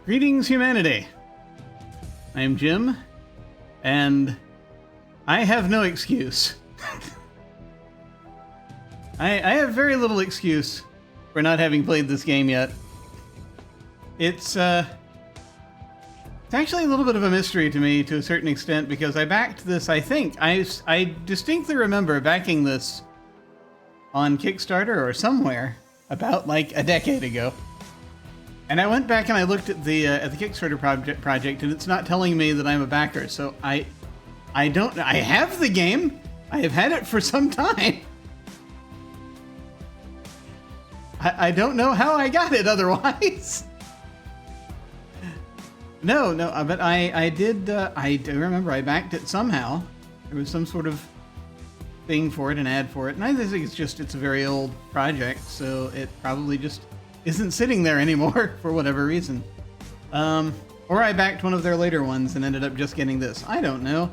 Greetings, humanity. I am Jim, and I have no excuse. I have very little excuse for not having played this game yet. It's actually a little bit of a mystery to me to a certain extent, because I backed this, I think. I distinctly remember backing this on Kickstarter or somewhere about like a decade ago. And I went back and I looked at the Kickstarter project, and it's not telling me that I'm a backer. So I have the game. I have had it for some time. I don't know how I got it otherwise. No, but I did. I do remember I backed it somehow. There was some sort of thing for it, an ad for it, and I think it's a very old project, so it probably just isn't sitting there anymore for whatever reason. Or I backed one of their later ones and ended up just getting this. I don't know.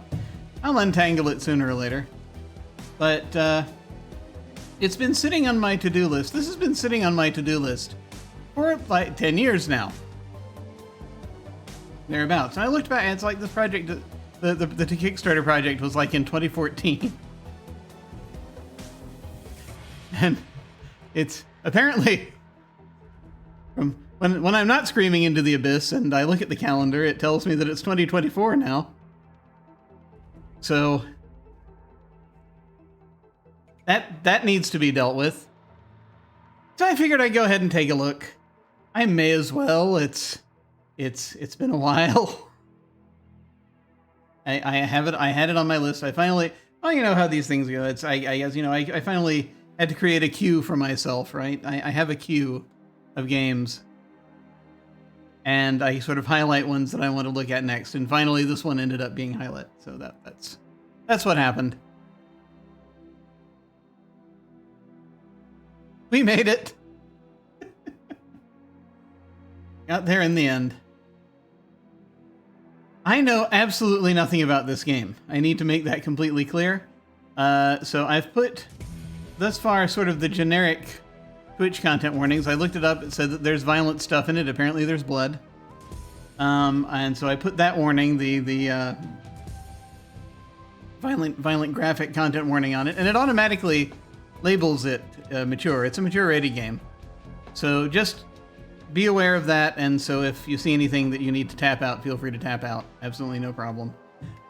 I'll untangle it sooner or later. But it's been sitting on my to-do list. This has been sitting on my to-do list for like 10 years now. Thereabouts. And I looked back, and it's like this project, the Kickstarter project was like in 2014. And it's apparently, from when I'm not screaming into the abyss and I look at the calendar, it tells me that it's 2024 now. So that needs to be dealt with. So I figured I'd go ahead and take a look. I may as well. It's been a while. I had it on my list. I finally, well, you know how these things go. I guess, I finally had to create a queue for myself, right? I have a queue of games, and I sort of highlight ones that I want to look at next. And finally, this one ended up being highlighted. So that's what happened. We made it. Got there in the end. I know absolutely nothing about this game. I need to make that completely clear. So I've put, thus far, sort of the generic Twitch content warnings. I looked it up. It said that there's violent stuff in it. Apparently there's blood. And so I put that warning, the violent graphic content warning on it, and it automatically labels it mature. It's a mature rated game. So just be aware of that, and so if you see anything that you need to tap out, feel free to tap out. Absolutely no problem.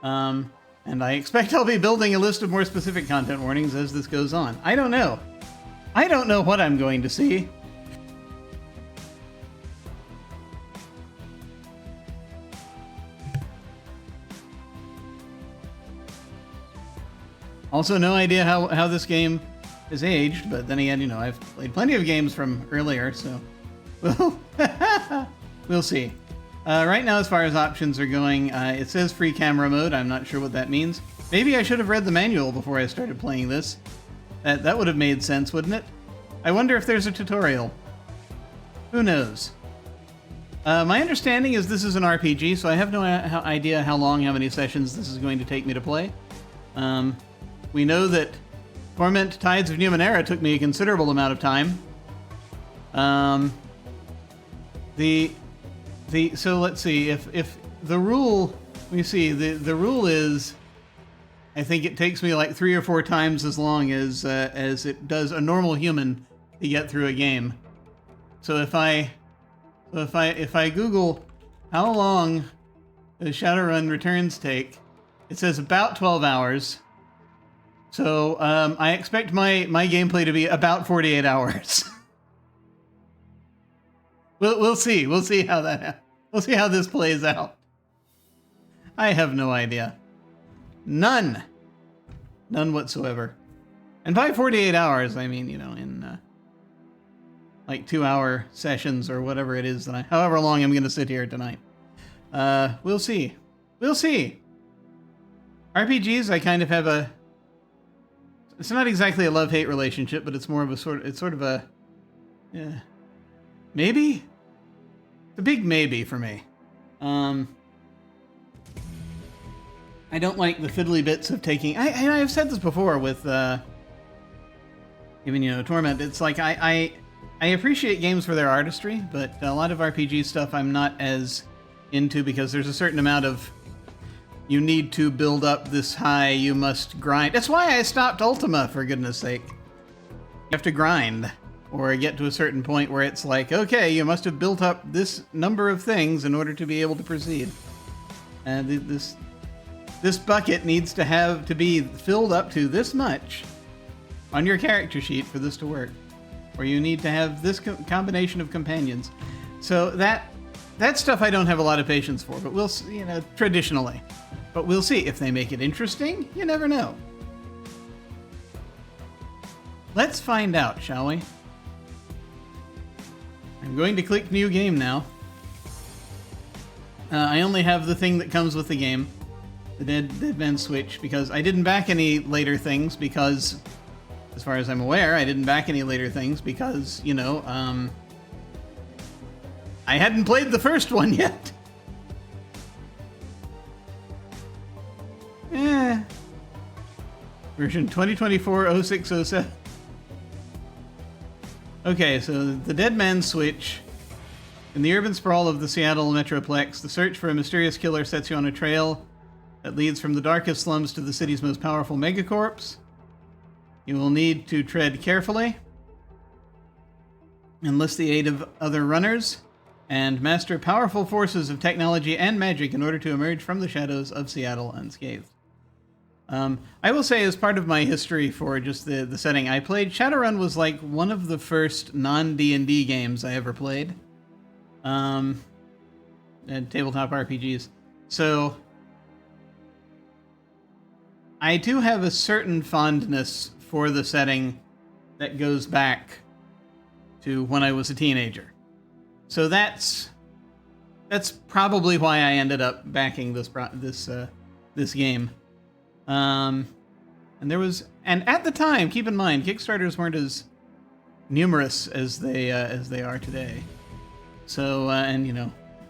And I expect I'll be building a list of more specific content warnings as this goes on. I don't know. I don't know what I'm going to see. Also, no idea how this game has aged, but then again, I've played plenty of games from earlier, so we'll see. Right now, as far as options are going, it says free camera mode. I'm not sure what that means. Maybe I should have read the manual before I started playing this. That would have made sense, wouldn't it? I wonder if there's a tutorial. Who knows? My understanding is this is an RPG, so I have no idea how long, how many sessions this is going to take me to play. We know that Torment Tides of Numenera took me a considerable amount of time. So let's see, if the rule, let me see, the rule is, I think it takes me like 3 or 4 times as long as it does a normal human to get through a game. So if I Google how long the Shadowrun returns take, it says about 12 hours. So I expect my gameplay to be about 48 hours. We'll see. We'll see how this plays out. I have no idea. None whatsoever. And by 48 hours, I mean, in like 2-hour sessions or whatever it is that however long I'm going to sit here tonight. We'll see. We'll see. RPGs, I kind of have it's not exactly a love-hate relationship, but it's more of a yeah, maybe? It's a big maybe for me. I don't like the fiddly bits of taking... I've said this before with even Torment. It's like I appreciate games for their artistry, but a lot of RPG stuff I'm not as into because there's a certain amount of you need to build up this high, you must grind. That's why I stopped Ultima, for goodness sake. You have to grind, or get to a certain point where it's like, okay, you must have built up this number of things in order to be able to proceed. And this bucket needs to be filled up to this much on your character sheet for this to work. Or you need to have this combination of companions. So that stuff I don't have a lot of patience for, but we'll see, traditionally. But we'll see. If they make it interesting, you never know. Let's find out, shall we? I'm going to click New Game now. I only have the thing that comes with the game, the Dead Man Switch, because I didn't back any later things because, as far as I'm aware, I didn't back any later things because, I hadn't played the first one yet. Version 2024-0607. Okay, so the Dead Man Switch. In the urban sprawl of the Seattle Metroplex, the search for a mysterious killer sets you on a trail that leads from the darkest slums to the city's most powerful megacorps. You will need to tread carefully, enlist the aid of other runners, and master powerful forces of technology and magic in order to emerge from the shadows of Seattle unscathed. I will say, as part of my history for just the setting, I played Shadowrun was like one of the first non-D&D games I ever played. And tabletop RPGs. So I do have a certain fondness for the setting that goes back to when I was a teenager. So that's probably why I ended up backing this game. And at the time, keep in mind, Kickstarters weren't as numerous as they are today. So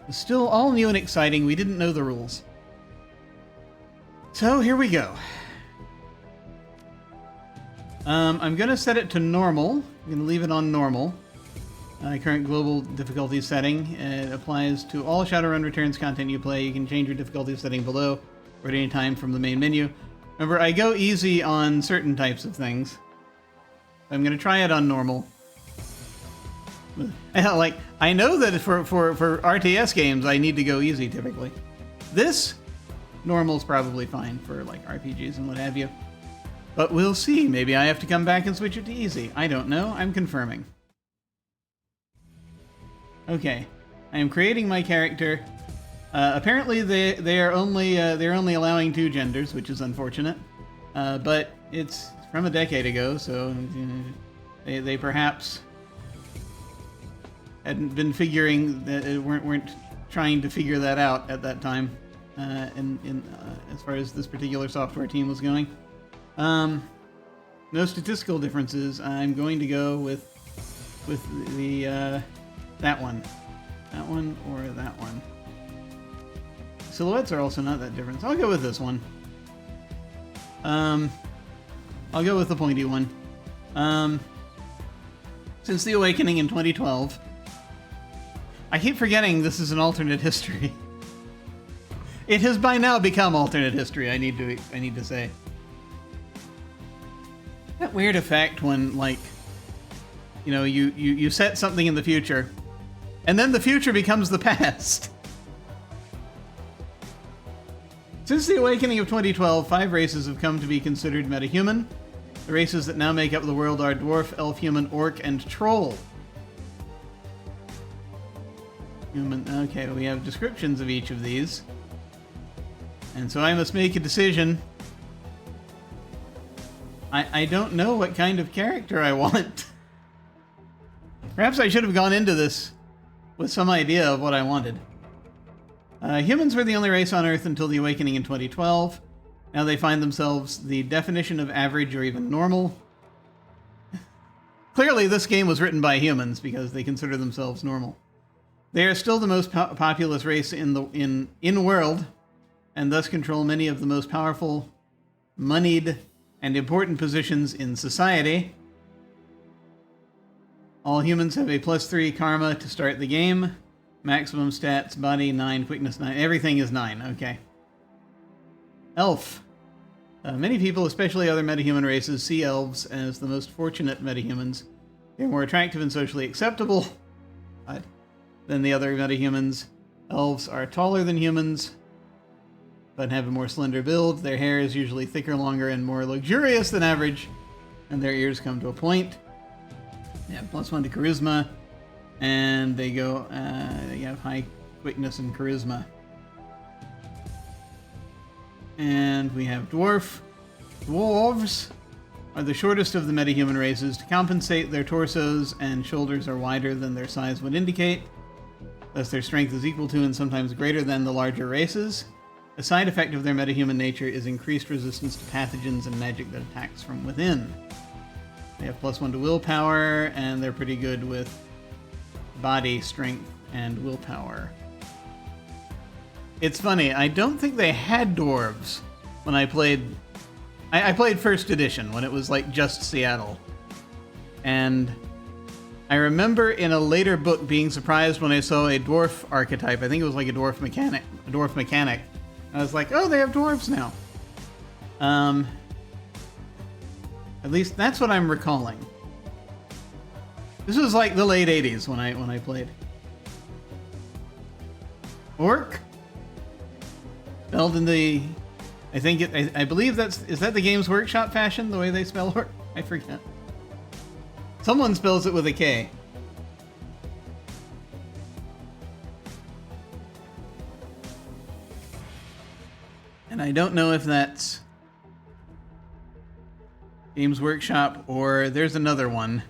it's still all new and exciting. We didn't know the rules. So here we go. I'm gonna set it to normal. I'm gonna leave it on normal. Current global difficulty setting. It applies to all Shadowrun Returns content you play. You can change your difficulty setting below or at any time from the main menu. Remember, I go easy on certain types of things. I'm gonna try it on normal. I know that for RTS games, I need to go easy typically. This, normal's probably fine for like RPGs and what have you. But we'll see. Maybe I have to come back and switch it to easy. I don't know. I'm confirming. Okay, I am creating my character. Apparently, they're only allowing 2 genders, which is unfortunate. But it's from a decade ago, so they perhaps hadn't been figuring that weren't trying to figure that out at that time. As far as this particular software team was going. No statistical differences. I'm going to go with the that one or that one. Silhouettes are also not that different, so I'll go with this one. I'll go with the pointy one. Since the Awakening in 2012, I keep forgetting this is an alternate history. It has by now become alternate history. I need to say. That weird effect when, like, you set something in the future, and then the future becomes the past. Since the Awakening of 2012, 5 races have come to be considered metahuman. The races that now make up the world are dwarf, elf, human, orc, and troll. Human. Okay, we have descriptions of each of these. And so I must make a decision. I don't know what kind of character I want. Perhaps I should have gone into this with some idea of what I wanted. Humans were the only race on Earth until the Awakening in 2012. Now they find themselves the definition of average or even normal. Clearly this game was written by humans because they consider themselves normal. They are still the most populous race in the world, and thus control many of the most powerful, moneyed, and important positions in society. All humans have a +3 karma to start the game. Maximum stats, body 9, quickness 9. Everything is 9, okay. Elf. Many people, especially other metahuman races, see elves as the most fortunate metahumans. They're more attractive and socially acceptable than the other metahumans. Elves are taller than humans, but have a more slender build. Their hair is usually thicker, longer, and more luxurious than average, and their ears come to a point. They have +1 to charisma, and they have high quickness and charisma. And we have dwarf. Dwarves are the shortest of the metahuman races. To compensate, their torsos and shoulders are wider than their size would indicate. Thus, their strength is equal to and sometimes greater than the larger races. A side effect of their metahuman nature is increased resistance to pathogens and magic that attacks from within. They have +1 to willpower, and they're pretty good with body, strength, and willpower. It's funny, I don't think they had dwarves when I played... I played first edition, when it was like just Seattle. And I remember in a later book being surprised when I saw a dwarf archetype. I think it was like a dwarf mechanic. I was like, oh, they have dwarves now. At least that's what I'm recalling. This was like the late 80s when I played. Orc? Spelled in the... I believe is that the Games Workshop fashion, the way they spell orc? I forget. Someone spells it with a K. And I don't know if that's Games Workshop or there's another one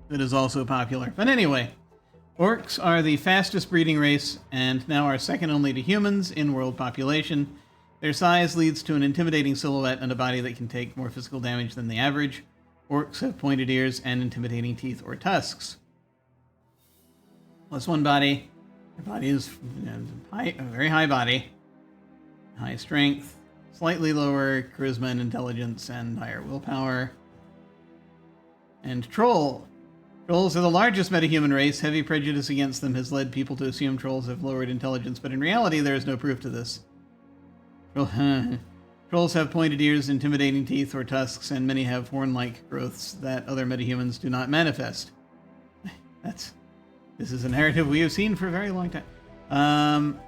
that is also popular. But anyway, orcs are the fastest breeding race and now are second only to humans in world population. Their size leads to an intimidating silhouette and a body that can take more physical damage than the average. Orcs have pointed ears and intimidating teeth or tusks. +1 body. Their body is a very high body. High strength. Slightly lower charisma and intelligence and higher willpower. And troll. Trolls are the largest metahuman race. Heavy prejudice against them has led people to assume trolls have lowered intelligence, but in reality there is no proof to this. Trolls have pointed ears, intimidating teeth or tusks, and many have horn-like growths that other metahumans do not manifest. This is a narrative we have seen for a very long time.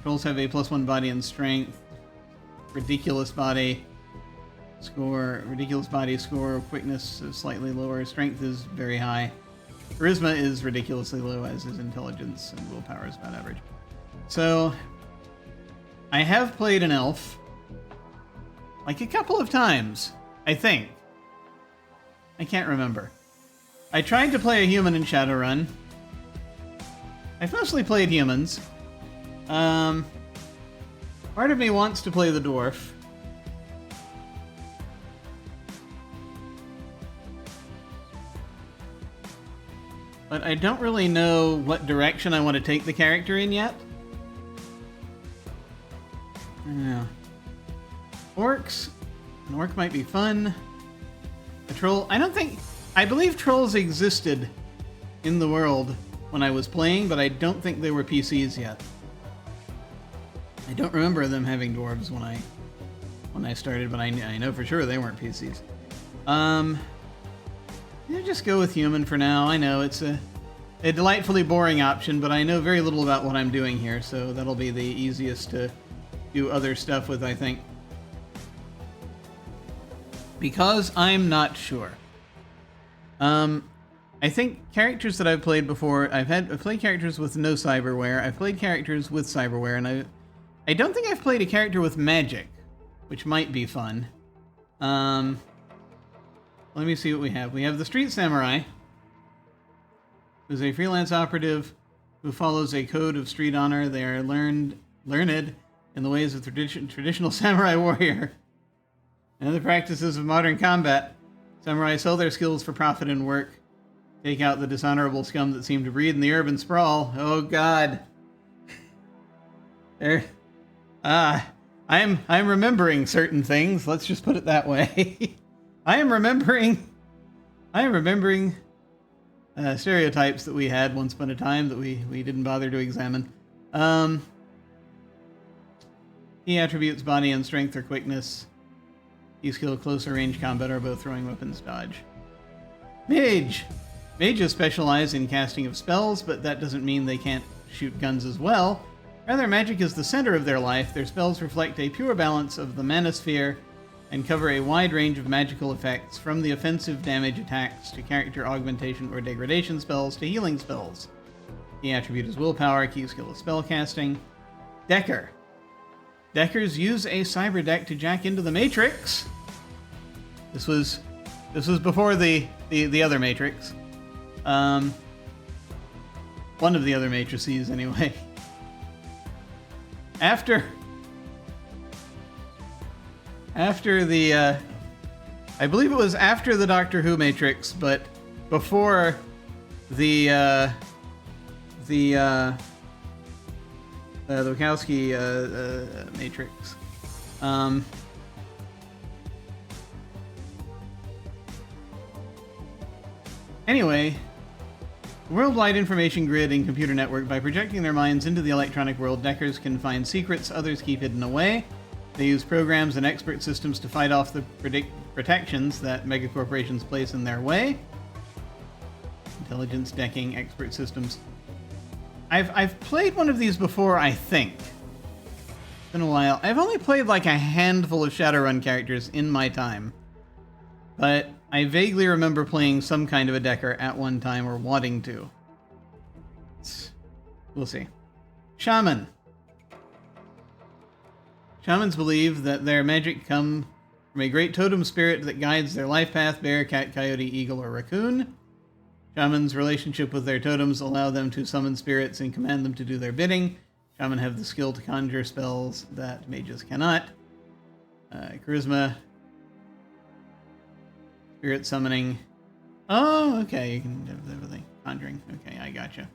Trolls have a +1 body and strength. Ridiculous body score. Quickness is slightly lower. Strength is very high. Charisma is ridiculously low, as is intelligence, and willpower is about average. So, I have played an elf, like a couple of times, I think. I can't remember. I tried to play a human in Shadowrun. I've mostly played humans. Part of me wants to play the dwarf. But I don't really know what direction I want to take the character in yet. Yeah. Orcs. An orc might be fun. A troll. I believe trolls existed in the world when I was playing, but I don't think they were PCs yet. I don't remember them having dwarves when I started, but I know for sure they weren't PCs. Yeah, just go with human for now. I know it's a delightfully boring option, but I know very little about what I'm doing here, so that'll be the easiest to do other stuff with, I think. Because I'm not sure. I think characters that I've played before, I've played characters with no cyberware, I've played characters with cyberware, and I don't think I've played a character with magic, which might be fun. Let me see what we have. We have the Street Samurai, who's a freelance operative who follows a code of street honor. They are learned in the ways of traditional samurai warrior and other practices of modern combat. Samurai sell their skills for profit and work. Take out the dishonorable scum that seem to breed in the urban sprawl. Oh God. I'm remembering certain things. Let's just put it that way. I am remembering stereotypes that we had once upon a time that we didn't bother to examine. Key attributes: body and strength or quickness. Key skill: closer range combat or both throwing weapons, dodge. Mage. Mages specialize in casting of spells, but that doesn't mean they can't shoot guns as well. Rather, magic is the center of their life. Their spells reflect a pure balance of the manosphere and cover a wide range of magical effects, from the offensive damage attacks to character augmentation or degradation spells to healing spells. Key attribute is willpower. Key skill is spellcasting. Decker. Deckers use a cyber deck to jack into the Matrix. This was before the other Matrix. One of the other matrices, anyway. After the, I believe it was after the Doctor Who Matrix, but before the Wachowski Matrix. Anyway, worldwide information grid and computer network. By projecting their minds into the electronic world, Deckers can find secrets others keep hidden away. They use programs and expert systems to fight off the protections that megacorporations place in their way. Intelligence, decking, expert systems. I've played one of these before, I think. It's been a while. I've only played like a handful of Shadowrun characters in my time. But I vaguely remember playing some kind of a Decker at one time, or wanting to. We'll see. Shaman. Shamans believe that their magic come from a great totem spirit that guides their life path: bear, cat, coyote, eagle, or raccoon. Shamans' relationship with their totems allow them to summon spirits and command them to do their bidding. Shaman have the skill to conjure spells that mages cannot. Charisma. Spirit summoning. Oh, okay. You can have everything. Conjuring. Okay, I gotcha.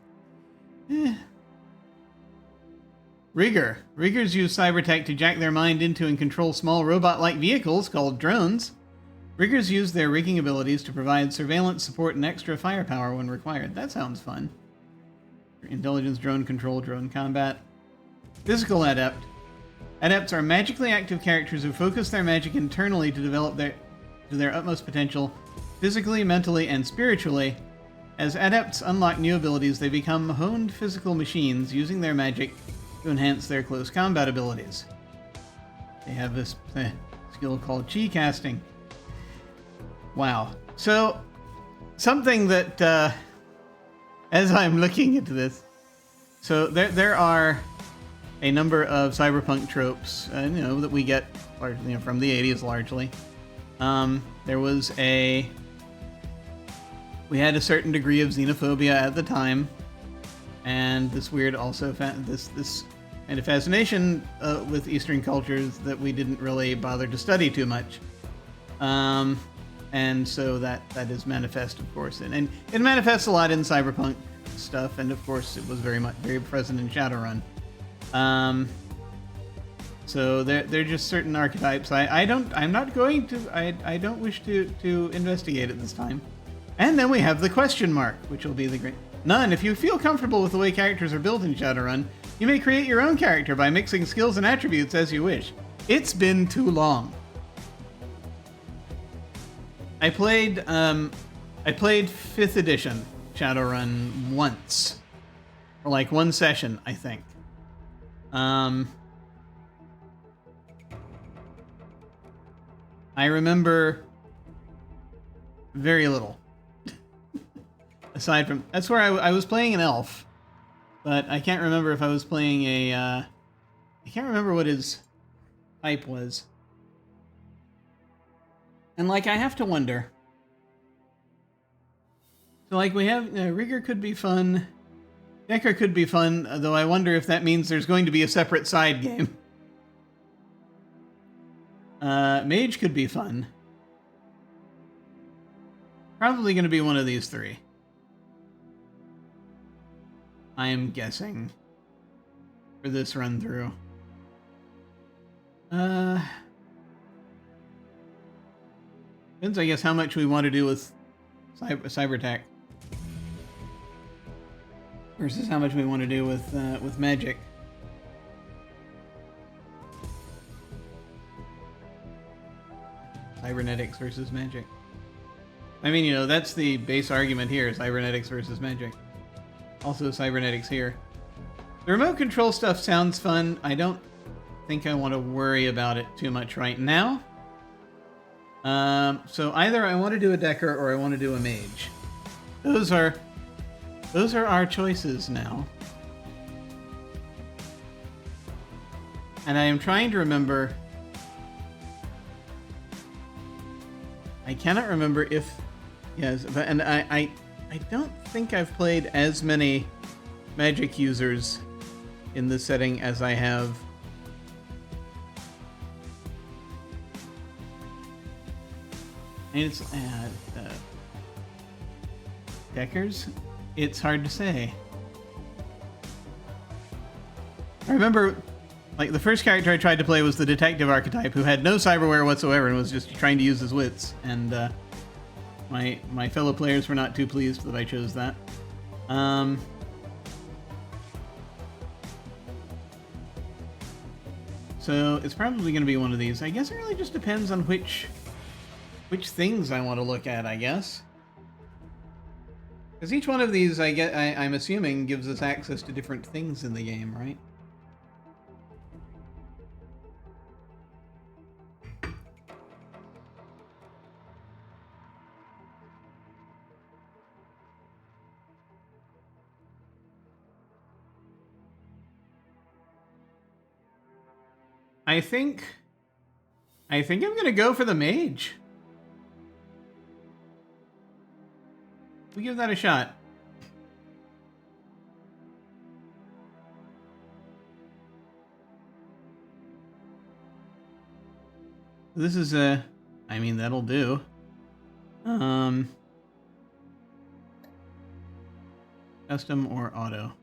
Rigger. Riggers use cybertech to jack their mind into and control small robot-like vehicles called drones. Riggers use their rigging abilities to provide surveillance support and extra firepower when required. That sounds fun. Intelligence, drone control, drone combat. Physical adept. Adepts are magically active characters who focus their magic internally to develop to their utmost potential, physically, mentally, and spiritually. As adepts unlock new abilities, they become honed physical machines, using their magic to enhance their close combat abilities. They have this skill called chi casting. Wow. So, something that, as I'm looking into this, so there are a number of cyberpunk tropes, that we get largely from the 80s, largely. There was we had a certain degree of xenophobia at the time, and this weird this kind of fascination with Eastern cultures that we didn't really bother to study too much. And so that is manifest, of course, and it manifests a lot in cyberpunk stuff, and of course it was very present in Shadowrun. So they're just certain archetypes. I don't wish to investigate it this time. And then we have the question mark, which will be the great. None. If you feel comfortable with the way characters are built in Shadowrun, you may create your own character by mixing skills and attributes as you wish. It's been too long. I played 5th edition Shadowrun once. For like one session, I think. I remember very little. Aside from... That's where I was playing an elf. But I can't remember if I was playing a... I can't remember what his type was. And, I have to wonder. So, we have... Rigger could be fun. Decker could be fun, though I wonder if that means there's going to be a separate side game. Mage could be fun. Probably going to be one of these three. I am guessing. For this run through. Depends, I guess, how much we want to do with cyber attack versus how much we want to do with magic. Cybernetics versus magic. I mean, you know, that's the base argument here, cybernetics versus magic. Also cybernetics here. The remote control stuff sounds fun. I don't think I want to worry about it too much right now. So either I want to do a Decker or I want to do a Mage. Those are our choices now. And I am trying to remember. I cannot remember if, yes, and I don't think I've played as many magic users in this setting as I have. And it's Deckers. It's hard to say. I remember, like, the first character I tried to play was the detective archetype, who had no cyberware whatsoever and was just trying to use his wits. And my fellow players were not too pleased that I chose that. So it's probably going to be one of these. I guess it really just depends on which things I want to look at, I guess. Because each one of these, I'm assuming, gives us access to different things in the game, right? I think I'm gonna go for the Mage. We'll give that a shot. This is I mean, that'll do. Custom or auto.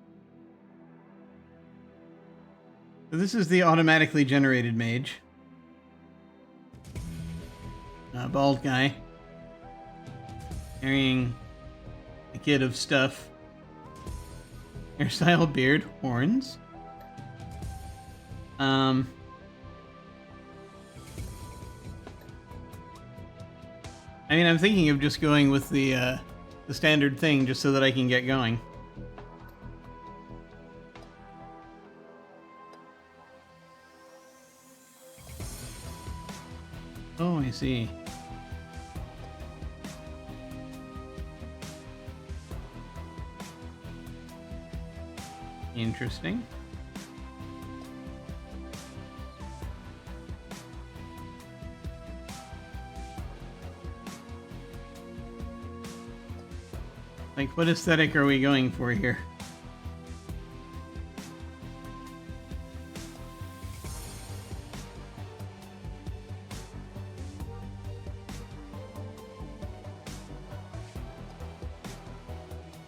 So this is the automatically generated Mage. Bald guy. Carrying a kit of stuff. Hairstyle, beard, horns. I mean, I'm thinking of just going with the standard thing just so that I can get going. Oh, I see. Interesting. Like, what aesthetic are we going for here?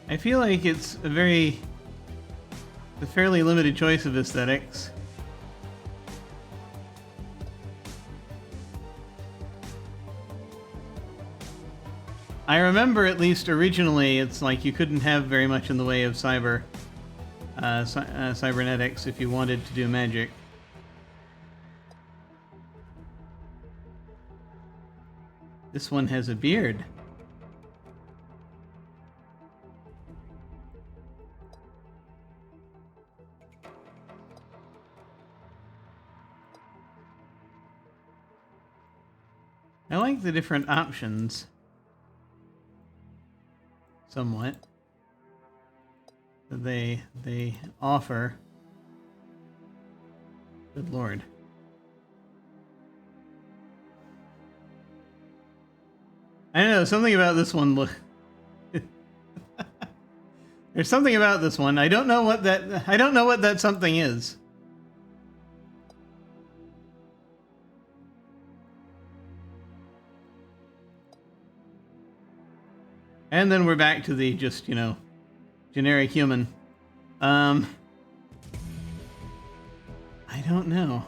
I feel like it's a fairly limited choice of aesthetics. I remember, at least originally, it's like you couldn't have very much in the way of cybernetics if you wanted to do magic. This one has a beard. I like the different options. Somewhat. That they offer. Good lord. I don't know, something about this one look. There's something about this one. I don't know what that something is. And then we're back to the just, you know, generic human. I don't know.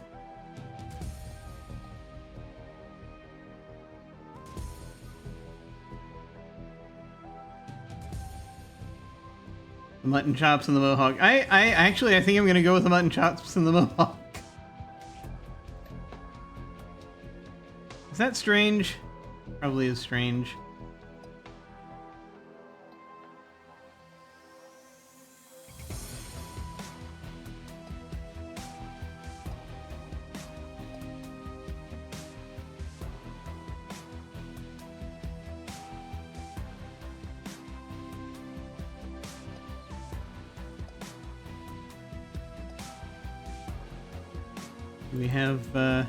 The mutton chops and the mohawk. I actually, I think I'm going to go with the mutton chops and the mohawk. Is that strange? Probably is strange. We have, I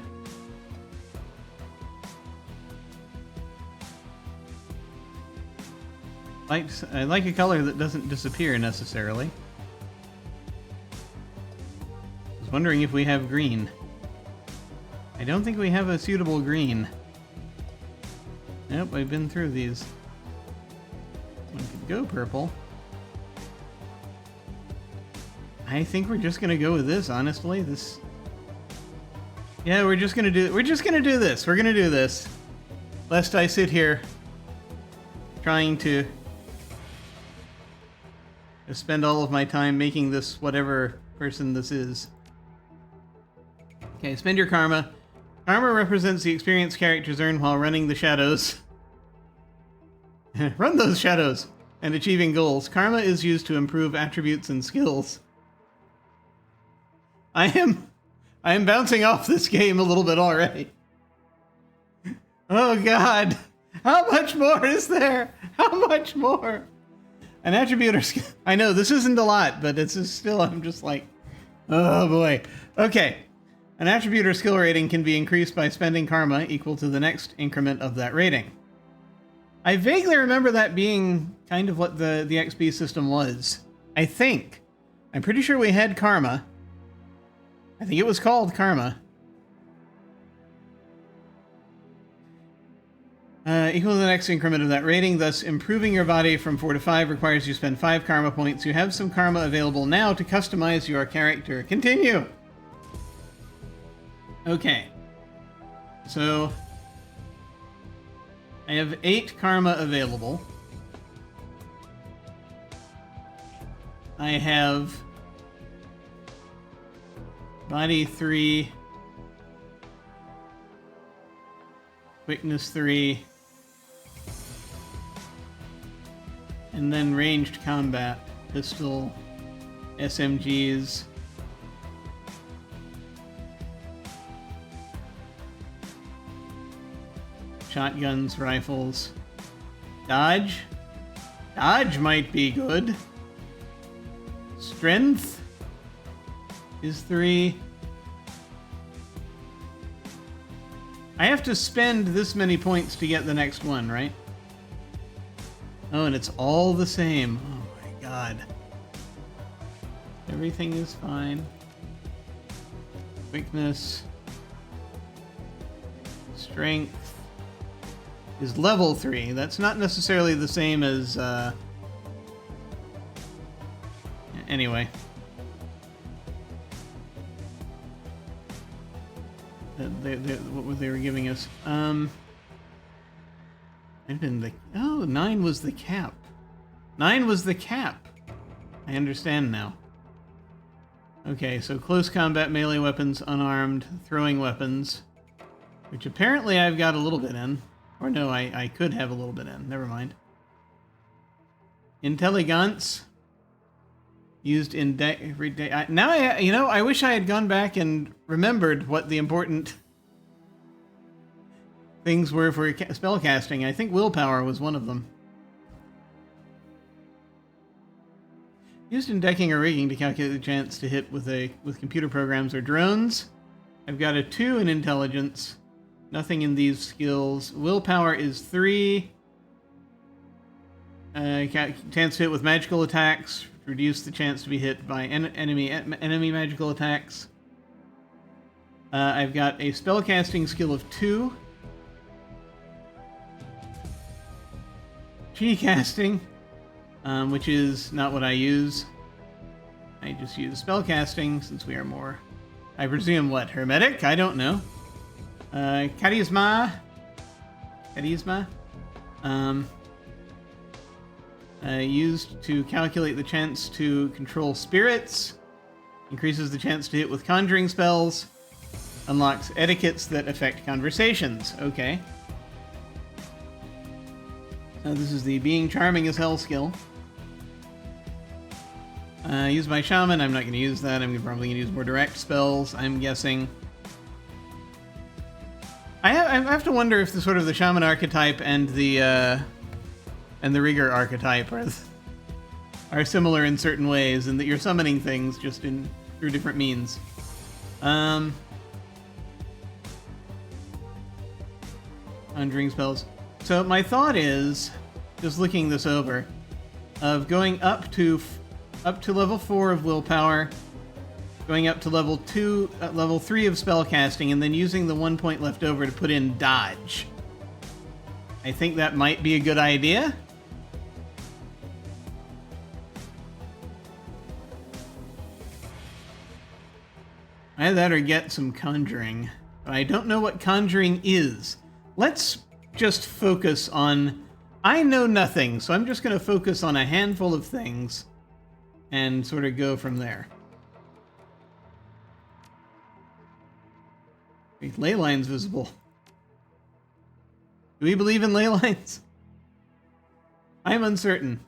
like a color that doesn't disappear necessarily. I was wondering if we have green. I don't think we have a suitable green. Nope, I've been through these. One could go purple. I think we're just gonna go with this, honestly. This... Yeah, we're just gonna do this. We're gonna do this. Lest I sit here trying to spend all of my time making this whatever person this is. Okay, spend your karma. Karma represents the experience characters earn while running the shadows. Run those shadows and achieving goals. Karma is used to improve attributes and skills. I am bouncing off this game a little bit already. Oh god. How much more is there? How much more? An attribute or skill. I know this isn't a lot, but it's just still, I'm just like, oh boy. Okay. An attribute or skill rating can be increased by spending karma equal to the next increment of that rating. I vaguely remember that being kind of what the XP system was. I think. I'm pretty sure we had karma. I think it was called karma. Equal to the next increment of that rating, thus improving your body from 4 to 5 requires you spend 5 karma points. You have some karma available now to customize your character. Continue! Okay. So, I have 8 karma available. I have body 3, quickness 3, and then ranged combat, pistol, SMGs, shotguns, rifles, dodge. Dodge might be good. Strength is 3. I have to spend this many points to get the next one, right? Oh, and it's all the same. Oh my god. Everything is fine. Quickness. Strength is level 3. That's not necessarily the same as, anyway. What they were giving us. I've been the... Oh, 9 was the cap. 9 was the cap. I understand now. Okay, so close combat, melee weapons, unarmed, throwing weapons. Which apparently I've got a little bit in. Or no, I could have a little bit in. Never mind. Intelligence. Used in every day. I wish I had gone back and remembered what the important things were for spell casting. I think willpower was one of them. Used in decking or rigging to calculate the chance to hit with computer programs or drones. I've got a 2 in intelligence. Nothing in these skills. Willpower is 3. Chance to hit with magical attacks. Reduce the chance to be hit by enemy magical attacks. I've got a spellcasting skill of 2. Chi casting, which is not what I use. I just use spellcasting since we are more, I presume, what, hermetic? I don't know. Charisma. Used to calculate the chance to control spirits. Increases the chance to hit with conjuring spells. Unlocks etiquettes that affect conversations. Okay. So this is the Being Charming as Hell skill. Use my shaman. I'm not going to use that. I'm probably going to use more direct spells, I'm guessing. I have to wonder if the sort of the shaman archetype and the rigger archetype are similar in certain ways, and that you're summoning things just through different means. Conjuring spells. So my thought is, just looking this over, of going up to level 4 of willpower, going up to level 3 of spellcasting, and then using the 1 point left over to put in dodge. I think that might be a good idea. Either that or get some conjuring. But I don't know what conjuring is. Let's just focus on... I know nothing, so I'm just going to focus on a handful of things and sort of go from there. Ley lines visible. Do we believe in ley lines? I'm uncertain.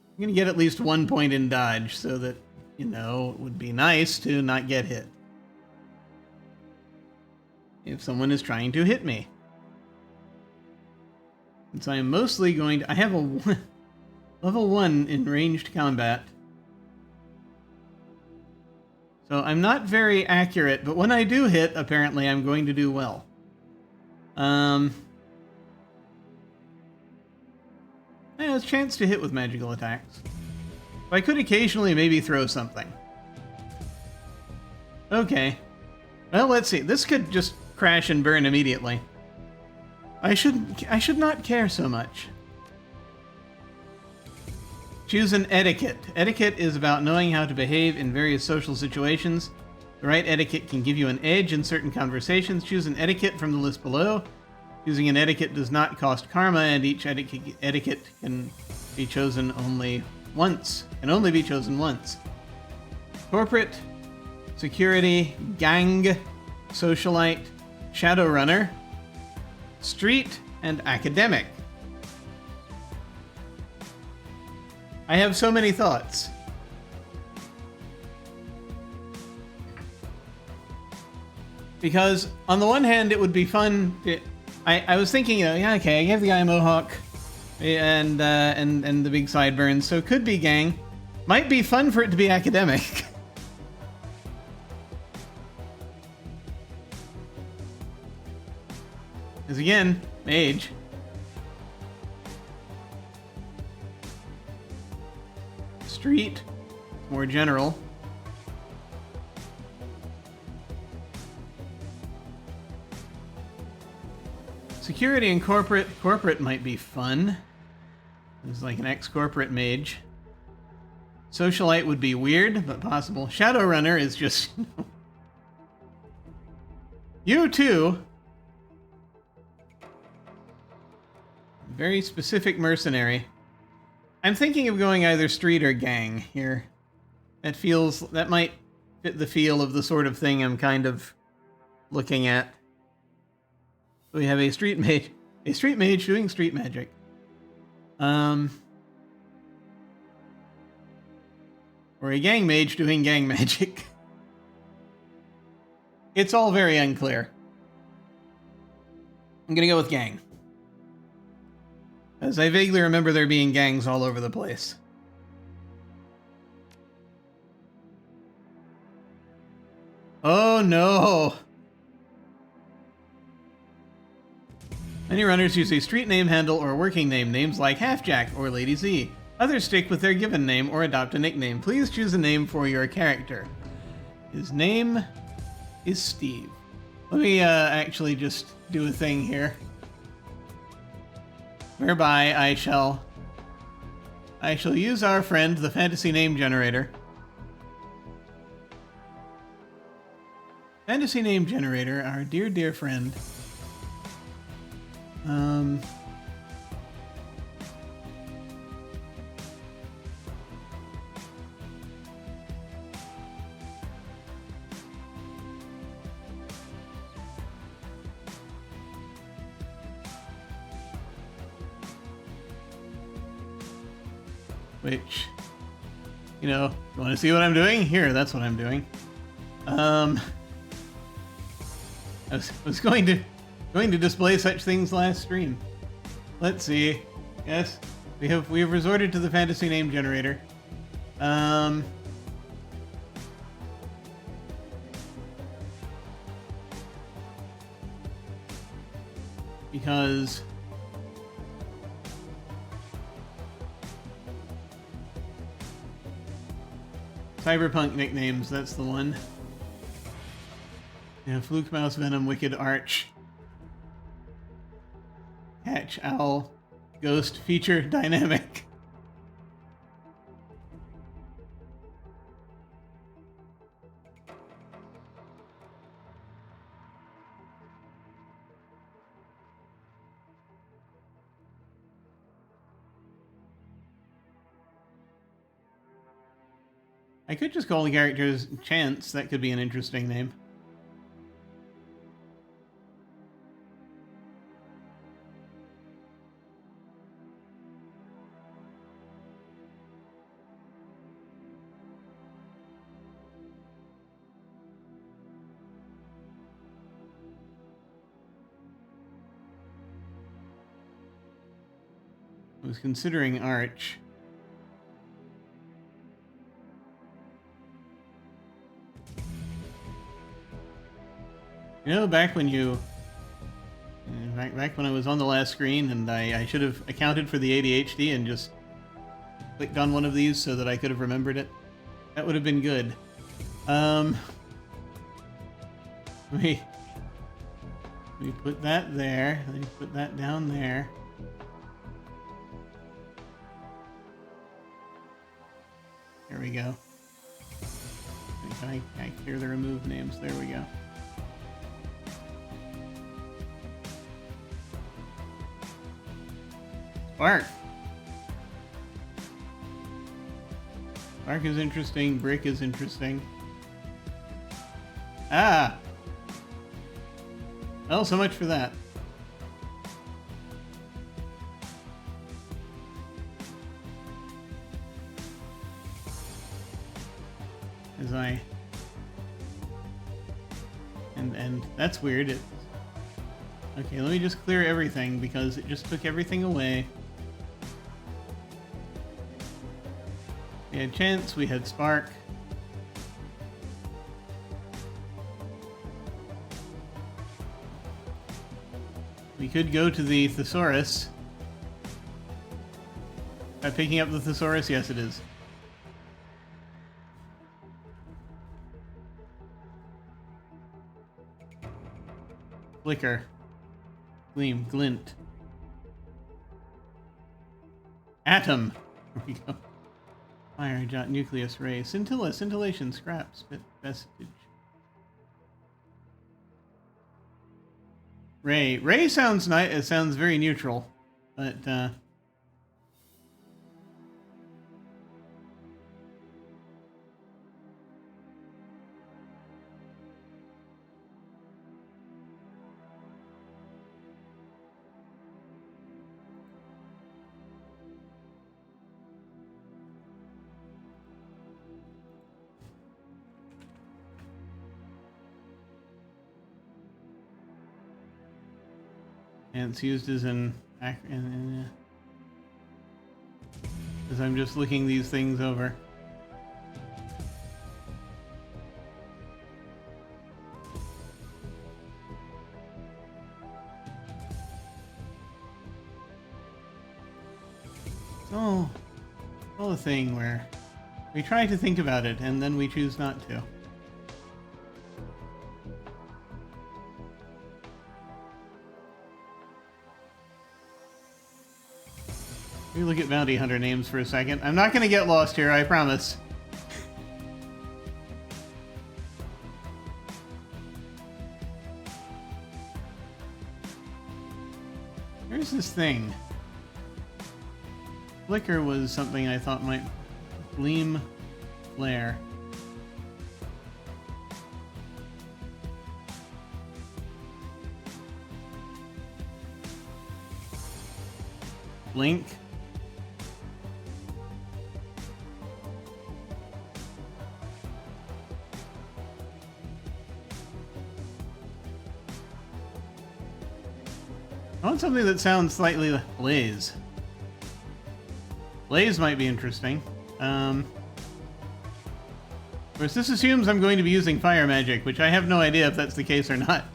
I'm going to get at least 1 point in dodge so that, you know, it would be nice to not get hit if someone is trying to hit me. And so I'm mostly going to... I have a level 1 in ranged combat. So I'm not very accurate, but when I do hit, apparently I'm going to do well. Yeah, there's a chance to hit with magical attacks. I could occasionally maybe throw something. Okay. Well, let's see. This could just crash and burn immediately. I should not care so much. Choose an etiquette. Etiquette is about knowing how to behave in various social situations. The right etiquette can give you an edge in certain conversations. Choose an etiquette from the list below. Choosing an etiquette does not cost karma, and each etiquette can be chosen only once. Can only be chosen once. Corporate, security, gang, socialite, shadowrunner, street, and academic. I have so many thoughts. Because on the one hand, it would be fun to, I was thinking, you know, yeah, okay, I gave the guy a mohawk and the big sideburns, so it could be gang. Might be fun for it to be academic. Because again, mage. Street, more general. Security and corporate. Corporate might be fun. It's like an ex-corporate mage. Socialite would be weird, but possible. Shadowrunner is just... You too! Very specific mercenary. I'm thinking of going either street or gang here. That might fit the feel of the sort of thing I'm kind of looking at. We have a street mage doing street magic. Or a gang mage doing gang magic. It's all very unclear. I'm gonna go with gang. As I vaguely remember there being gangs all over the place. Oh no! Many runners use a street name handle or working name, names like Halfjack or Lady Z. Others stick with their given name or adopt a nickname. Please choose a name for your character. His name is Steve. Let me actually just do a thing here. Whereby I shall use our friend, the fantasy name generator. Fantasy name generator, our dear, dear friend. which, you know, you want to see what I'm doing? Here, that's what I'm doing. I was going to display such things last stream. Let's see. Yes, we have resorted to the fantasy name generator. Because cyberpunk nicknames, that's the one. Yeah, Fluke, Mouse, Venom, Wicked, Arch, Hatch, Owl, Ghost, Feature, Dynamic. I could just call the characters Chance. That could be an interesting name. I was considering Arch. You know, back when I was on the last screen and I should have accounted for the ADHD and just clicked on one of these so that I could have remembered it. That would have been good. We put that there. Let me put that down there. There we go. Can I clear the remove names? There we go. Spark. Spark is interesting. Brick is interesting. Ah! Well, so much for that. As I... And that's weird. Okay, let me just clear everything because it just took everything away. We had Chance, we had Spark. We could go to the Thesaurus. By picking up the Thesaurus? Yes, it is. Flicker. Gleam. Glint. Atom. There we go. Fire, jot, nucleus, ray. Scintilla, scintillation, scrap, spit, vestige. Ray. Ray sounds nice. It sounds very neutral, but and it's used as an as I'm just looking these things over. It's all a thing where we try to think about it and then we choose not to. Let me look at bounty hunter names for a second. I'm not going to get lost here, I promise. Here's this thing. Flicker was something I thought might... Gleam, flare. Blink. I want something that sounds slightly Blaze. Blaze might be interesting. Of course, this assumes I'm going to be using fire magic, which I have no idea if that's the case or not.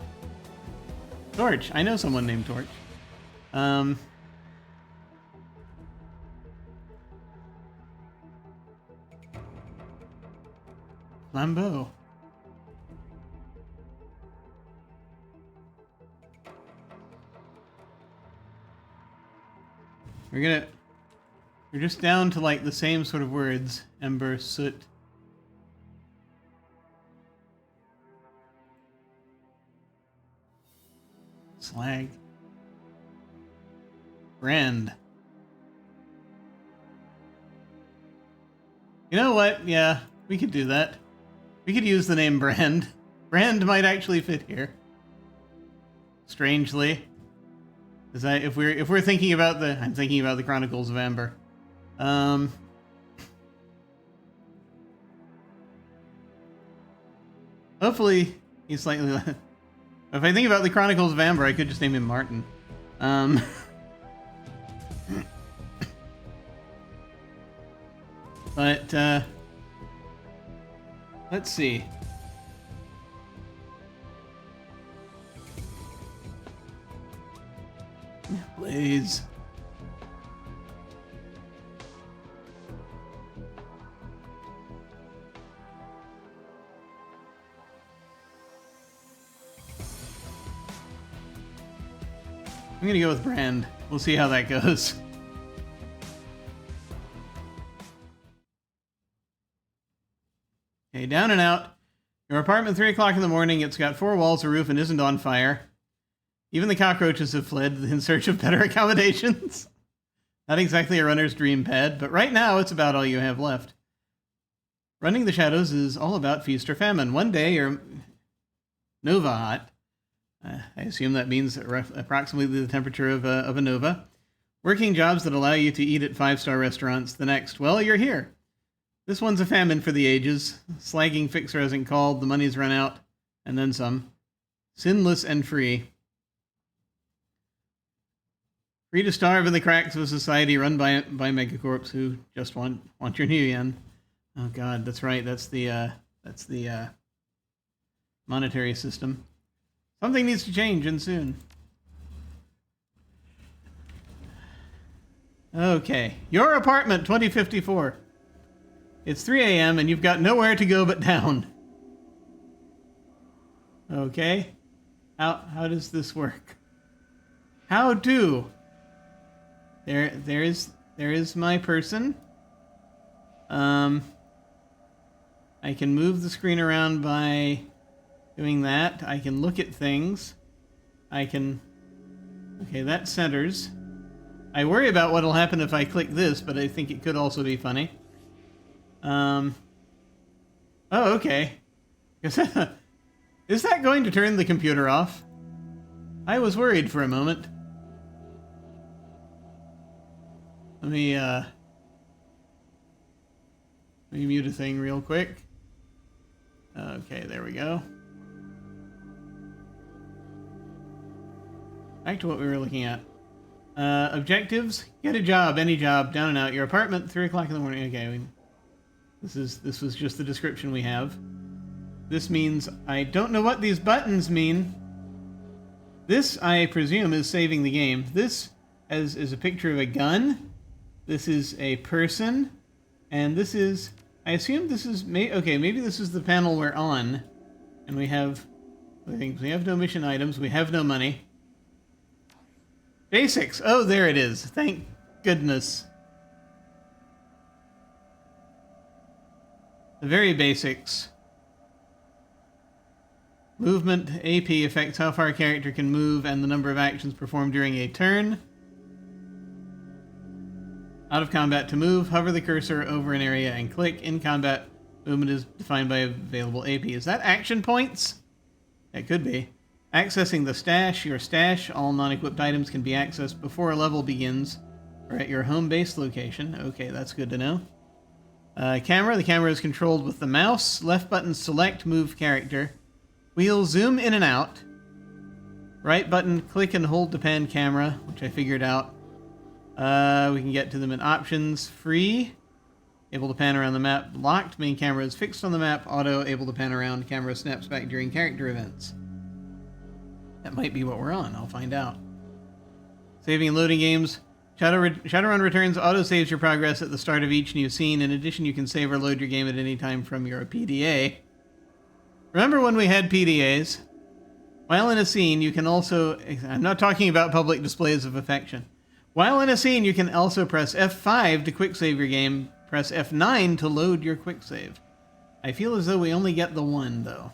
Torch. I know someone named Torch. Flambeau. We're just down to like the same sort of words. Ember, soot. Slag. Brand. You know what? Yeah, we could do that. We could use the name Brand. Brand might actually fit here. Strangely. If we're thinking about I'm thinking about the Chronicles of Amber. Hopefully he's slightly less. If I think about the Chronicles of Amber, I could just name him Martin. But let's see. Blaze. I'm gonna go with Brand. We'll see how that goes. Okay, down and out. Your apartment, 3 o'clock in the morning. It's got 4 walls, a roof, and isn't on fire. Even the cockroaches have fled in search of better accommodations. Not exactly a runner's dream pad, but right now it's about all you have left. Running the shadows is all about feast or famine. One day you're Nova hot. I assume that means approximately the temperature of a Nova. Working jobs that allow you to eat at 5-star restaurants. The next, well, you're here. This one's a famine for the ages. Slagging fixer hasn't called, the money's run out, and then some. Sinless and free. Free to starve in the cracks of a society run by megacorps who just want your new yen. Oh God, that's right. That's the monetary system. Something needs to change, and soon. Okay, your apartment, 2054. It's 3 a.m. and you've got nowhere to go but down. Okay, how does this work? How do? There is my person. I can move the screen around by doing that. I can look at things. Okay, that centers. I worry about what'll happen if I click this, but I think it could also be funny. Oh, okay. Is that going to turn the computer off? I was worried for a moment. Let me mute a thing real quick. Okay, there we go. Back to what we were looking at. Objectives: get a job, any job, down and out. Your apartment, 3 o'clock in the morning. Okay, this was just the description we have. This means I don't know what these buttons mean. This, I presume, is saving the game. This is a picture of a gun. This is a person, and this is, I assume this is, okay, maybe this is the panel we're on, and we have things. We have no mission items, we have no money. Basics, oh, there it is, thank goodness. The very basics. Movement, AP affects how far a character can move and the number of actions performed during a turn. Out of combat to move, hover the cursor over an area and click. In combat, movement is defined by available AP. Is that action points? It could be. Accessing the stash, your stash. All non-equipped items can be accessed before a level begins or at your home base location. Okay, that's good to know. Camera. The camera is controlled with the mouse. Left button select, move character. Wheel zoom in and out. Right button, click and hold to pan camera, which I figured out. We can get to them in options. Free, able to pan around the map. Locked, main camera is fixed on the map. Auto, able to pan around. Camera snaps back during character events. That might be what we're on. I'll find out. Saving and loading games. Shadowrun returns auto-saves your progress at the start of each new scene. In addition, you can save or load your game at any time from your PDA. Remember when we had PDAs? While in a scene, you can also... I'm not talking about public displays of affection. While in a scene, you can also press F5 to quick save your game. Press F9 to load your quick save. I feel as though we only get the one, though.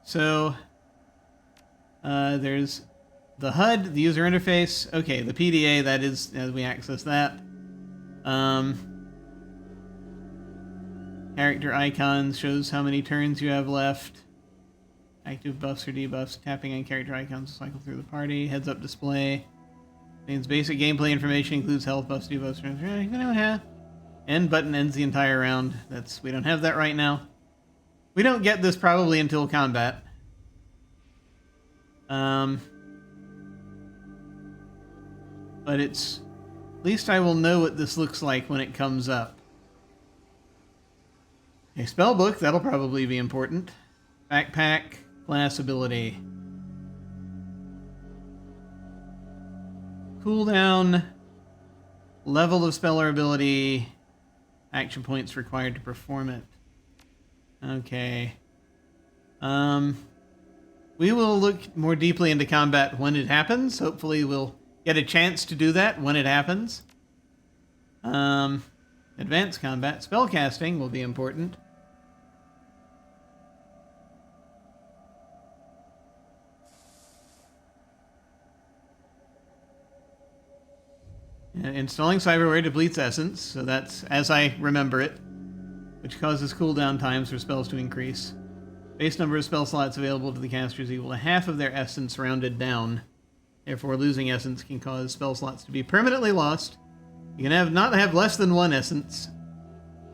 So, there's the HUD, the user interface. Okay, the PDA, that is, as we access that. Character icons shows how many turns you have left. Active buffs or debuffs. Tapping on character icons to cycle through the party. Heads up display. Contains basic gameplay information, includes health buffs, debuffs. End button ends the entire round. We don't have that right now. We don't get this probably until combat. But at least I will know what this looks like when it comes up. A spell book, that'll probably be important. Backpack, class ability. Cooldown, level of spell or ability, action points required to perform it. Okay. We will look more deeply into combat when it happens. Hopefully we'll get a chance to do that when it happens. Advanced combat. Spellcasting will be important. Installing cyberware depletes essence, so that's as I remember it, which causes cooldown times for spells to increase. Base number of spell slots available to the caster is equal to half of their essence rounded down. Therefore, losing essence can cause spell slots to be permanently lost. You can not have less than one essence.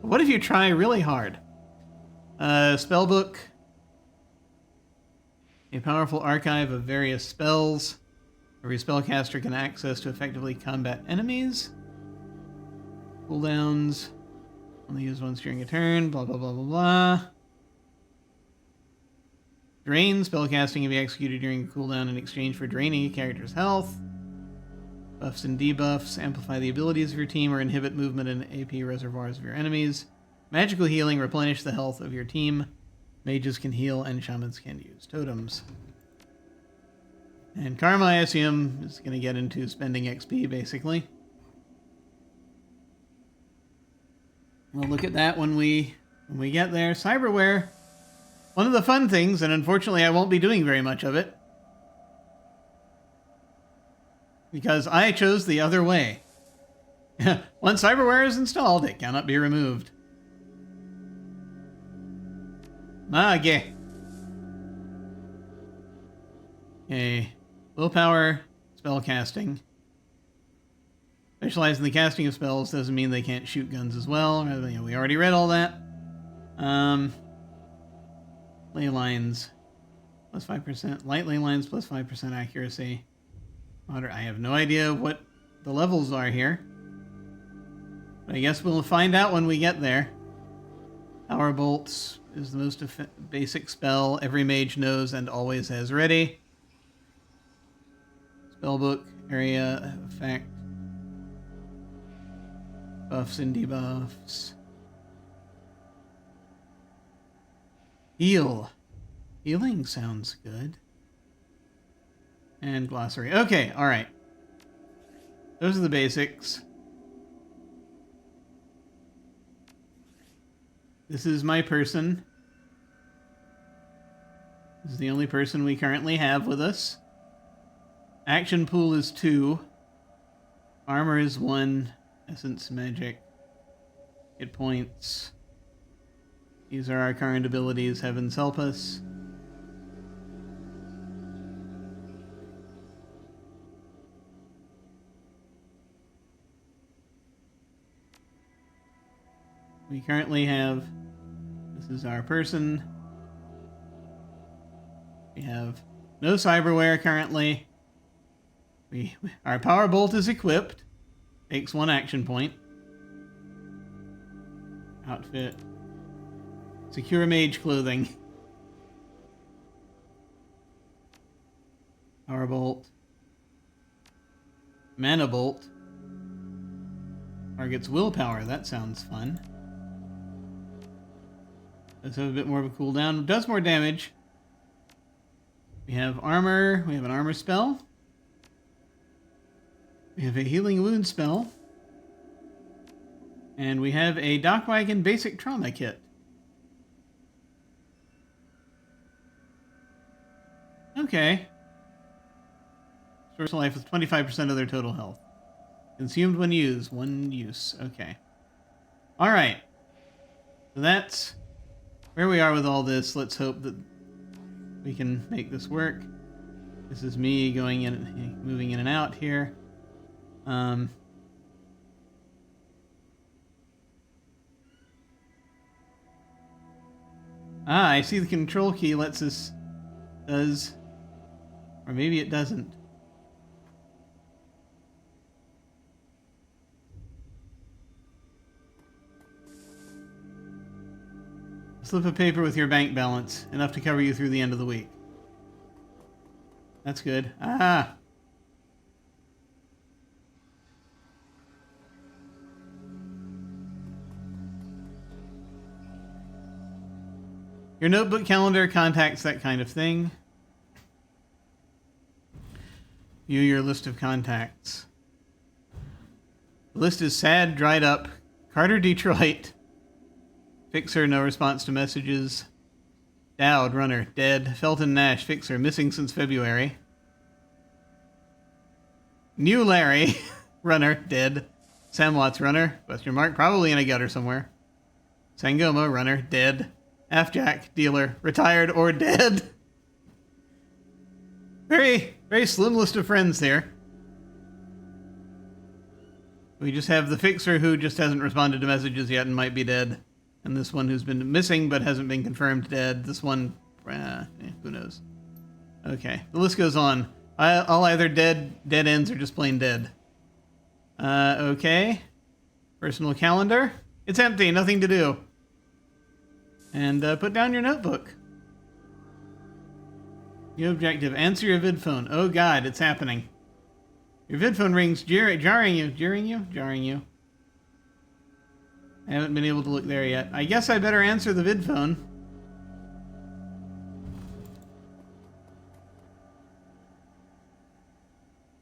But what if you try really hard? Spellbook. A powerful archive of various spells. Every spellcaster can access to effectively combat enemies. Cooldowns. Only use once during a turn. Blah, blah, blah, blah, blah. Drain. Spellcasting can be executed during a cooldown in exchange for draining a character's health. Buffs and debuffs. Amplify the abilities of your team or inhibit movement in AP reservoirs of your enemies. Magical healing. Replenish the health of your team. Mages can heal and shamans can use totems. And Karma, I assume, is going to get into spending XP, basically. We'll look at that when we get there. Cyberware. One of the fun things, and unfortunately I won't be doing very much of it, because I chose the other way. Once cyberware is installed, it cannot be removed. Mage. Okay. Willpower, spellcasting. Specialize in the casting of spells doesn't mean they can't shoot guns as well. We already read all that. Ley lines, plus 5%. Light ley lines, plus 5% accuracy. I have no idea what the levels are here. But I guess we'll find out when we get there. Power bolts is the most basic spell every mage knows and always has ready. Spellbook, area, effect, buffs and debuffs. Heal. Healing sounds good. And glossary. Okay, alright. Those are the basics. This is my person. This is the only person we currently have with us. Action pool is 2. Armor is 1. Essence magic. Hit points. These are our current abilities. Heavens help us. We currently have... This is our person. We have No cyberware currently. Our power bolt is equipped. Takes 1 action point. Outfit. Secure mage clothing. Power bolt. Mana bolt. Target's willpower. That sounds fun. Does have a bit more of a cooldown. Does more damage. We have armor. We have an armor spell. We have a healing wound spell. And we have a Dockwagon basic trauma kit. Okay. Source of life with 25% of their total health. Consumed when used. 1 use. Okay. Alright. So that's where we are with all this. Let's hope that we can make this work. This is me going in, moving in and out here. I see the control key lets us... does... or maybe it doesn't. A slip of paper with your bank balance. Enough to cover you through the end of the week. That's good. Ah! Your notebook calendar contacts, that kind of thing. View your list of contacts. The list is sad, dried up. Carter, Detroit. Fixer, no response to messages. Dowd, runner, dead. Felton Nash, fixer, missing since February. New Larry, runner, dead. Sam Watts, runner, question mark, probably in a gutter somewhere. Sangoma, runner, dead. Half-Jack, dealer, retired or dead. Very, very slim list of friends there. We just have the fixer who just hasn't responded to messages yet and might be dead. And this one who's been missing but hasn't been confirmed dead. This one, who knows. Okay, the list goes on. All either dead ends or just plain dead. Okay. Personal calendar. It's empty, nothing to do. And put down your notebook. New objective, answer your vid phone. Oh God, it's happening. Your vid phone rings, jarring you. I haven't been able to look there yet. I guess I better answer the vid phone.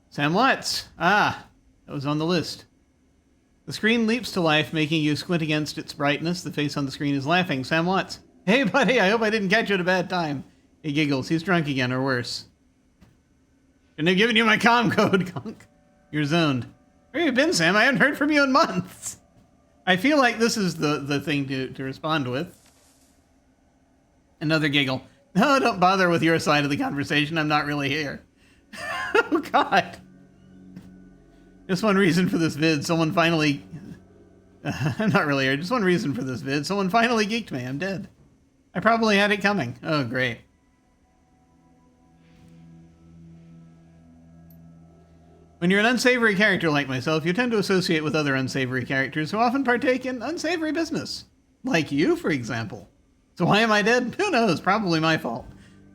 Sam Watts. Ah, that was on the list. The screen leaps to life, making you squint against its brightness. The face on the screen is laughing. Sam Watts. Hey, buddy, I hope I didn't catch you at a bad time. He giggles. He's drunk again, or worse. Shouldn't have given you my comm code, Gunk. You're zoned. Where have you been, Sam? I haven't heard from you in months. I feel like this is the thing to respond with. Another giggle. No, don't bother with your side of the conversation. I'm not really here. Oh, God. Just one reason for this vid. Someone finally... I'm not really here. Just one reason for this vid. Someone finally geeked me. I'm dead. I probably had it coming. Oh, great. When you're an unsavory character like myself, you tend to associate with other unsavory characters who often partake in unsavory business. Like you, for example. So why am I dead? Who knows? Probably my fault.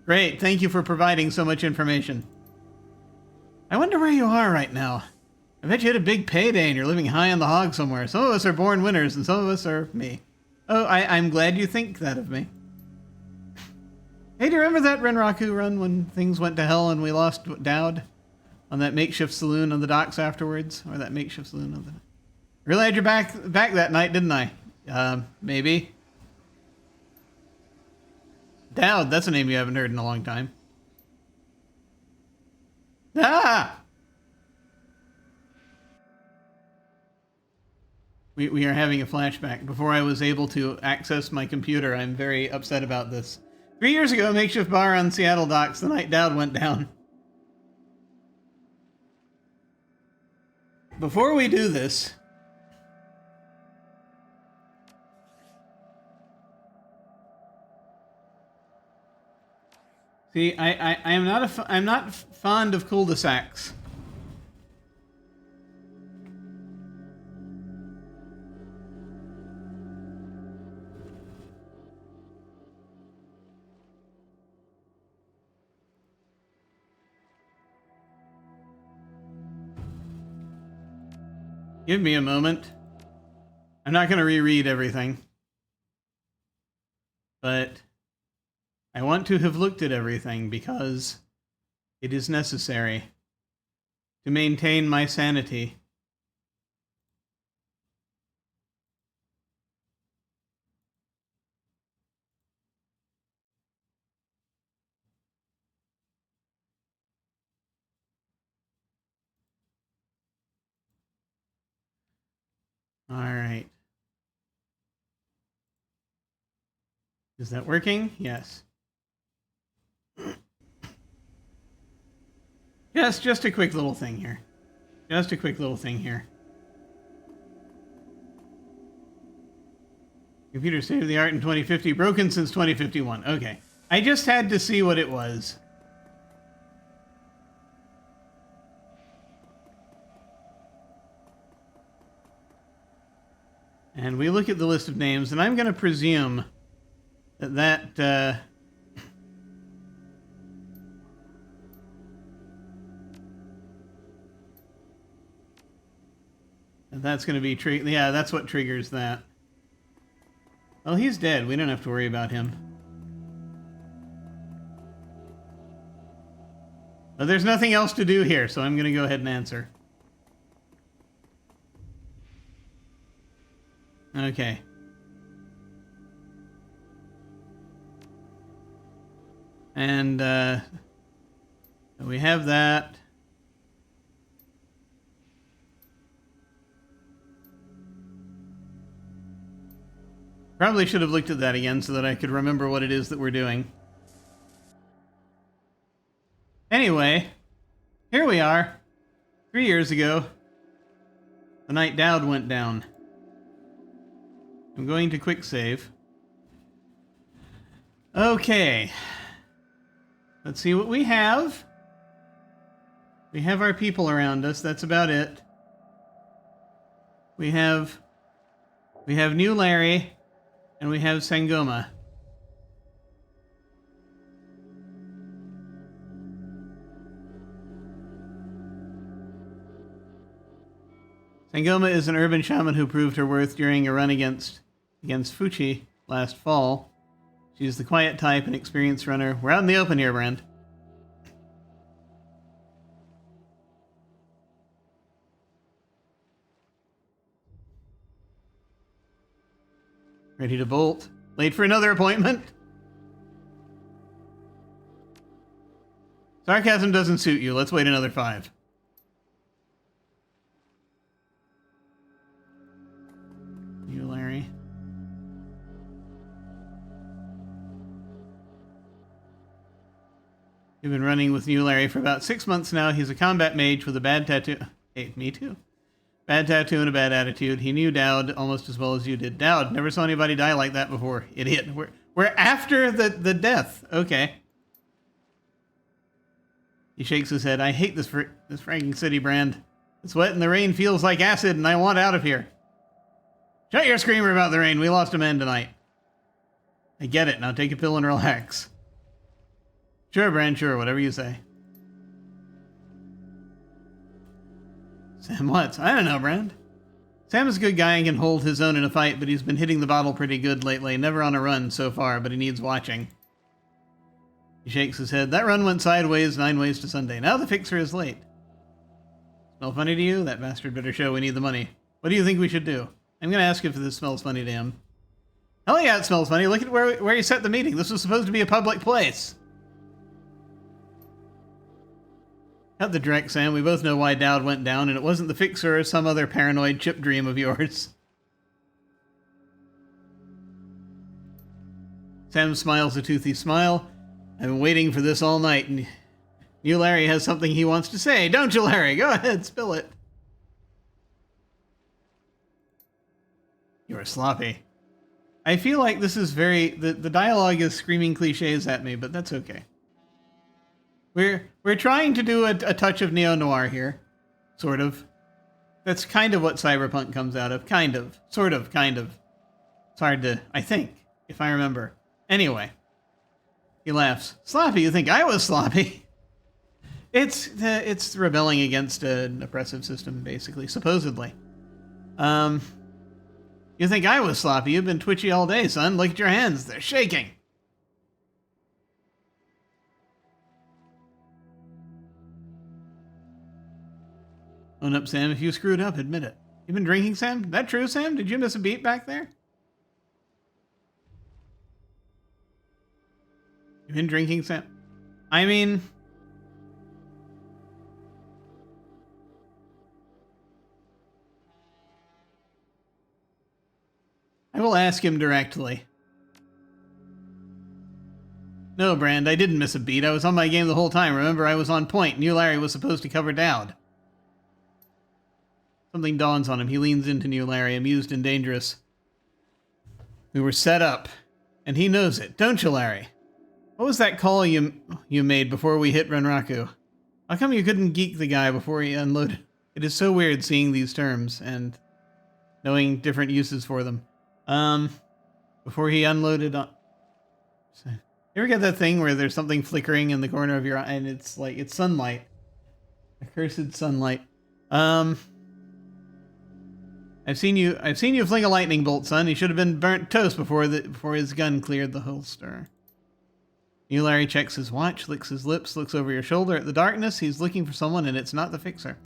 Great. Thank you for providing so much information. I wonder where you are right now. I bet you had a big payday and you're living high on the hog somewhere. Some of us are born winners and some of us are me. Oh, I'm glad you think that of me. Hey, do you remember that Renraku run when things went to hell and we lost Dowd? On that makeshift saloon on the docks afterwards? Or that makeshift saloon on the... Really had your back that night, didn't I? Maybe. Dowd, that's a name you haven't heard in a long time. Ah! We are having a flashback. Before I was able to access my computer, I'm very upset about this. 3 years ago, a makeshift bar on Seattle docks, the night Dowd went down. Before we do this... See, I am not I'm not fond of cul-de-sacs. Give me a moment. I'm not going to reread everything. But I want to have looked at everything because it is necessary to maintain my sanity. All right. Is that working? Yes. Just a quick little thing here. Just a quick little thing here. Computer state of the art in 2050, broken since 2051. Okay. I just had to see what it was. And we look at the list of names, and I'm going to presume that that's going to be yeah, that's what triggers that. Well, he's dead. We don't have to worry about him. But there's nothing else to do here, so I'm going to go ahead and answer. Okay. And we have that. Probably should have looked at that again so that I could remember what it is that we're doing. Anyway, here we are. 3 years ago, the night Dowd went down. I'm going to quick save. Okay. Let's see what we have. We have our people around us. That's about it. We have New Larry, and we have Sangoma. Sangoma is an urban shaman who proved her worth during a run against Fuchi last fall. She's the quiet type and experienced runner. We're out in the open here, Brand. Ready to bolt. Late for another appointment? Sarcasm doesn't suit you. Let's wait another 5. You, Larry. We've been running with New Larry for about 6 months now. He's a combat mage with a bad tattoo. Hey, me too. Bad tattoo and a bad attitude. He knew Dowd almost as well as you did. Dowd, never saw anybody die like that before. Idiot. We're after the death. Okay. He shakes his head. I hate this fragging city, Brand. It's wet and the rain feels like acid and I want out of here. Shut your screamer about the rain. We lost a man tonight. I get it. Now take a pill and relax. Sure, Brand, sure. Whatever you say. Sam what? I don't know, Brand. Sam is a good guy and can hold his own in a fight, but he's been hitting the bottle pretty good lately. Never on a run so far, but he needs watching. He shakes his head. That run went sideways 9 ways to Sunday. Now the fixer is late. Smell funny to you? That bastard better show we need the money. What do you think we should do? I'm going to ask if this smells funny to him. Hell yeah, it smells funny. Look at where you set the meeting. This was supposed to be a public place. Cut the direct, Sam. We both know why Dowd went down, and it wasn't the fixer or some other paranoid chip dream of yours. Sam smiles a toothy smile. I've been waiting for this all night, and you, Larry, has something he wants to say. Don't you, Larry? Go ahead, spill it. You're sloppy. I feel like this is the dialogue is screaming cliches at me, but that's okay. We're trying to do a touch of neo-noir here. Sort of. That's kind of what cyberpunk comes out of. Kind of. Sort of. Kind of. It's hard to... I think. If I remember. Anyway. He laughs. Sloppy? You think I was sloppy? It's rebelling against an oppressive system, basically. Supposedly. You think I was sloppy? You've been twitchy all day, son. Look at your hands. They're shaking. Own up, Sam. If you screwed up, admit it. You been drinking, Sam? That true, Sam? Did you miss a beat back there? You been drinking, Sam? I mean... I will ask him directly. No, Brand, I didn't miss a beat. I was on my game the whole time. Remember, I was on point. New Larry was supposed to cover Dowd. Something dawns on him. He leans into New Larry, amused and dangerous. We were set up, and he knows it. Don't you, Larry? What was that call you made before we hit Renraku? How come you couldn't geek the guy before he unloaded? It is so weird seeing these terms and knowing different uses for them. Before he unloaded on... You ever get that thing where there's something flickering in the corner of your eye and it's like, it's sunlight. Accursed sunlight. I've seen you fling a lightning bolt, son. He should have been burnt toast before his gun cleared the holster. New Larry checks his watch, licks his lips, looks over your shoulder at the darkness. He's looking for someone and it's not the fixer.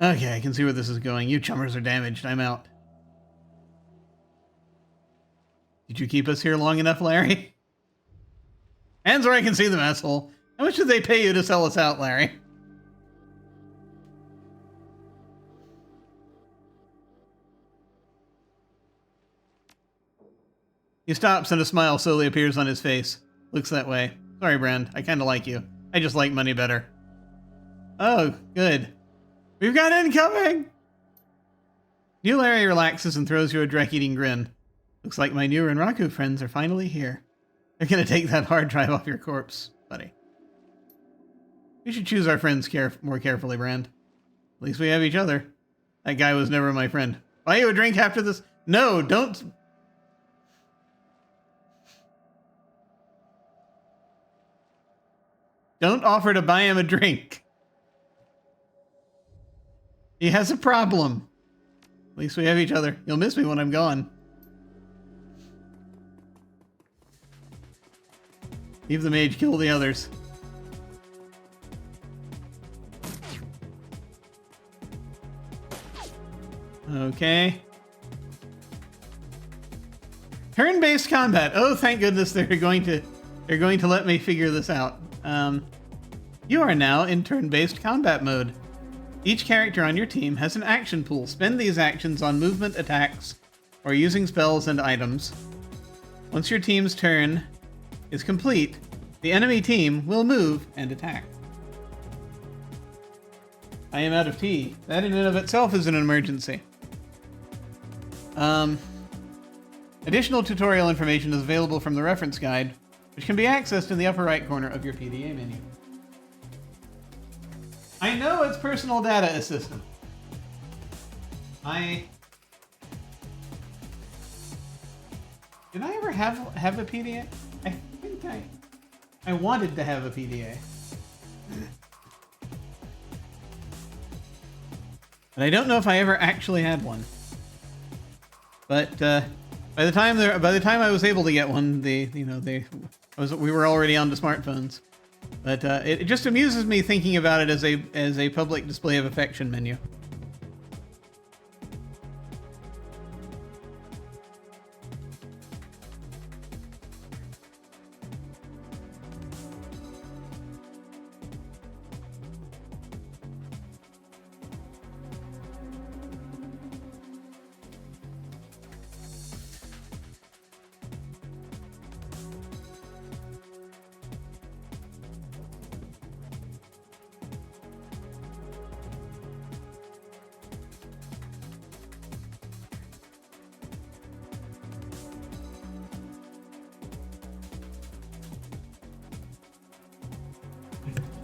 Okay, I can see where this is going. You chummers are damaged. I'm out. Did you keep us here long enough, Larry? Hands where I can see them, asshole. How much did they pay you to sell us out, Larry? He stops and a smile slowly appears on his face. Looks that way. Sorry, Brand. I kind of like you. I just like money better. Oh, good. We've got incoming! New Larry relaxes and throws you a Drek-eating grin. Looks like my new Renraku friends are finally here. They're gonna take that hard drive off your corpse, buddy. We should choose our friends more carefully, Brand. At least we have each other. That guy was never my friend. Buy you a drink after this? No, don't... Don't offer to buy him a drink. He has a problem. At least we have each other. You'll miss me when I'm gone. Leave the mage, kill the others. Okay. Turn-based combat. Oh, thank goodness they're going to let me figure this out. You are now in turn-based combat mode. Each character on your team has an action pool. Spend these actions on movement, attacks, or using spells and items. Once your team's turn is complete, the enemy team will move and attack. I am out of tea. That in and of itself is an emergency. Additional tutorial information is available from the reference guide, which can be accessed in the upper right corner of your PDA menu. I know it's personal data assistant. Did I ever have a PDA? I think I wanted to have a PDA. But I don't know if I ever actually had one. But by the time I was able to get one, we were already onto smartphones. But it just amuses me thinking about it as a public display of affection menu.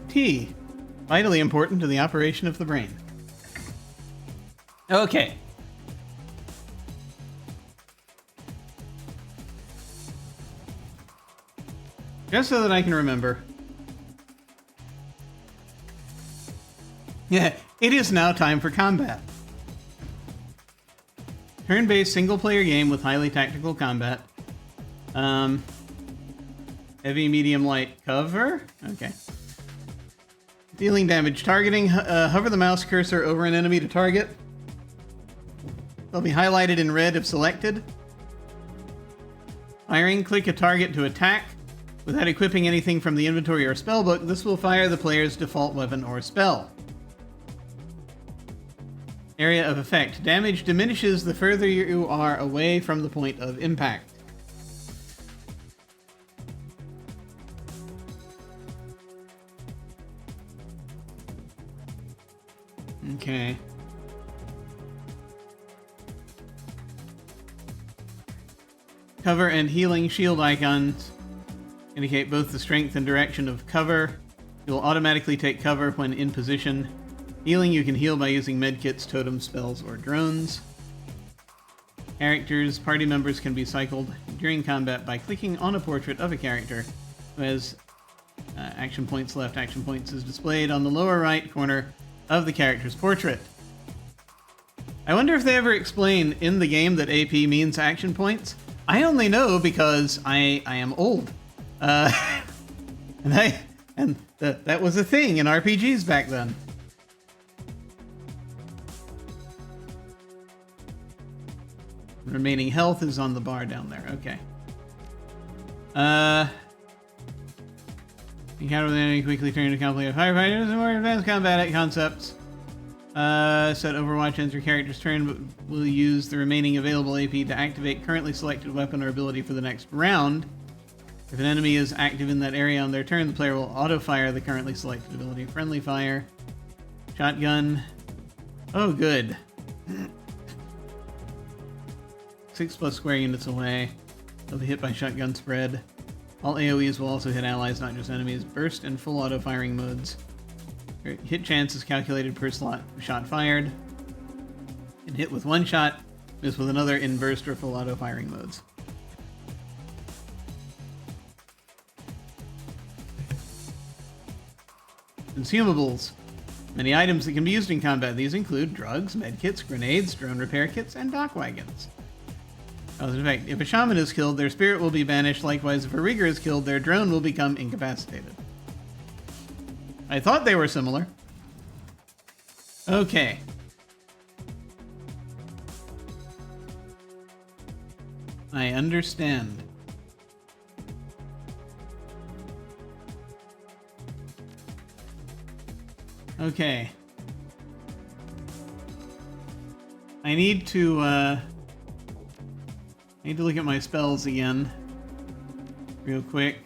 T. Vitally important to the operation of the brain. Okay. Just so that I can remember. Yeah, it is now time for combat. Turn-based single-player game with highly tactical combat. Heavy, medium, light, cover? Okay. Dealing damage. Targeting. Hover the mouse cursor over an enemy to target. They'll be highlighted in red if selected. Firing. Click a target to attack. Without equipping anything from the inventory or spellbook, this will fire the player's default weapon or spell. Area of effect. Damage diminishes the further you are away from the point of impact. Okay. Cover and healing shield icons indicate both the strength and direction of cover. You will automatically take cover when in position. Healing, you can heal by using medkits, totems, spells, or drones. Characters. Party members can be cycled during combat by clicking on a portrait of a character who has action points left. Action points is displayed on the lower right corner of the character's portrait. I wonder if they ever explain in the game that AP means action points. I only know because I am old. That was a thing in RPGs back then. Remaining health is on the bar down there. Okay. Encounter with an enemy quickly turn to complicated firefighters and more advanced combat concepts. Set Overwatch ends your character's turn, but will use the remaining available AP to activate currently selected weapon or ability for the next round. If an enemy is active in that area on their turn, the player will auto-fire the currently selected ability. Friendly fire. Shotgun. Oh, good. 6+ square units away. They'll be hit by shotgun spread. All AoEs will also hit allies, not just enemies. Burst and full auto-firing modes. Hit chance is calculated per shot fired. And hit with one shot, miss with another in burst or full auto-firing modes. Consumables. Many items that can be used in combat. These include drugs, medkits, grenades, drone repair kits, and dock wagons. In fact, if a shaman is killed, their spirit will be banished. Likewise, if a rigger is killed, their drone will become incapacitated. I thought they were similar. Okay. I understand. Okay. I need to look at my spells again. Real quick.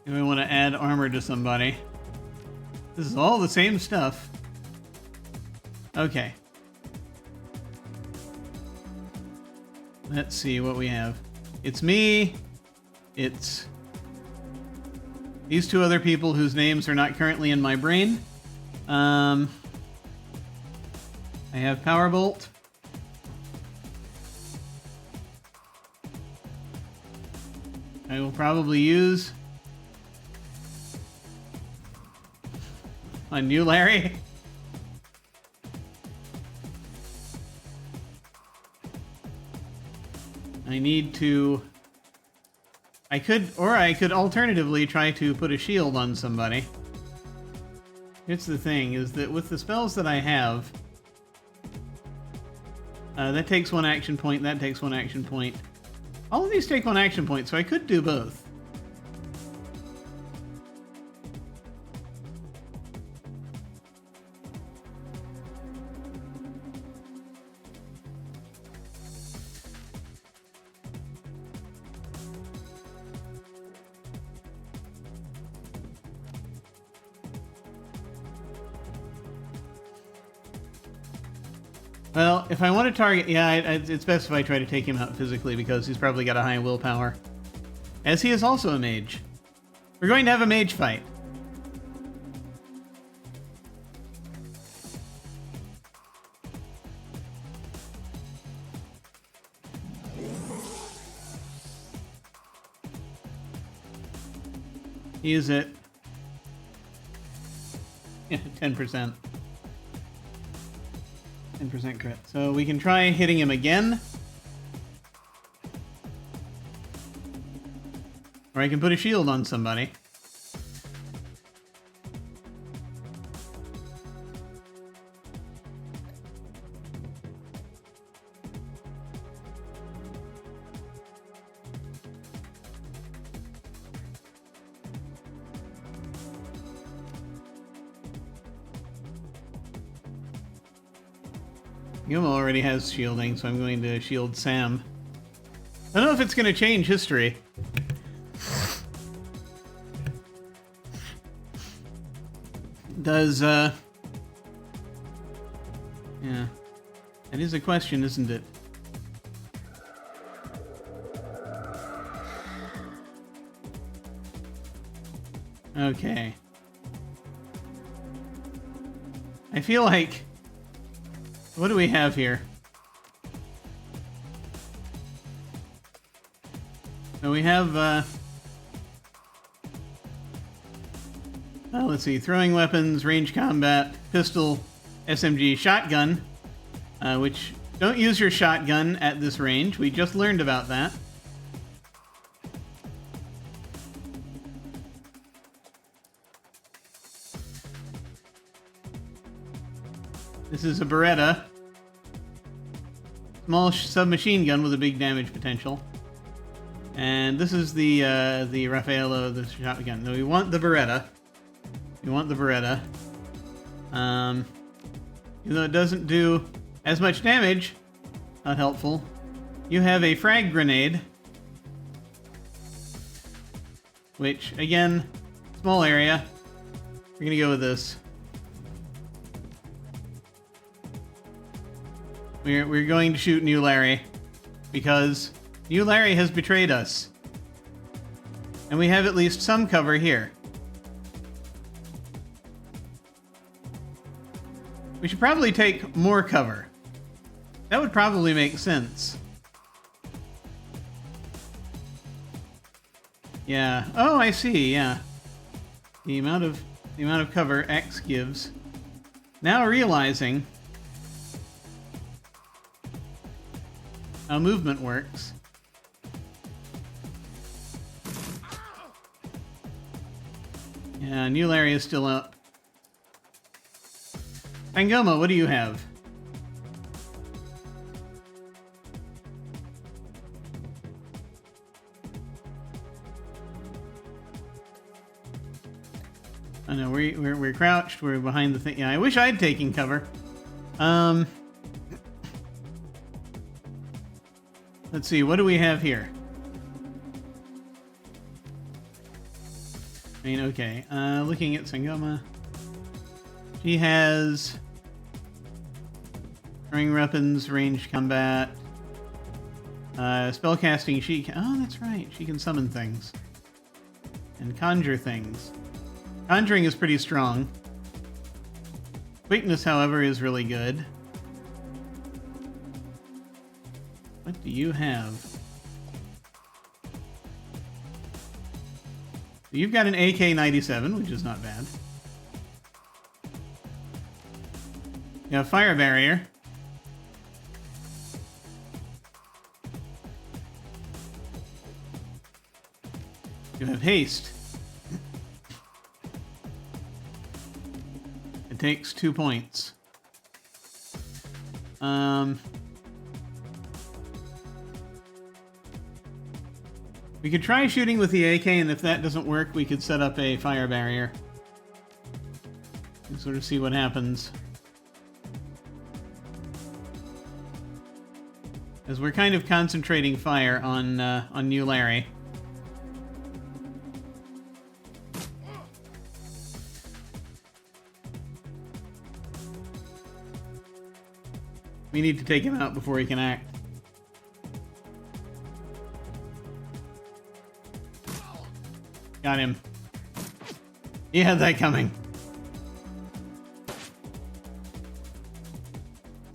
Do I want to add armor to somebody? This is all the same stuff. Okay. Let's see what we have. It's me. It's these two other people whose names are not currently in my brain. I have Powerbolt. I will probably use on you, Larry. I need to... I could alternatively try to put a shield on somebody. Here's the thing, is that with the spells that I have, that takes one action point, that takes one action point. All of these take one action point, so I could do both. Well, if I want to target... Yeah, it's best if I try to take him out physically because he's probably got a high willpower. As he is also a mage. We're going to have a mage fight. He is at 10%. 10% crit. So we can try hitting him again. Or I can put a shield on somebody. Yuma already has shielding, so I'm going to shield Sam. I don't know if it's going to change history. Does, yeah. That is a question, isn't it? Okay. I feel like... What do we have here? So we have, let's see, throwing weapons, range combat, pistol, SMG, shotgun, which don't use your shotgun at this range. We just learned about that. This is a Beretta. Small submachine gun with a big damage potential. And this is the Raffaello, the shotgun. No, we want the Beretta. We want the Beretta. Even though it doesn't do as much damage, not helpful. You have a frag grenade. Which, again, small area. We're gonna go with this. We're going to shoot New Larry because New Larry has betrayed us. And we have at least some cover here. We should probably take more cover. That would probably make sense. Yeah. Oh, I see. Yeah. The amount of cover X gives. Now realizing how movement works. Yeah, New Larry is still up. Pangoma, what do you have? I know we're crouched. We're behind the thing. Yeah, I wish I'd taken cover. Let's see, what do we have here? I mean, okay. Looking at Sangoma. She has throwing weapons, ranged combat, spellcasting. Oh, that's right. She can summon things and conjure things. Conjuring is pretty strong. Quickness, however, is really good. What do you have? You've got an AK-97, which is not bad. You have fire barrier. You have haste. It takes 2 points. We could try shooting with the AK, and if that doesn't work, we could set up a fire barrier. And sort of see what happens. As we're kind of concentrating fire on New Larry. We need to take him out before he can act. Got him. He had that coming.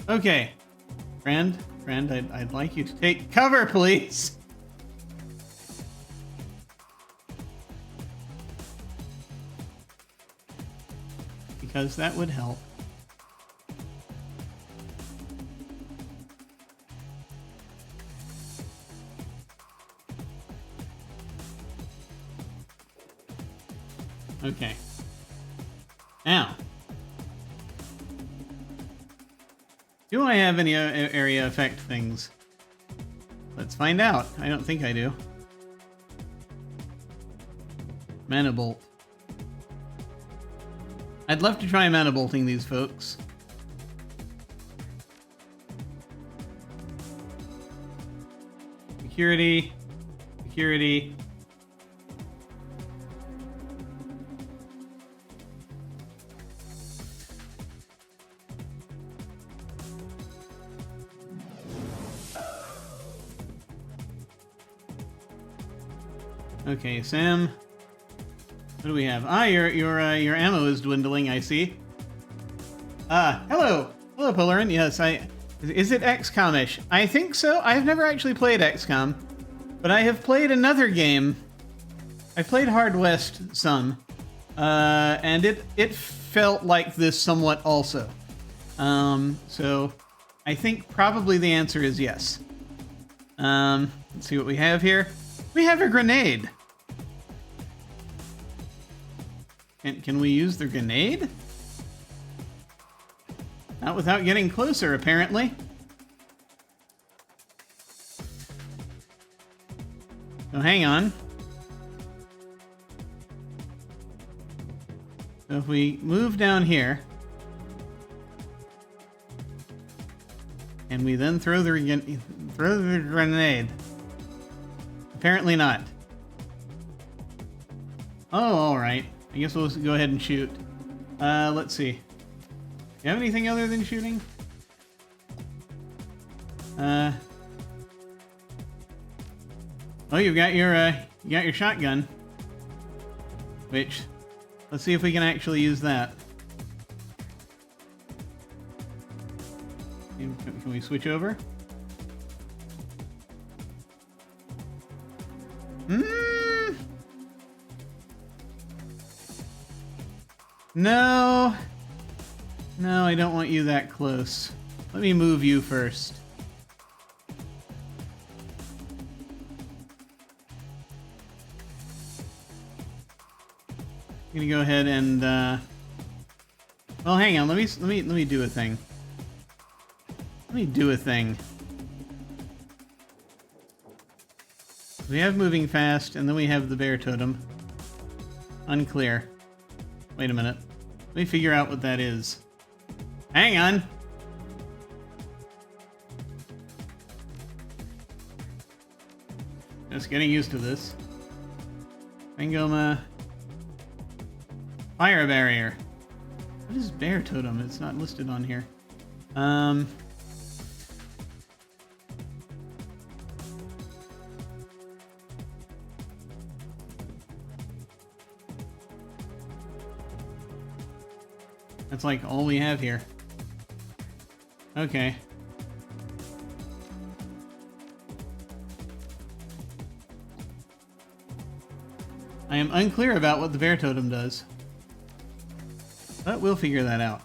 Okay. Friend, I'd like you to take cover, please. Because that would help. Okay. Now, do I have any area effect things? Let's find out. I don't think I do. Mana bolt. I'd love to try mana bolting these folks. Security. Security. Okay, Sam. What do we have? Ah, your ammo is dwindling, I see. Hello. Hello, Polarin. Yes, is it XCOM-ish? I think so. I've never actually played XCOM, but I have played another game. I played Hard West some, and it felt like this somewhat also. So I think probably the answer is yes. Let's see what we have here. We have a grenade. Can we use the grenade? Not without getting closer, apparently. So hang on. So if we move down here, and we then throw the grenade. Apparently not. Oh, all right. I guess we'll go ahead and shoot. Let's see. You have anything other than shooting? Oh, you got your shotgun. Which, let's see if we can actually use that. Can we switch over? No. No, I don't want you that close. Let me move you first. I'm gonna go ahead and well, hang on. Let me do a thing. Let me do a thing. We have moving fast, and then we have the bear totem. Unclear. Wait a minute. Let me figure out what that is. Hang on. Just getting used to this. Fingoma. Fire barrier. What is bear totem? It's not listed on here. That's like all we have here. Okay. I am unclear about what the bear totem does. But we'll figure that out.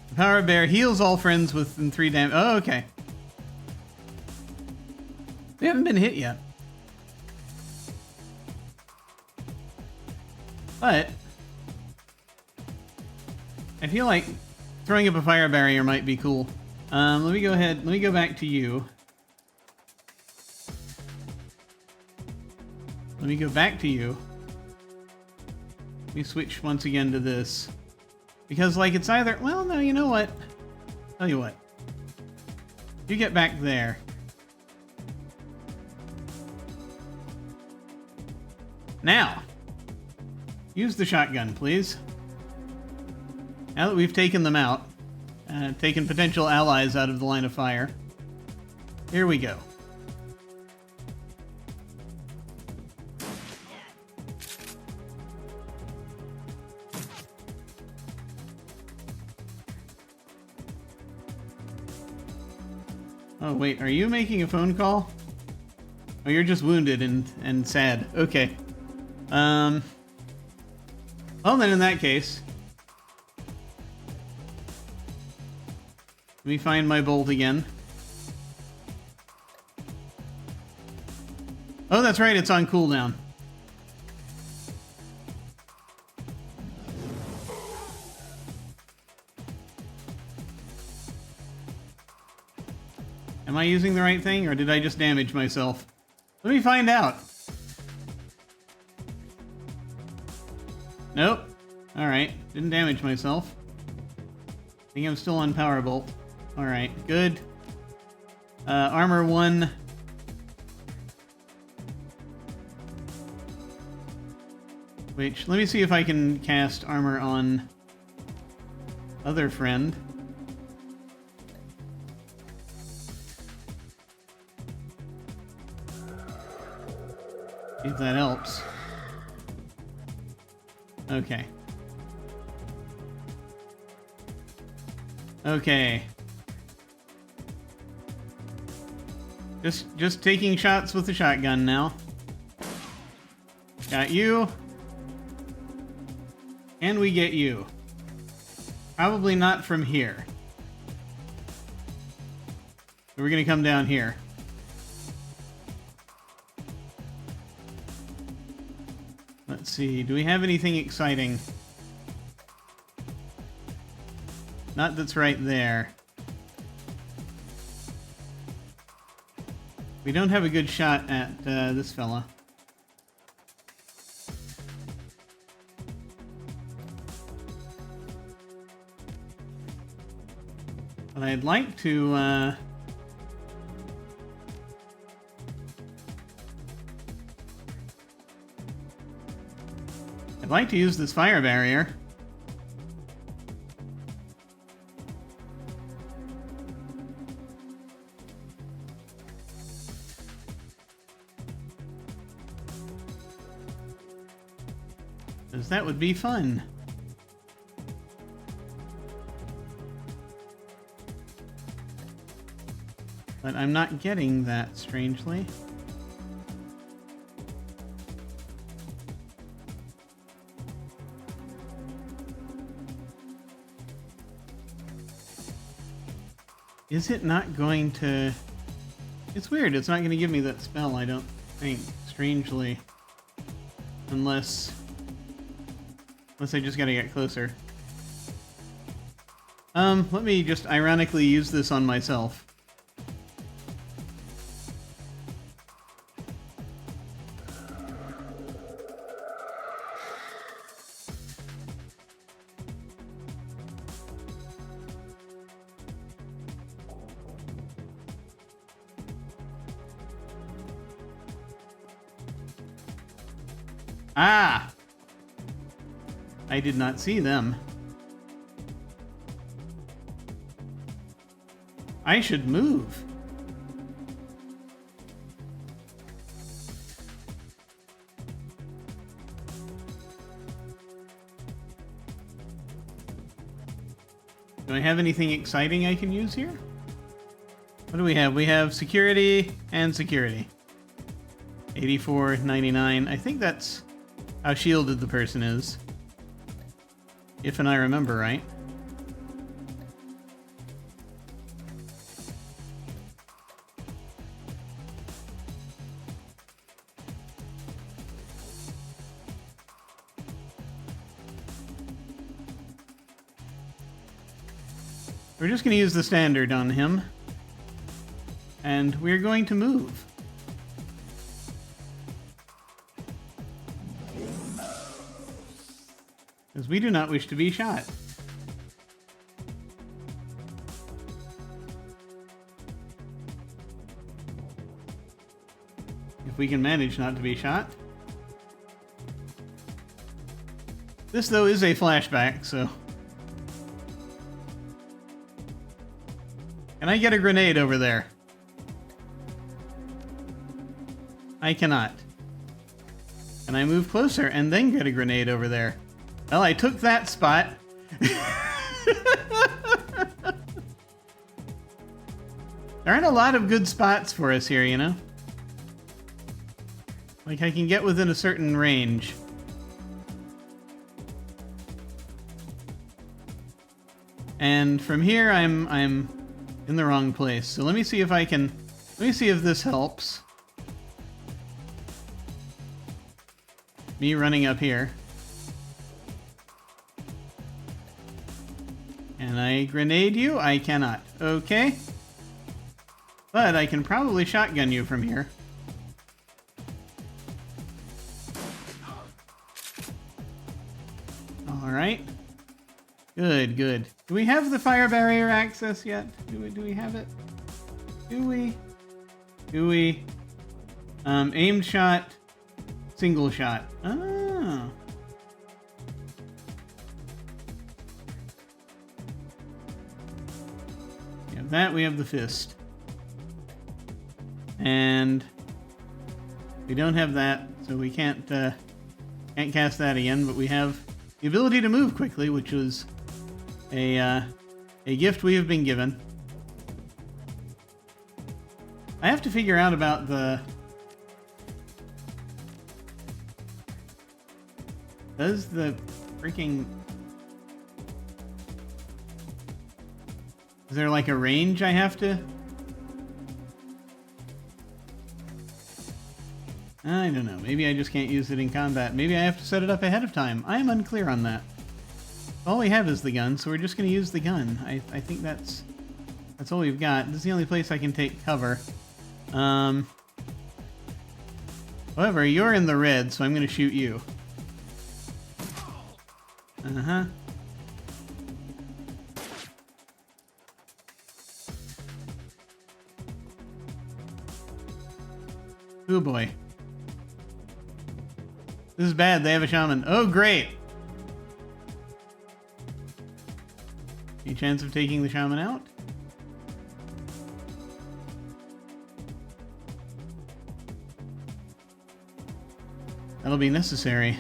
The power bear heals all friends within 3 damage. Oh, okay. We haven't been hit yet. But I feel like throwing up a fire barrier might be cool. Let me go ahead. Let me go back to you. Let me go back to you. Let me switch once again to this. Because, like, it's either... Well, no, you know what? Tell you what. You get back there. Now, use the shotgun, please. Now that we've taken them out, taken potential allies out of the line of fire, here we go. Oh, wait, are you making a phone call? Oh, you're just wounded and sad. Okay. Well, then in that case, let me find my bolt again. Oh, that's right, it's on cooldown. Am I using the right thing, or did I just damage myself? Let me find out. Nope. Alright, didn't damage myself. I think I'm still on Power Bolt. Alright, good. Armor 1. Which, let me see if I can cast armor on other friend. See if that helps. Okay. Okay. Just taking shots with the shotgun now. Got you. And we get you. Probably not from here. So we're gonna come down here. Let's see, do we have anything exciting? Not that's right there. We don't have a good shot at this fella. But I'd like to I'd like to use this fire barrier. Because that would be fun. But I'm not getting that, strangely. Is it not going to... It's weird, it's not going to give me that spell, I don't think, strangely. Unless I just gotta get closer. Let me just ironically use this on myself. Ah! I did not see them. I should move. Do I have anything exciting I can use here? What do we have? We have security and security. 84.99. I think that's how shielded the person is. If and I remember right. We're just going to use the standard on him. And we're going to move. Because we do not wish to be shot. If we can manage not to be shot. This, though, is a flashback, so Can I get a grenade over there? I cannot. Can I move closer and then get a grenade over there? Well, I took that spot. There aren't a lot of good spots for us here, you know? Like, I can get within a certain range. And from here, I'm in the wrong place. So let me see if I can... Let me see if this helps. Me running up here. Can I grenade you? I cannot. Okay. But I can probably shotgun you from here. Alright. Good, good. Do we have the fire barrier access yet? Do we have it? Do we? Aimed shot, single shot. Oh. We have that, we have the fist. And we don't have that, so we can't cast that again, but we have the ability to move quickly, which was a gift we have been given. I have to figure out about the... Does the freaking... Is there like a range I have to... I don't know. Maybe I just can't use it in combat. Maybe I have to set it up ahead of time. I am unclear on that. All we have is the gun, so we're just going to use the gun. I think that's all we've got. This is the only place I can take cover. However, you're in the red, so I'm going to shoot you. Uh-huh. Oh boy. This is bad. They have a shaman. Oh, great. Any chance of taking the shaman out? That'll be necessary.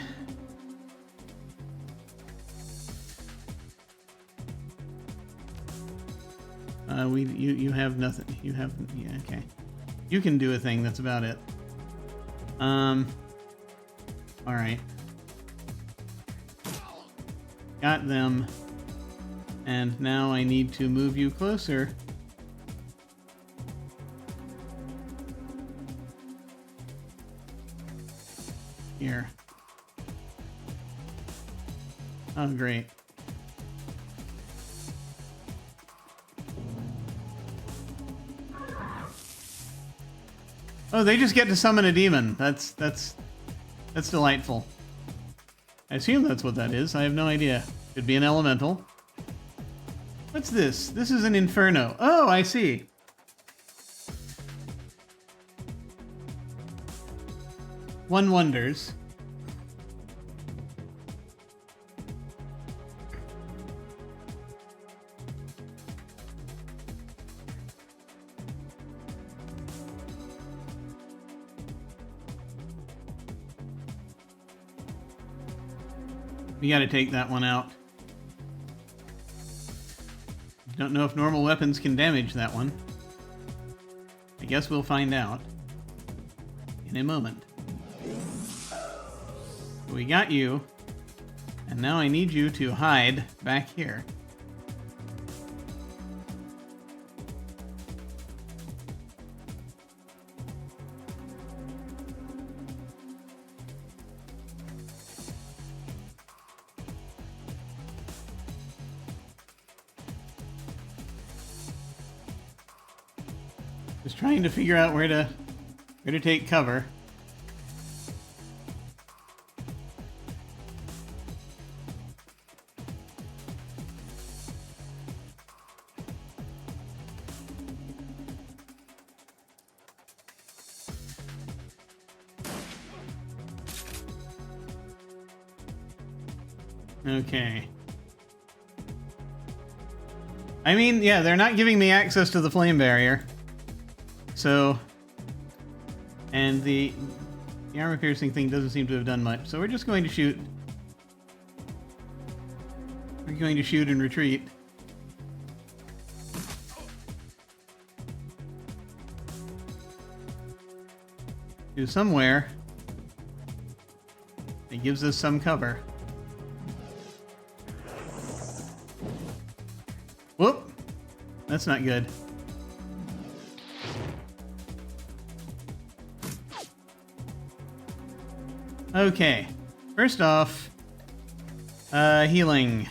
You have nothing. You have, yeah, okay. You can do a thing. That's about it. All right. Got them. And now I need to move you closer. Here. Oh, great. Oh, they just get to summon a demon. That's delightful. I assume that's what that is. I have no idea. Could be an elemental. What's this? This is an inferno. Oh, I see. One wonders. We gotta take that one out. Don't know if normal weapons can damage that one. I guess we'll find out in a moment. We got you, and now I need you to hide back here. Just trying to figure out where to take cover. Okay. I mean, yeah, they're not giving me access to the flame barrier. So... And the armor-piercing thing doesn't seem to have done much. So we're just going to shoot. We're going to shoot and retreat. To somewhere. It gives us some cover. Whoop! That's not good. Okay. First off, healing.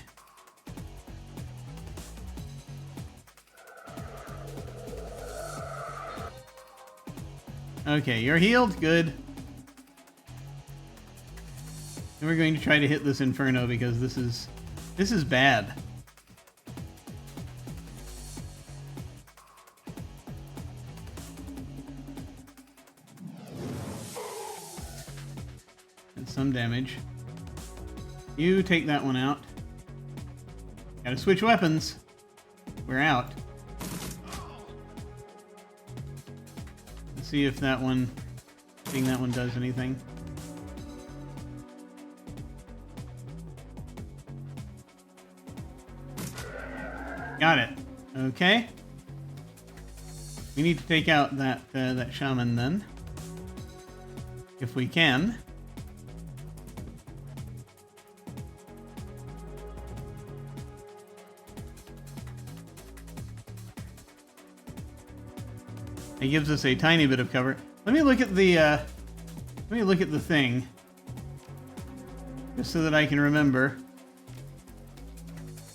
Okay, you're healed. Good. And we're going to try to hit this inferno because this is bad. And some damage. You take that one out. Gotta switch weapons. We're out. Let's see if that one, seeing that one does anything. Got it. Okay. We need to take out that that shaman then, if we can. It gives us a tiny bit of cover. Let me look at the thing, just so that I can remember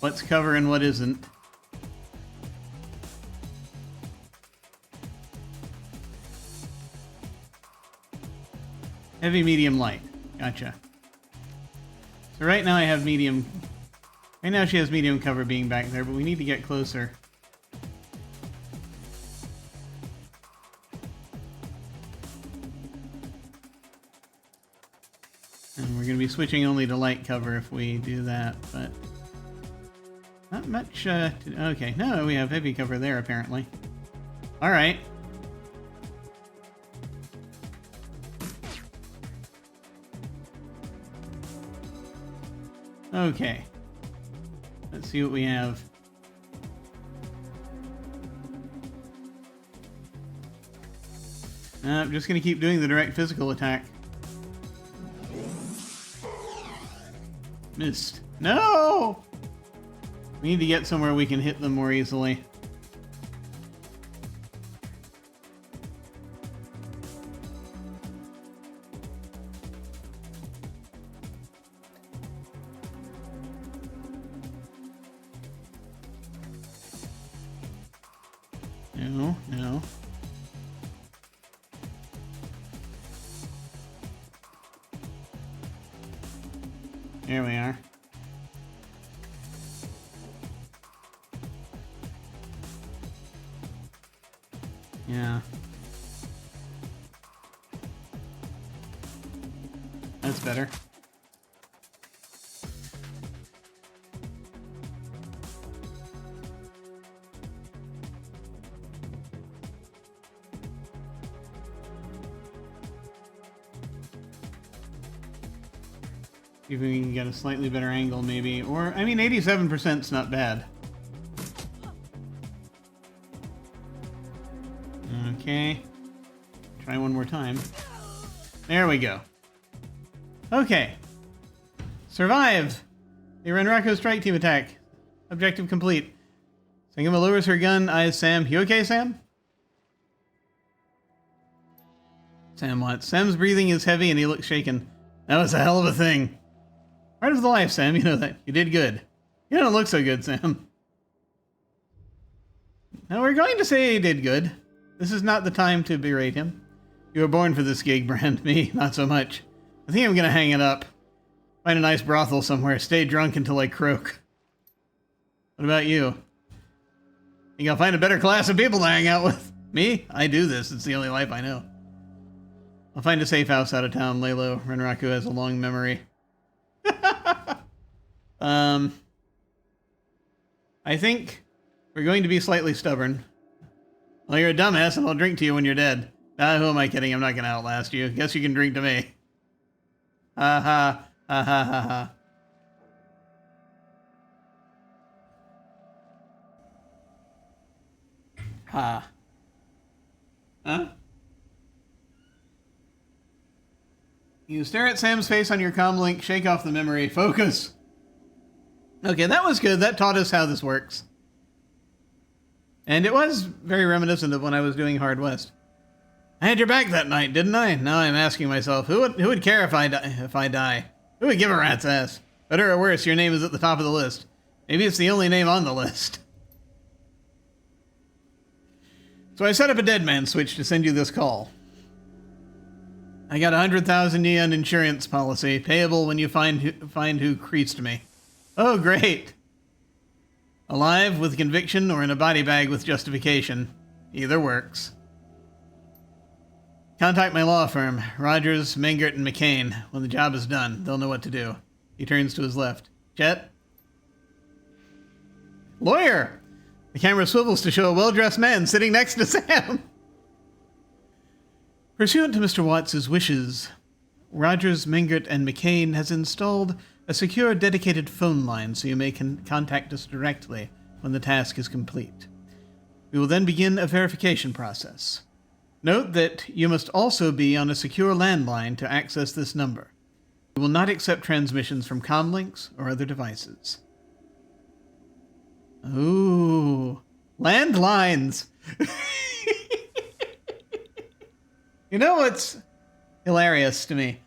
what's cover and what isn't. Heavy, medium, light. Gotcha. So right now I have medium. Right now she has medium cover being back there, but we need to get closer. And we're going to be switching only to light cover if we do that, but not much. Okay, no, we have heavy cover there apparently. All right. Okay. Let's see what we have. I'm just going to keep doing the direct physical attack. Missed. No! We need to get somewhere we can hit them more easily. No, no. There we are. Yeah. That's better. See if we can get a slightly better angle, maybe. Or, I mean, 87% is not bad. Okay. Try one more time. There we go. Okay. Survive! The Renraku strike team attack. Objective complete. Sangama lowers her gun, eyes Sam. You okay, Sam? Sam what? Sam's breathing is heavy and he looks shaken. That was a hell of a thing. Part of the life, Sam. You know that. You did good. You don't look so good, Sam. Now we're going to say he did good. This is not the time to berate him. You were born for this gig, Brand. Me, not so much. I think I'm gonna hang it up. Find a nice brothel somewhere. Stay drunk until I croak. What about you? Think I'll find a better class of people to hang out with? Me? I do this. It's the only life I know. I'll find a safe house out of town. Lay low. Renraku has a long memory. I think We're going to be slightly stubborn. Well, you're a dumbass, and I'll drink to you when you're dead. Ah, who am I kidding? I'm not going to outlast you. Guess you can drink to me. Ha ha. Ha ha ha ha. Ha. Huh? You stare at Sam's face on your comm link, shake off the memory, focus. Okay, that was good. That taught us how this works. And it was very reminiscent of when I was doing Hard West. I had your back that night, didn't I? Now I'm asking myself, who would care if I die? Who would give a rat's ass? Better or worse, your name is at the top of the list. Maybe it's the only name on the list. So I set up a dead man switch to send you this call. I got 100,000 yen insurance policy, payable when you find who creased me. Oh, great. Alive with conviction or in a body bag with justification. Either works. Contact my law firm, Rogers, Mengert, and McCain. When the job is done, they'll know what to do. He turns to his left. Chet? Lawyer! The camera swivels to show a well-dressed man sitting next to Sam. Pursuant to Mr. Watts' wishes, Rogers, Mengert, and McCain has installed a secure dedicated phone line so you may contact us directly when the task is complete. We will then begin a verification process. Note that you must also be on a secure landline to access this number. We will not accept transmissions from comlinks or other devices. Ooh, landlines. You know what's hilarious to me?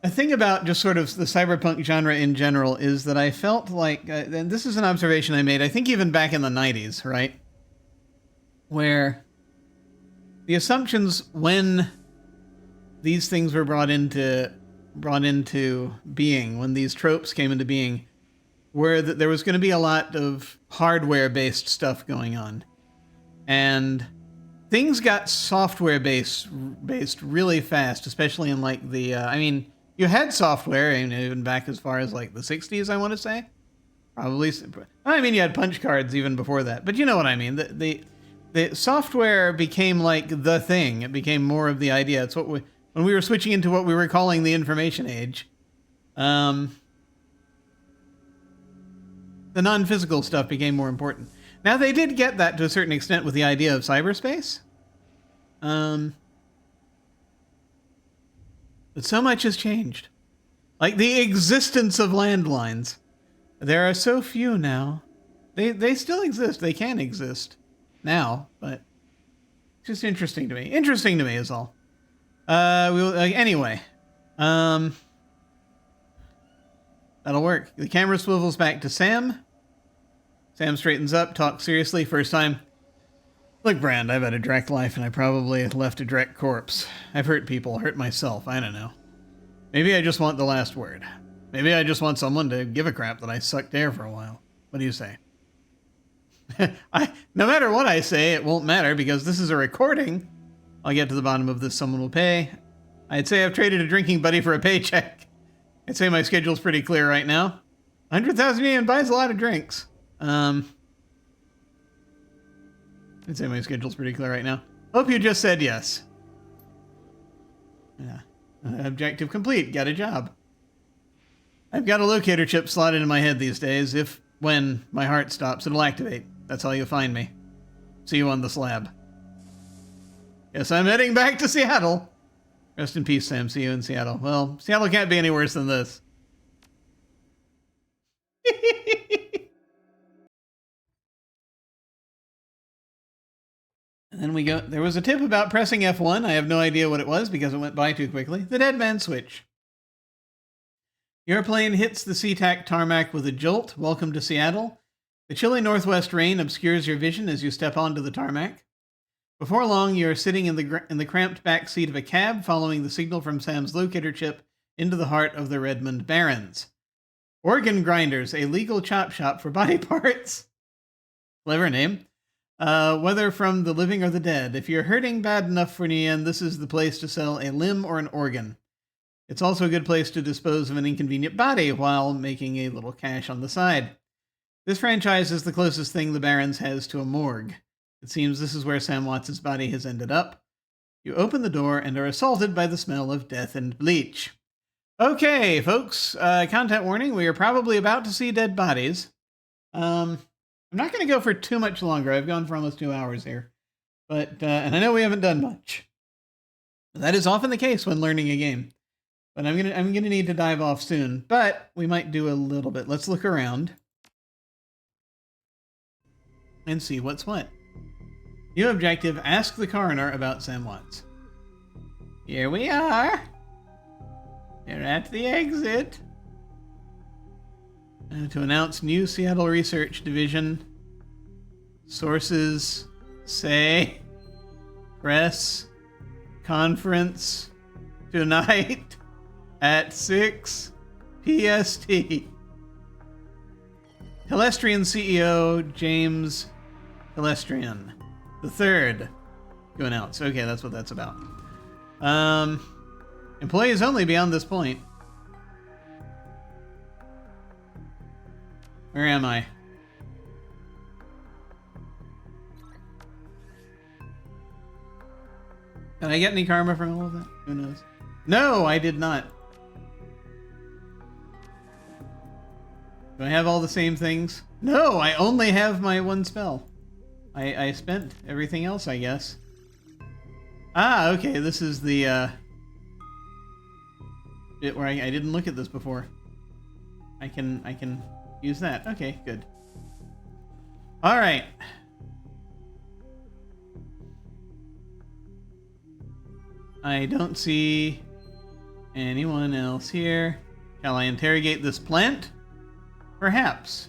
A thing about just sort of the cyberpunk genre in general is that I felt like, and this is an observation I made, I think even back in the 90s, right? Where the assumptions when these things were brought into being, when these tropes came into being, were that there was going to be a lot of hardware-based stuff going on. And things got software-based really fast, especially in like the, you had software, and even back as far as like the 60s, I want to say. Probably. You had punch cards even before that. But you know what I mean. The software became like the thing. It became more of the idea. It's when we were switching into what we were calling the information age. The non-physical stuff became more important. Now, they did get that to a certain extent with the idea of cyberspace. But so much has changed. Like the existence of landlines. There are so few now. They still exist. They can exist now, but it's just interesting to me. Interesting to me is all. Anyway. That'll work. The camera swivels back to Sam. Sam straightens up, talks seriously, first time. Look, Brand, I've had a direct life and I probably left a direct corpse. I've hurt people, hurt myself, I don't know. Maybe I just want the last word. Maybe I just want someone to give a crap that I sucked air for a while. What do you say? No matter what I say, it won't matter because this is a recording. I'll get to the bottom of this, someone will pay. I'd say I've traded a drinking buddy for a paycheck. I'd say my schedule's pretty clear right now. 100,000 yen buys a lot of drinks. I'd say my schedule's pretty clear right now. Hope you just said yes. Yeah. Objective complete. Got a job. I've got a locator chip slotted in my head these days. When my heart stops, it'll activate. That's how you'll find me. See you on the slab. Guess I'm heading back to Seattle. Rest in peace, Sam. See you in Seattle. Well, Seattle can't be any worse than this. And then we go, there was a tip about pressing F1. I have no idea what it was because it went by too quickly. The dead man switch. Your plane hits the SeaTac tarmac with a jolt. Welcome to Seattle. The chilly northwest rain obscures your vision as you step onto the tarmac. Before long, you're sitting in the cramped back seat of a cab, following the signal from Sam's locator chip into the heart of the Redmond Barrens. Organ Grinders, a legal chop shop for body parts. Clever name. Whether from the living or the dead. If you're hurting bad enough for Nian, this is the place to sell a limb or an organ. It's also a good place to dispose of an inconvenient body while making a little cash on the side. This franchise is the closest thing the Barrens has to a morgue. It seems this is where Sam Watts' body has ended up. You open the door and are assaulted by the smell of death and bleach. Okay, folks, content warning, we are probably about to see dead bodies. I'm not going to go for too much longer. I've gone for almost 2 hours here. But, and I know we haven't done much. That is often the case when learning a game. But I'm gonna need to dive off soon. But we might do a little bit. Let's look around. And see what's what. New objective, ask the coroner about Sam Watts. Here we are. We're at the exit. To announce new Seattle Research Division. Sources say press conference tonight at 6 PST. Telestrian CEO James Telestrian the third to announce. Okay, that's what that's about. Employees only beyond this point. Where am I? Did I get any karma from all of that? Who knows? No, I did not. Do I have all the same things? No, I only have my one spell. I spent everything else, I guess. Ah, okay, this is the bit where I didn't look at this before. I can use that. Okay, good. All right. I don't see anyone else here. Shall I interrogate this plant? Perhaps.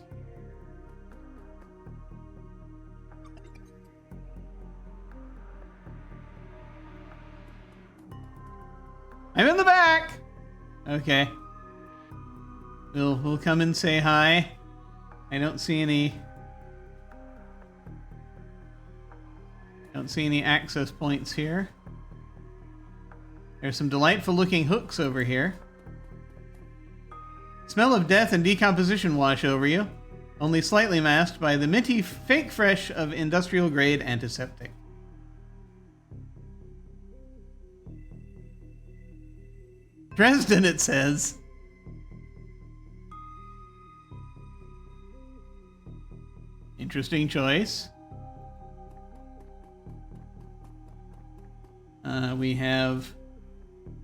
I'm in the back! Okay. We'll come and say hi. I don't see any access points here. There's some delightful looking hooks over here. Smell of death and decomposition wash over you, only slightly masked by the minty fake fresh of industrial grade antiseptic. Dresden, it says. Interesting choice. We have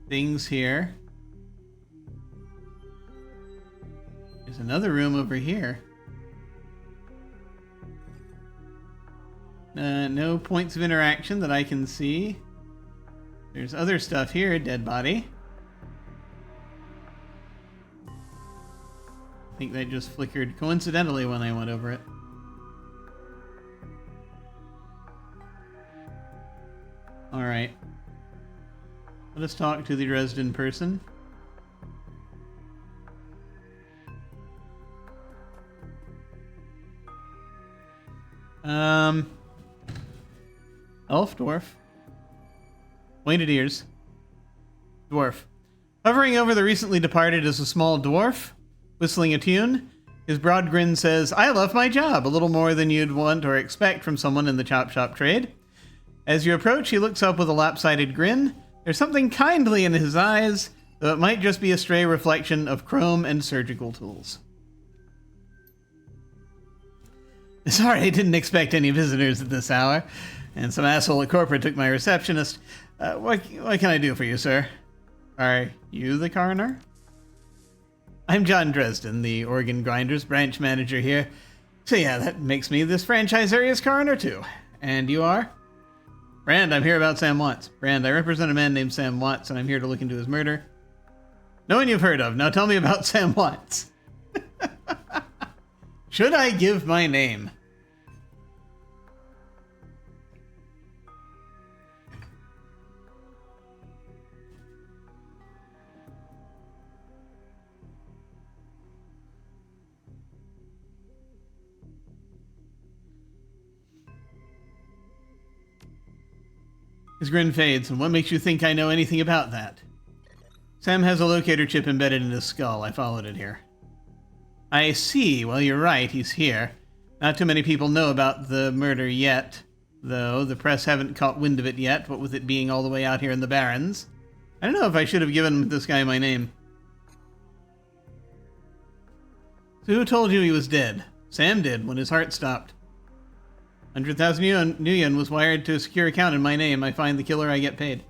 things here. There's another room over here. No points of interaction that I can see. There's other stuff here. Dead body. I think that just flickered coincidentally when I went over it. Alright. Let us talk to the Dresden person. Elf, dwarf. Pointed ears. Dwarf. Hovering over the recently departed is a small dwarf, whistling a tune. His broad grin says, "I love my job," a little more than you'd want or expect from someone in the chop shop trade. As you approach, he looks up with a lopsided grin. There's something kindly in his eyes, though it might just be a stray reflection of chrome and surgical tools. Sorry, I didn't expect any visitors at this hour, and some asshole at corporate took my receptionist. What can I do for you, sir? Are you the coroner? I'm John Dresden, the organ grinders branch manager here. So yeah, that makes me this franchise area's coroner too. And you are? Brand, I'm here about Sam Watts. Brand, I represent a man named Sam Watts, and I'm here to look into his murder. No one you've heard of. Now tell me about Sam Watts. Should I give my name? His grin fades, and what makes you think I know anything about that? Sam has a locator chip embedded in his skull. I followed it here. I see. Well, you're right. He's here. Not too many people know about the murder yet, though. The press haven't caught wind of it yet, what with it being all the way out here in the Barrens. I don't know if I should have given this guy my name. So who told you he was dead? Sam did, when his heart stopped. 100,000 Nuyen was wired to a secure account in my name. I find the killer, I get paid.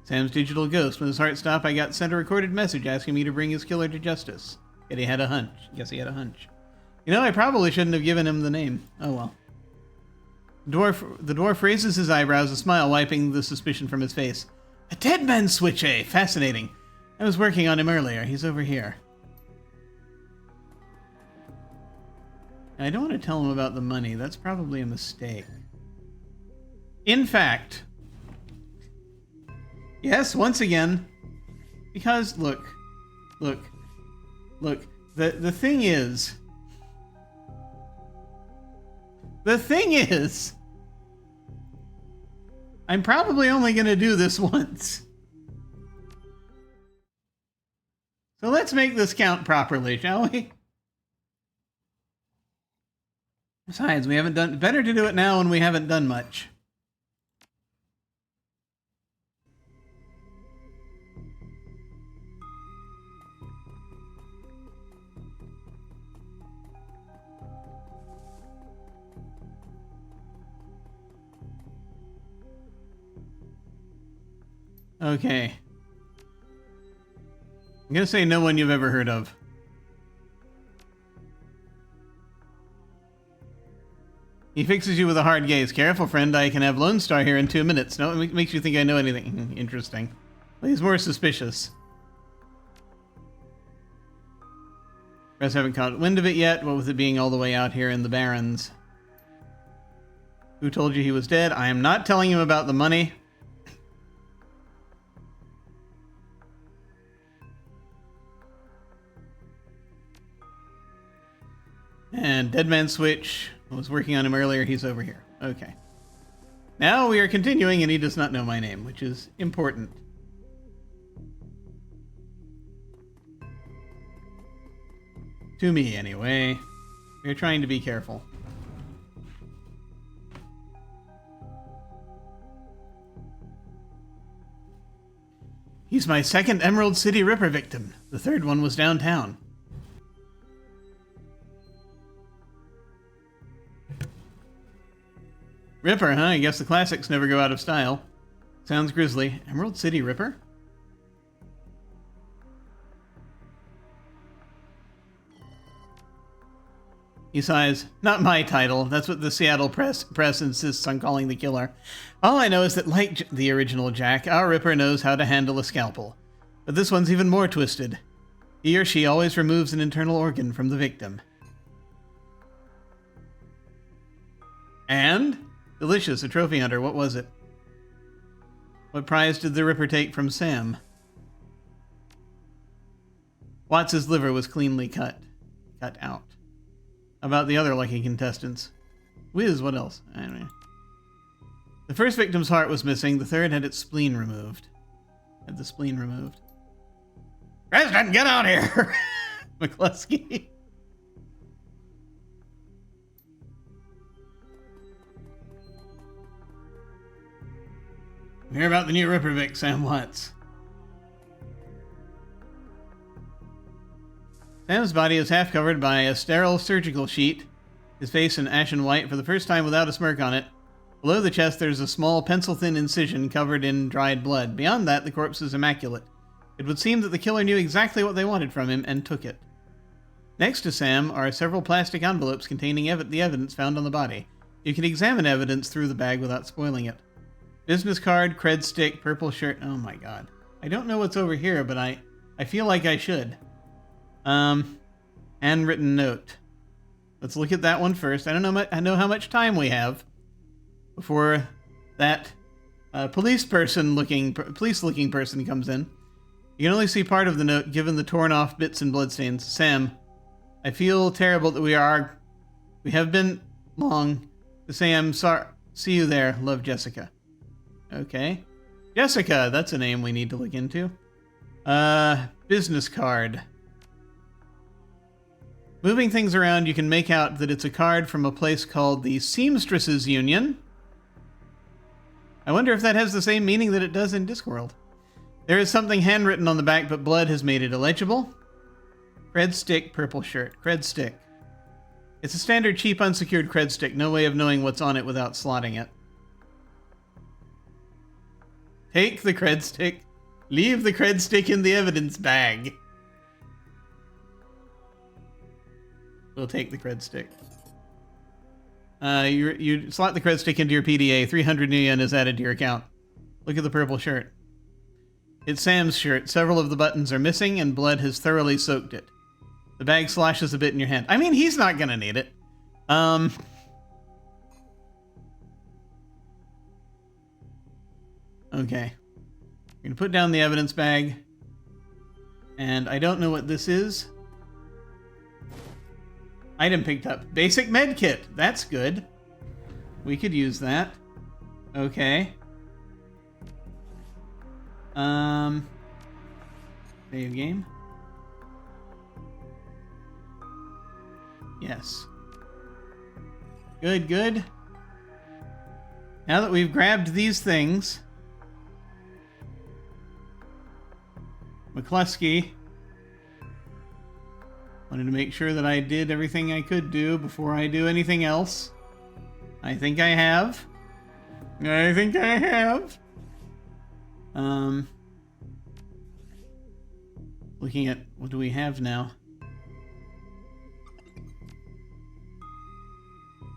Sam's digital ghost. When his heart stopped, I got sent a recorded message asking me to bring his killer to justice. Yet he had a hunch. Guess he had a hunch. You know, I probably shouldn't have given him the name. Oh well. The dwarf raises his eyebrows, a smile wiping the suspicion from his face. A dead man's switch, eh? Fascinating. I was working on him earlier. He's over here. I don't want to tell him about the money. That's probably a mistake. In fact... Yes, once again. Because, look. The thing is... I'm probably only going to do this once. So let's make this count properly, shall we? Besides, we haven't done... Better to do it now when we haven't done much. Okay. I'm gonna say no one you've ever heard of. He fixes you with a hard gaze. Careful, friend. I can have Lone Star here in 2 minutes. No, it makes you think I know anything. Interesting. Well, he's more suspicious. Press haven't caught wind of it yet. What with it being all the way out here in the Barrens. Who told you he was dead? I am not telling him about the money. And Dead Man Switch. I was working on him earlier. He's over here. Okay. Now we are continuing, and he does not know my name, which is important. To me, anyway. We're trying to be careful. He's my second Emerald City Ripper victim. The third one was downtown. Ripper, huh? I guess the classics never go out of style. Sounds grisly. Emerald City Ripper? He sighs. Not my title. That's what the Seattle press insists on calling the killer. All I know is that, like the original Jack, our Ripper knows how to handle a scalpel. But this one's even more twisted. He or she always removes an internal organ from the victim. And? Delicious, a trophy hunter. What was it? What prize did the Ripper take from Sam? Watts' liver was cleanly cut out. About the other lucky contestants. Whiz, what else? Anyway. The first victim's heart was missing. The third had its spleen removed. Had the spleen removed. President, get out here! McCluskey. Hear about the new Ripper Vic, Sam Watts. Sam's body is half covered by a sterile surgical sheet, his face an ashen white for the first time without a smirk on it. Below the chest there's a small pencil-thin incision covered in dried blood. Beyond that, the corpse is immaculate. It would seem that the killer knew exactly what they wanted from him and took it. Next to Sam are several plastic envelopes containing the evidence found on the body. You can examine evidence through the bag without spoiling it. Business card, cred stick, purple shirt. Oh my god. I don't know what's over here, but I feel like I should. Handwritten note. Let's look at that one first. I know how much time we have before that police-looking person comes in. You can only see part of the note, given the torn-off bits and bloodstains. Sam, I feel terrible that we have been long to say I'm sorry. See you there. Love, Jessica. Okay. Jessica, that's a name we need to look into. Business card. Moving things around, you can make out that it's a card from a place called the Seamstresses Union. I wonder if that has the same meaning that it does in Discworld. There is something handwritten on the back, but blood has made it illegible. Cred stick, purple shirt. Cred stick. It's a standard cheap unsecured cred stick. No way of knowing what's on it without slotting it. Take the cred stick. Leave the cred stick in the evidence bag. We'll take the cred stick. You slot the cred stick into your PDA. 300 new yen is added to your account. Look at the purple shirt. It's Sam's shirt. Several of the buttons are missing, and blood has thoroughly soaked it. The bag sloshes a bit in your hand. I mean, he's not gonna need it. Okay. We're gonna put down the evidence bag. And I don't know what this is. Item picked up. Basic med kit. That's good. We could use that. Okay. Save game. Yes. Good, good. Now that we've grabbed these things, McCluskey wanted to make sure that I did everything I could do before I do anything else. I think I have. I think I have. Looking at what do we have now?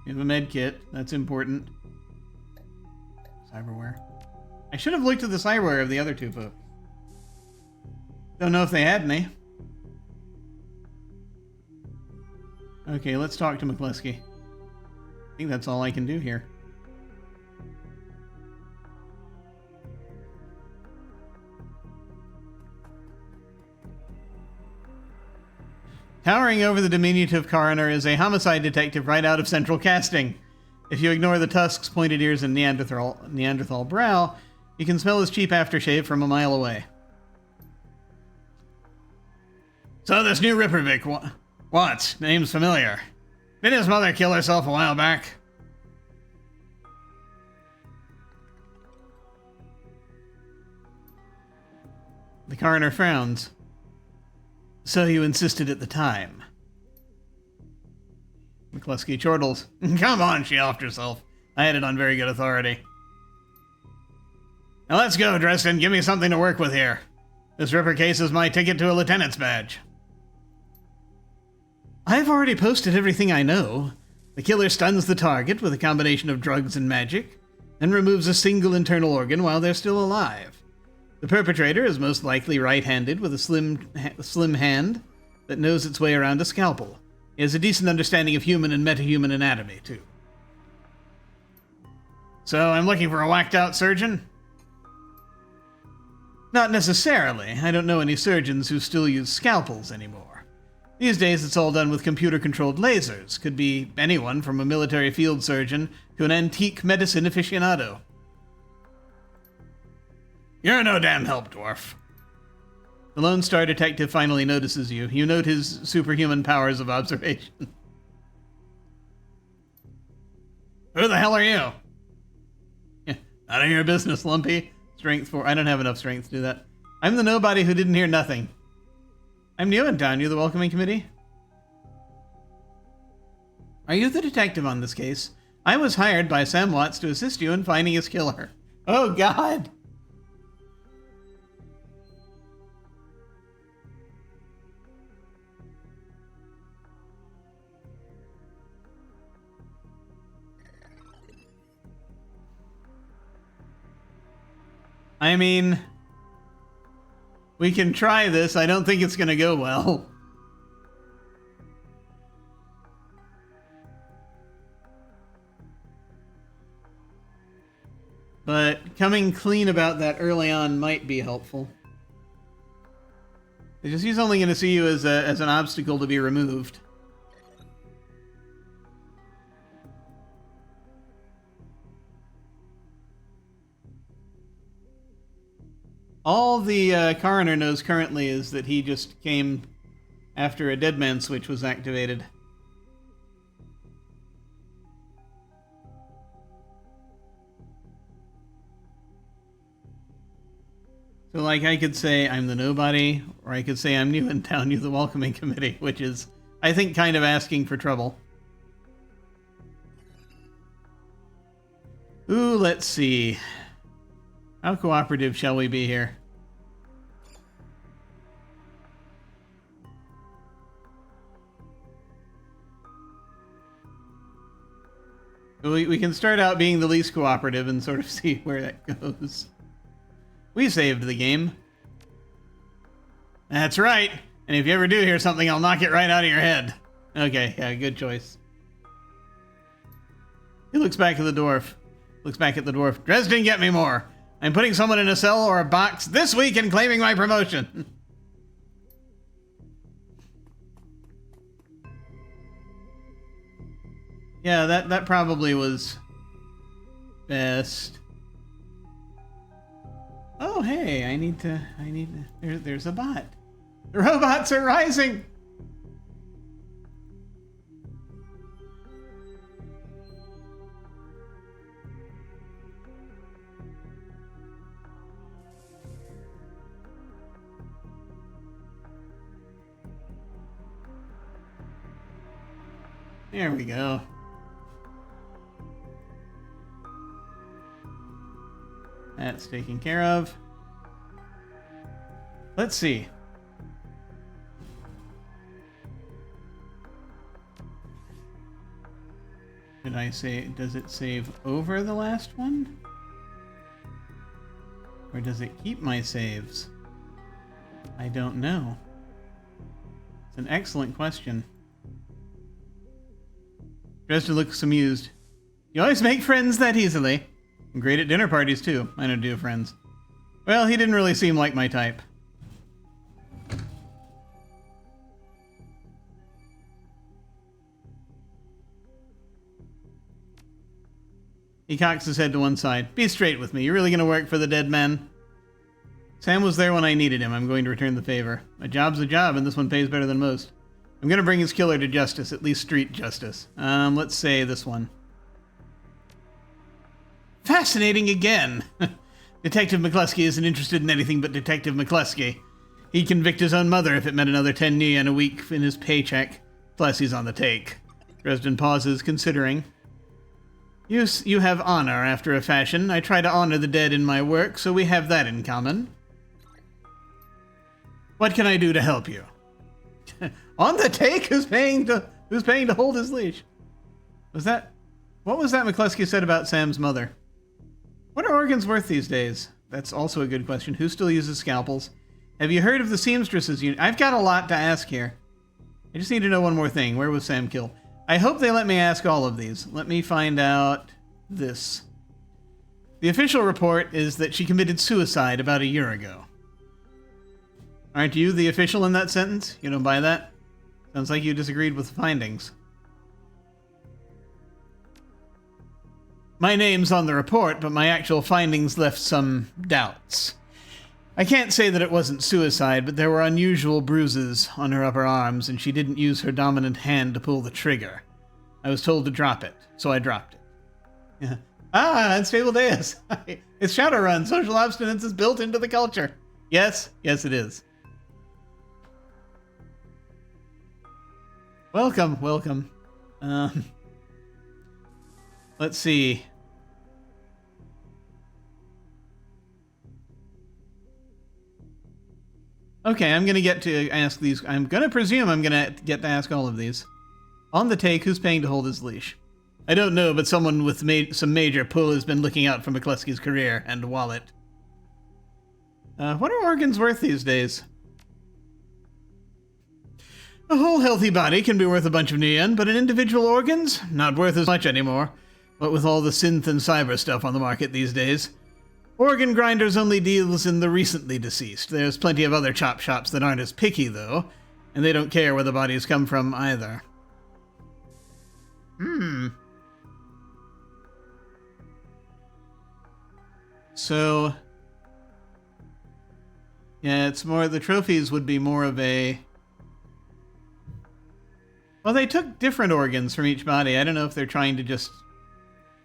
We have a med kit. That's important. Cyberware. I should have looked at the cyberware of the other two folks. Don't know if they had any. Okay, let's talk to McCluskey. I think that's all I can do here. Towering over the diminutive coroner is a homicide detective right out of Central Casting. If you ignore the tusks, pointed ears, and Neanderthal brow, you can smell his cheap aftershave from a mile away. So this new Rippervik, what? Name's familiar. Didn't his mother kill herself a while back? The coroner frowns. So you insisted at the time. McCluskey chortles. Come on, she offed herself. I had it on very good authority. Now let's go, Dresden. Give me something to work with here. This Ripper case is my ticket to a lieutenant's badge. I've already posted everything I know. The killer stuns the target with a combination of drugs and magic, and removes a single internal organ while they're still alive. The perpetrator is most likely right-handed with a slim hand that knows its way around a scalpel. He has a decent understanding of human and metahuman anatomy, too. So I'm looking for a whacked-out surgeon? Not necessarily. I don't know any surgeons who still use scalpels anymore. These days it's all done with computer-controlled lasers. Could be anyone from a military field surgeon to an antique medicine aficionado. You're no damn help, dwarf. The Lone Star Detective finally notices you. You note his superhuman powers of observation. Who the hell are you? None of your business, Lumpy. Strength 4. I don't have enough strength to do that. I'm the nobody who didn't hear nothing. I'm new in town. You the welcoming committee? Are you the detective on this case? I was hired by Sam Watts to assist you in finding his killer. Oh, God. I mean, we can try this. I don't think it's going to go well. But coming clean about that early on might be helpful. Because he's only going to see you as an obstacle to be removed. All the coroner knows currently is that he just came after a dead man switch was activated. So, like, I could say I'm the nobody, or I could say I'm new in town, you the welcoming committee, which is, I think, kind of asking for trouble. Ooh, let's see. How cooperative shall we be here? We can start out being the least cooperative and sort of see where that goes. We saved the game. That's right. And if you ever do hear something, I'll knock it right out of your head. Okay, yeah, good choice. He looks back at the dwarf. Dresden, get me more. I'm putting someone in a cell or a box this week and claiming my promotion. Yeah, that probably was best. Oh, hey, I need to, there's a bot. The robots are rising! There we go. That's taken care of. Let's see. Did I say, does it save over the last one? Or does it keep my saves? I don't know. It's an excellent question. Dresden looks amused. You always make friends that easily. I'm great at dinner parties, too. I don't do friends. Well, he didn't really seem like my type. He cocks his head to one side. Be straight with me. You're really going to work for the dead man? Sam was there when I needed him. I'm going to return the favor. A job's a job, and this one pays better than most. I'm going to bring his killer to justice, at least street justice. Let's say this one. Fascinating again. Detective McCluskey isn't interested in anything but Detective McCluskey. He'd convict his own mother if it meant another 10 yen a week in his paycheck. Plus, he's on the take. Dresden pauses, considering. You have honor after a fashion. I try to honor the dead in my work, so we have that in common. What can I do to help you? On the take? Who's paying to hold his leash? What was that McCluskey said about Sam's mother? What are organs worth these days? That's also a good question. Who still uses scalpels? Have you heard of the seamstresses union? I've got a lot to ask here. I just need to know one more thing. Where was Sam killed? I hope they let me ask all of these. Let me find out this. The official report is that she committed suicide about a year ago. Aren't you the official in that sentence? You don't buy that? Sounds like you disagreed with the findings. My name's on the report, but my actual findings left some doubts. I can't say that it wasn't suicide, but there were unusual bruises on her upper arms, and she didn't use her dominant hand to pull the trigger. I was told to drop it, so I dropped it. Yeah. Unstable Deus. It's Shadowrun. Social abstinence is built into the culture. Yes, it is. Welcome. Let's see. Okay, I'm gonna get to ask these. I'm gonna presume I'm gonna get to ask all of these. On the take, who's paying to hold his leash? I don't know, but someone with some major pull has been looking out for McCluskey's career and wallet. What are organs worth these days? A whole healthy body can be worth a bunch of yen, but an individual organ's not worth as much anymore. What with all the synth and cyber stuff on the market these days. Organ Grinders only deals in the recently deceased. There's plenty of other chop shops that aren't as picky, though, and they don't care where the bodies come from either. So, yeah, it's more, the trophies would be more of a Well, they took different organs from each body. I don't know if they're trying to just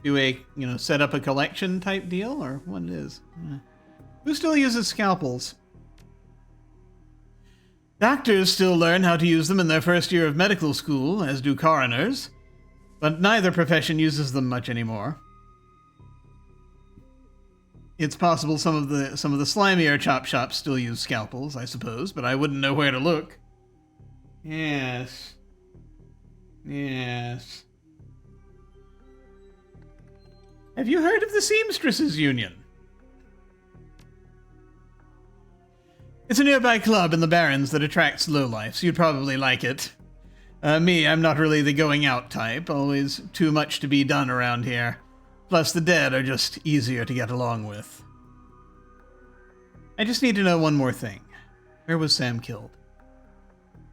do a, set up a collection type deal or what it is. Who still uses scalpels? Doctors still learn how to use them in their first year of medical school, as do coroners, but neither profession uses them much anymore. It's possible some of the slimier chop shops still use scalpels, I suppose, but I wouldn't know where to look. Yes. Yes. Have you heard of the Seamstresses Union? It's a nearby club in the Barrens that attracts lowlifes. You'd probably like it. Me, I'm not really the going out type. Always too much to be done around here. Plus, the dead are just easier to get along with. I just need to know one more thing. Where was Sam killed?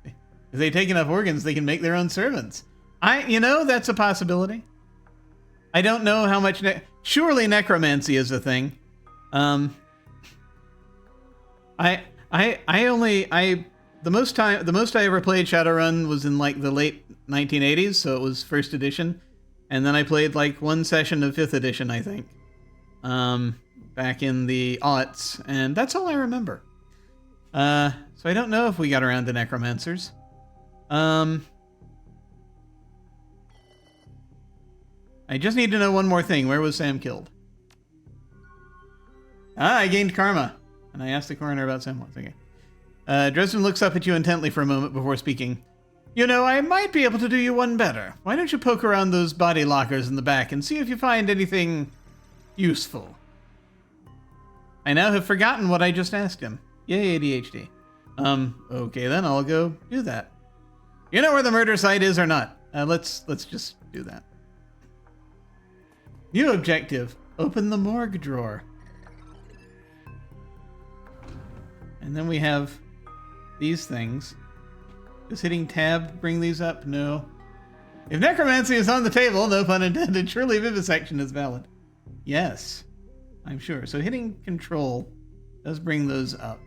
If they take enough organs, they can make their own servants. That's a possibility. I don't know how much... Surely necromancy is a thing. The most I ever played Shadowrun was in like the late 1980s, so it was first edition. And then I played like one session of 5th edition, I think. Back in the aughts, and that's all I remember. So I don't know if we got around to necromancers. I just need to know one more thing. Where was Sam killed? I gained karma. And I asked the coroner about Sam once. Okay. Dresden looks up at you intently for a moment before speaking. I might be able to do you one better. Why don't you poke around those body lockers in the back and see if you find anything useful? I now have forgotten what I just asked him. Yay, ADHD. Okay then, I'll go do that. You know where the murder site is or not? Let's just do that. New objective. Open the morgue drawer. And then we have these things. Does hitting tab bring these up? No. If necromancy is on the table, no pun intended, surely vivisection is valid. Yes, I'm sure. So hitting control does bring those up.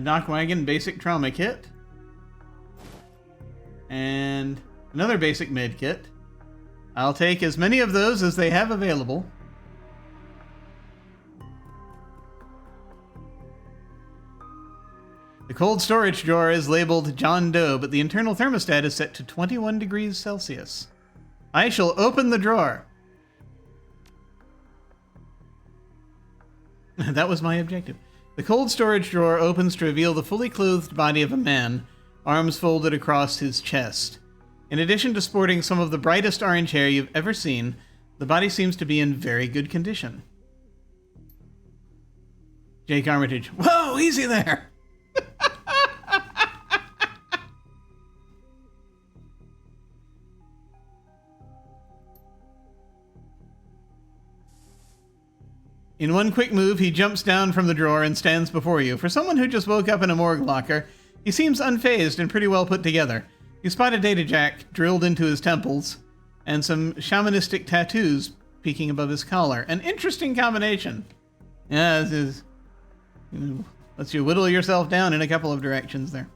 Knock wagon basic trauma kit. And another basic med kit. I'll take as many of those as they have available. The cold storage drawer is labeled John Doe, but the internal thermostat is set to 21 degrees Celsius. I shall open the drawer. That was my objective. The cold storage drawer opens to reveal the fully clothed body of a man, arms folded across his chest. In addition to sporting some of the brightest orange hair you've ever seen, the body seems to be in very good condition. Jake Armitage. Whoa, easy there! In one quick move, he jumps down from the drawer and stands before you. For someone who just woke up in a morgue locker, he seems unfazed and pretty well put together. You spot a data jack drilled into his temples, and some shamanistic tattoos peeking above his collar. An interesting combination. Yeah, this is... lets you whittle yourself down in a couple of directions there.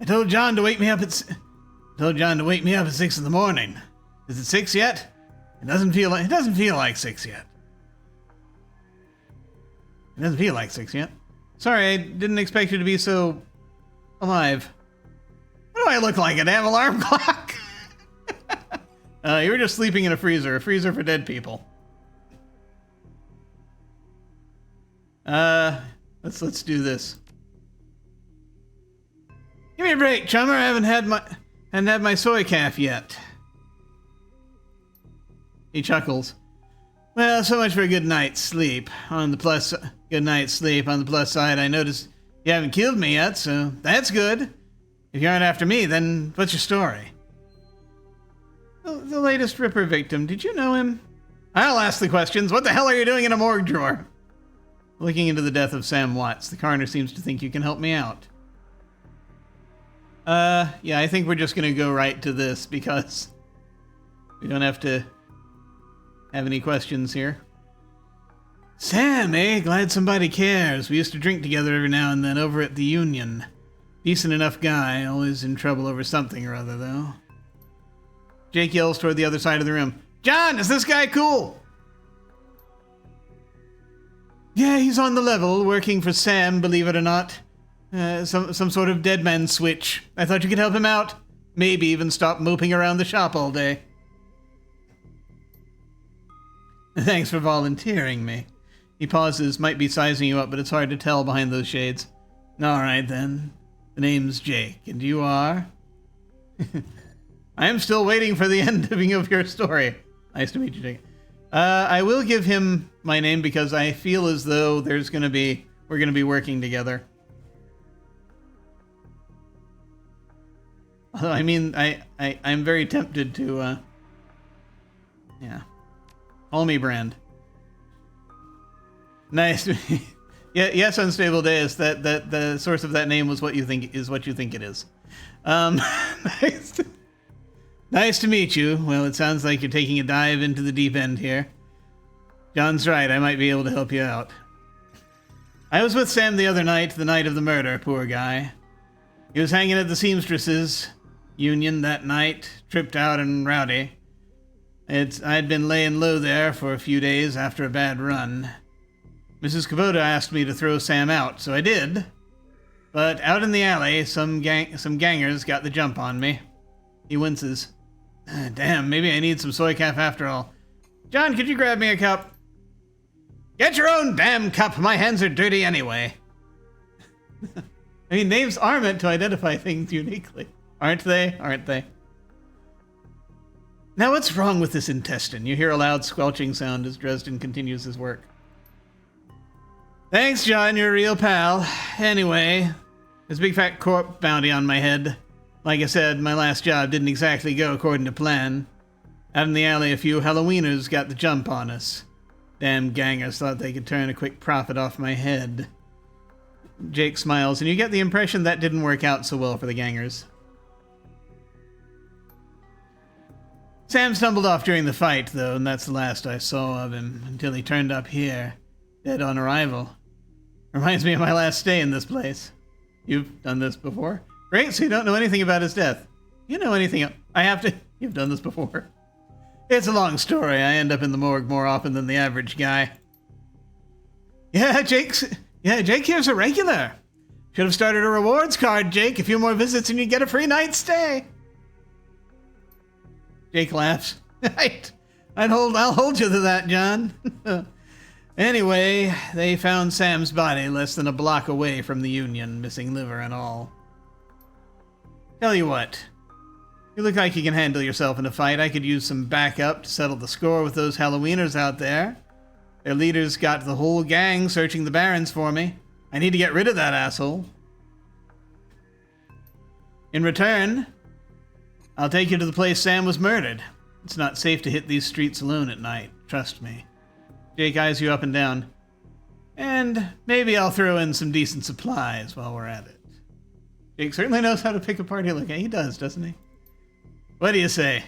I told John to wake me up at 6 in the morning. Is it 6 yet? It doesn't feel like 6 yet. It doesn't feel like 6 yet. Sorry, I didn't expect you to be so alive. What do I look like, a damn alarm clock? You were just sleeping in a freezer for dead people. Let's do this. Give me a break, chummer. I haven't had my soy calf yet. He chuckles. Well, so much for a good night's sleep. Good night's sleep. On the plus side, I notice you haven't killed me yet, so that's good. If you aren't after me, then what's your story? The latest Ripper victim. Did you know him? I'll ask the questions. What the hell are you doing in a morgue drawer? Looking into the death of Sam Watts, the coroner seems to think you can help me out. Yeah, I think we're just gonna go right to this because we don't have to have any questions here. Sam, eh? Glad somebody cares. We used to drink together every now and then over at the Union. Decent enough guy, always in trouble over something or other, though. Jake yells toward the other side of the room. John, is this guy cool? Yeah, he's on the level, working for Sam, believe it or not. Some sort of dead man switch. I thought you could help him out. Maybe even stop moping around the shop all day. Thanks for volunteering me. He pauses, might be sizing you up, but it's hard to tell behind those shades. All right, then. The name's Jake, and you are? I am still waiting for the ending of your story. Nice to meet you, Jake. I will give him my name because I feel as though we're gonna be working together. Although, I mean, I'm very tempted to, yeah. Call me Brand. Nice. Yeah, yes, Unstable Deus. That the source of that name was what you think it is. Nice to meet you. Well, it sounds like you're taking a dive into the deep end here. John's right. I might be able to help you out. I was with Sam the other night, the night of the murder. Poor guy. He was hanging at the seamstresses' union that night, tripped out and rowdy. I'd been laying low there for a few days after a bad run. Mrs. Kubota asked me to throw Sam out, so I did. But out in the alley, some gangers got the jump on me. He winces. Damn, maybe I need some soy calf after all. John, could you grab me a cup? Get your own damn cup. My hands are dirty anyway. I mean, names are meant to identify things uniquely. Aren't they? Aren't they? Now what's wrong with this intestine? You hear a loud squelching sound as Dresden continues his work. Thanks, John. You're a real pal. Anyway, there's a big fat corp bounty on my head. Like I said, my last job didn't exactly go according to plan. Out in the alley, a few Halloweeners got the jump on us. Damn gangers thought they could turn a quick profit off my head. Jake smiles, and you get the impression that didn't work out so well for the gangers. Sam stumbled off during the fight, though, and that's the last I saw of him, until he turned up here, dead on arrival. Reminds me of my last stay in this place. You've done this before? Great, so you don't know anything about his death. You know anything? You've done this before. It's a long story. I end up in the morgue more often than the average guy. Yeah, Jake here's a regular. Should have started a rewards card, Jake. A few more visits and you get a free night stay. Jake laughs. I'll hold you to that, John. Anyway, they found Sam's body less than a block away from the Union, missing liver and all. Tell you what, you look like you can handle yourself in a fight. I could use some backup to settle the score with those Halloweeners out there. Their leaders got the whole gang searching the barrens for me. I need to get rid of that asshole. In return, I'll take you to the place Sam was murdered. It's not safe to hit these streets alone at night, trust me. Jake eyes you up and down. And maybe I'll throw in some decent supplies while we're at it. Jake certainly knows how to pick a party like he does, doesn't he? What do you say?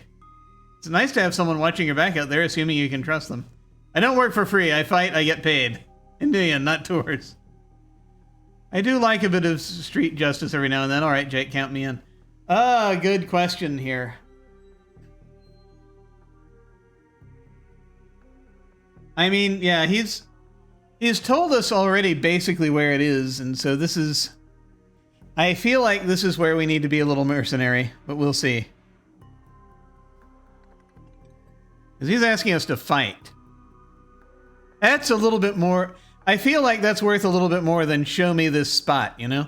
It's nice to have someone watching your back out there, assuming you can trust them. I don't work for free. I fight, I get paid. Indian, not tours. I do like a bit of street justice every now and then. All right, Jake, count me in. Good question here. I mean, yeah, he's told us already basically where it is, and so this is... I feel like this is where we need to be a little mercenary, but we'll see. Because he's asking us to fight. That's a little bit more... I feel like that's worth a little bit more than show me this spot, you know?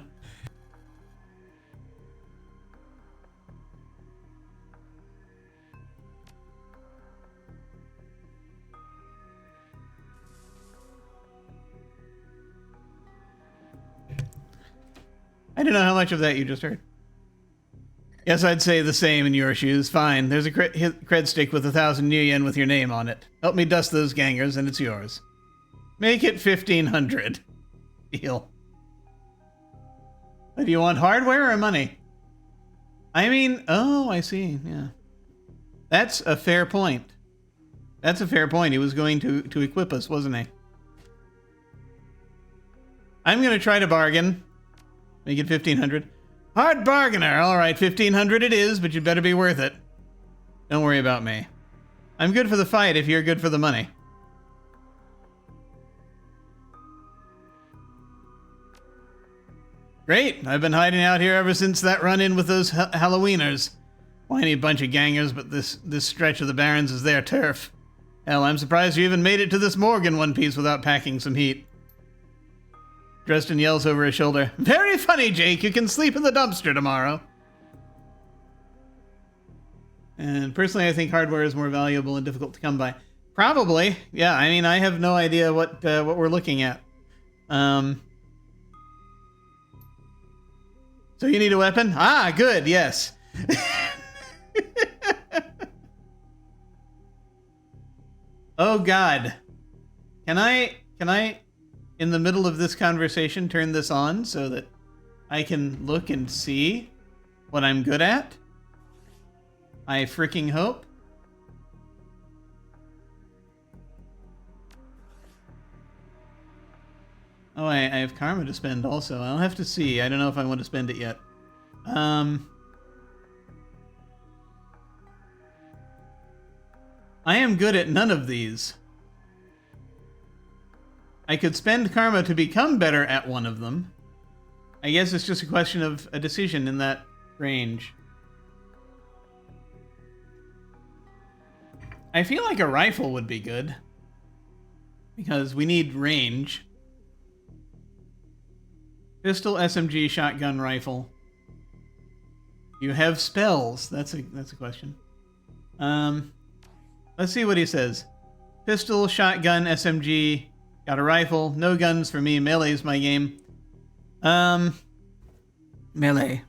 I don't know how much of that you just heard. Yes, I'd say the same in your shoes. Fine, there's a cred stick with 1,000 new yen with your name on it. Help me dust those gangers and it's yours. Make it 1,500. Deal. Do you want hardware or money? I mean, oh, I see. Yeah. That's a fair point. That's a fair point. He was going to equip us, wasn't he? I'm going to try to bargain. Make it 1,500. Hard bargainer. All right, 1,500 it is, but you'd better be worth it. Don't worry about me. I'm good for the fight if you're good for the money. Great. I've been hiding out here ever since that run-in with those Halloweeners. Whiny bunch of gangers, but this stretch of the Barrens is their turf. Hell, I'm surprised you even made it to this morgue in one piece without packing some heat. Dresden yells over his shoulder, "Very funny, Jake. You can sleep in the dumpster tomorrow." And personally, I think hardware is more valuable and difficult to come by. Probably. Yeah, I mean, I have no idea what we're looking at. So you need a weapon? Ah, good, yes. Oh, God. Can I, in the middle of this conversation, turn this on so that I can look and see what I'm good at? I freaking hope. Oh, I have karma to spend also. I'll have to see. I don't know if I want to spend it yet. I am good at none of these. I could spend karma to become better at one of them. I guess it's just a question of a decision in that range. I feel like a rifle would be good. Because we need range. Pistol, SMG, shotgun, rifle. You have spells. That's a question. Let's see what he says. Pistol, shotgun, SMG, got a rifle. No guns for me. Melee's my game. Melee.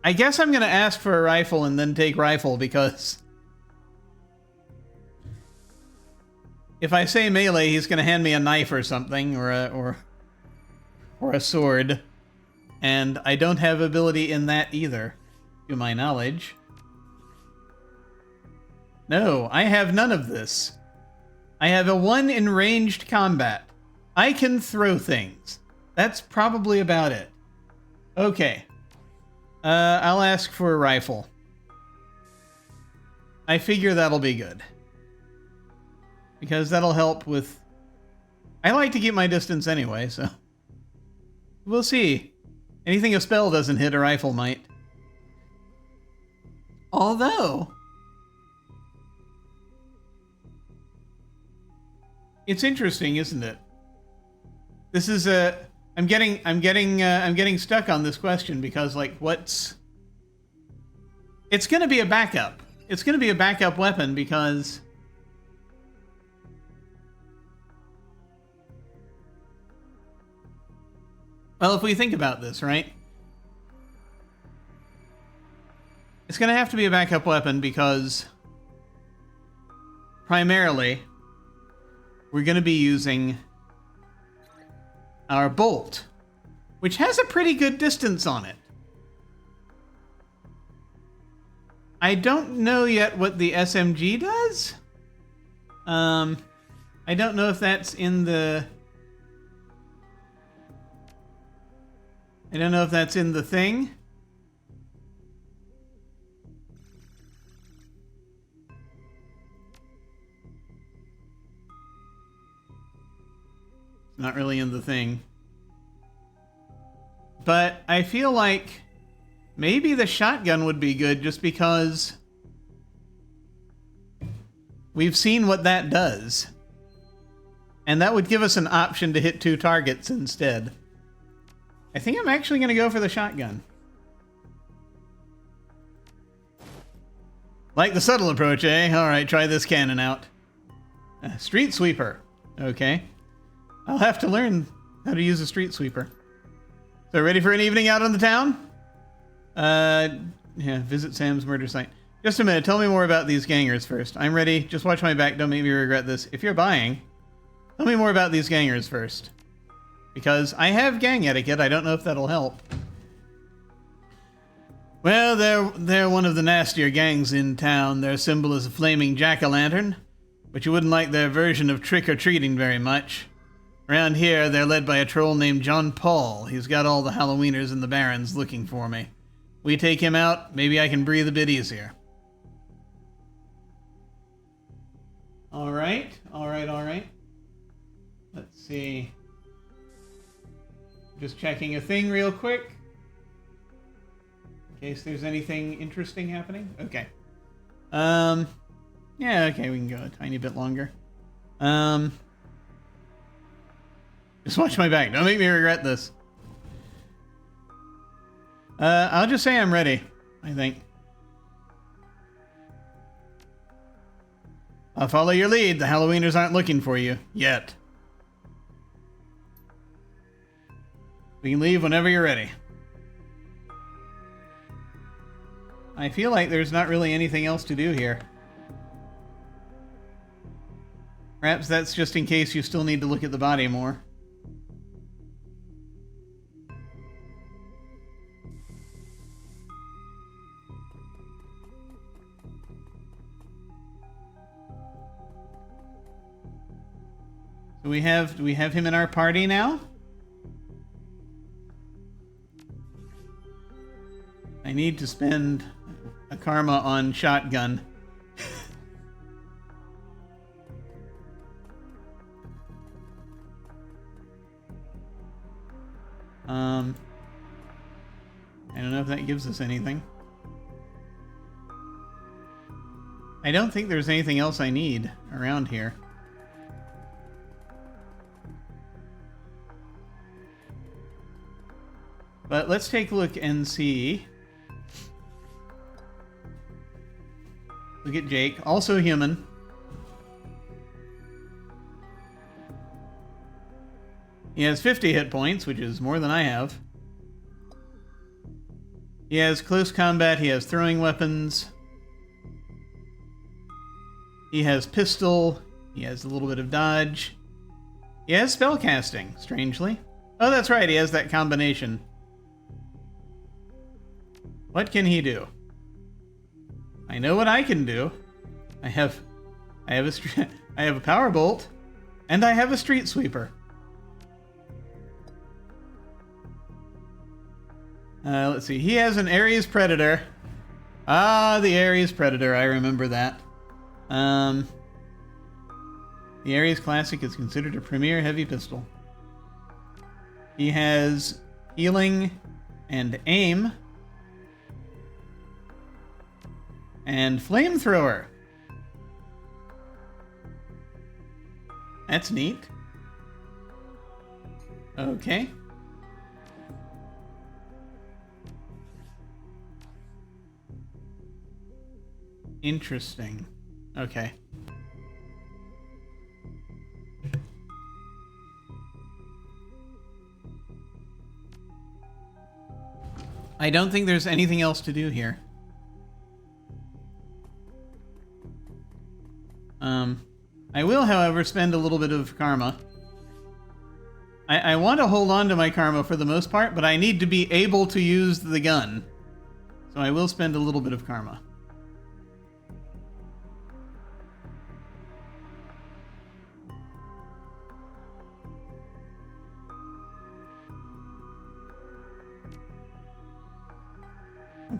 I guess I'm gonna ask for a rifle and then take rifle because if I say melee, he's gonna hand me a knife or something, or a sword, and I don't have ability in that either, to my knowledge. No, I have none of this. I have a 1 in ranged combat. I can throw things. That's probably about it. Okay. I'll ask for a rifle. I figure that'll be good. Because that'll help with... I like to keep my distance anyway, so... We'll see. Anything a spell doesn't hit, a rifle might. Although... It's interesting, isn't it? This is a... I'm getting stuck on this question because, like, what's... It's gonna be a backup. It's gonna be a backup weapon because... Well, if we think about this, right? It's gonna have to be a backup weapon because... Primarily... We're gonna be using... our bolt, which has a pretty good distance on it. I don't know yet what the SMG does. I don't know if that's in the... I don't know if that's in the thing. Not really in the thing. But I feel like maybe the shotgun would be good just because we've seen what that does. And that would give us an option to hit 2 targets instead. I think I'm actually going to go for the shotgun. Like the subtle approach, eh? Alright, try this cannon out. Street sweeper. Okay. I'll have to learn how to use a street sweeper. So ready for an evening out on the town? Yeah, visit Sam's murder site. Just a minute. Tell me more about these gangers first. I'm ready. Just watch my back. Don't make me regret this. If you're buying, tell me more about these gangers first. Because I have gang etiquette. I don't know if that'll help. Well, they're one of the nastier gangs in town. Their symbol is a flaming jack-o'-lantern, but you wouldn't like their version of trick-or-treating very much. Around here, they're led by a troll named John Paul. He's got all the Halloweeners and the Barons looking for me. We take him out, maybe I can breathe a bit easier. Alright. Let's see. Just checking a thing real quick. In case there's anything interesting happening. Okay. Yeah, okay, we can go a tiny bit longer. Just watch my back. Don't make me regret this. I'll just say I'm ready, I think. I'll follow your lead. The Halloweeners aren't looking for you. Yet. We can leave whenever you're ready. I feel like there's not really anything else to do here. Perhaps that's just in case you still need to look at the body more. Do we have him in our party now? I need to spend a karma on shotgun. I don't know if that gives us anything. I don't think there's anything else I need around here. But let's take a look and see. Look at Jake, also human. He has 50 hit points, which is more than I have. He has close combat, he has throwing weapons. He has pistol, he has a little bit of dodge. He has spellcasting, strangely. Oh, that's right, he has that combination. What can he do? I know what I can do. I have a power bolt, and I have a street sweeper. Let's see. He has an Ares Predator. Ah, the Ares Predator. I remember that. The Ares Classic is considered a premier heavy pistol. He has healing and aim. And flamethrower. That's neat. Okay. Interesting. Okay. I don't think there's anything else to do here. I will, however, spend a little bit of karma. I want to hold on to my karma for the most part, but I need to be able to use the gun. So I will spend a little bit of karma.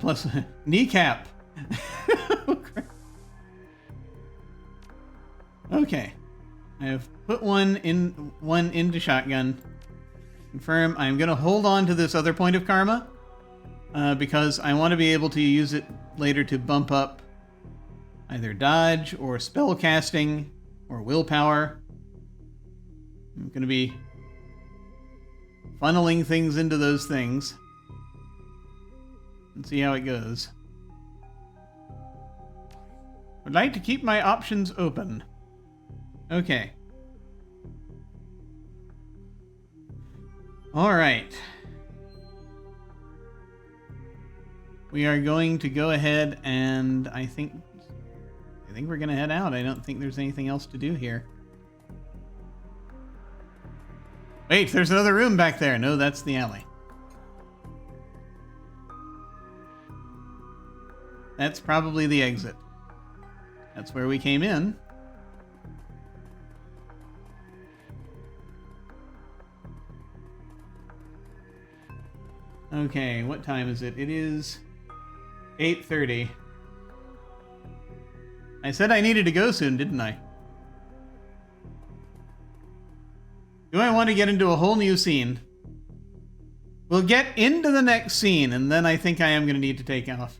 Plus, kneecap. Okay. I have put one into shotgun. Confirm. I'm going to hold on to this other point of karma because I want to be able to use it later to bump up either dodge or spell casting or willpower. I'm going to be funneling things into those things. And see how it goes. I'd like to keep my options open. Okay. All right. we are going to go ahead and I think we're going to head out. I don't think there's anything else to do here. Wait, there's another room back there. No, that's the alley. That's probably the exit. That's where we came in. Okay, what time is it? It is 8:30. I said I needed to go soon, didn't I? Do I want to get into a whole new scene? We'll get into the next scene, and then I think I am going to need to take off.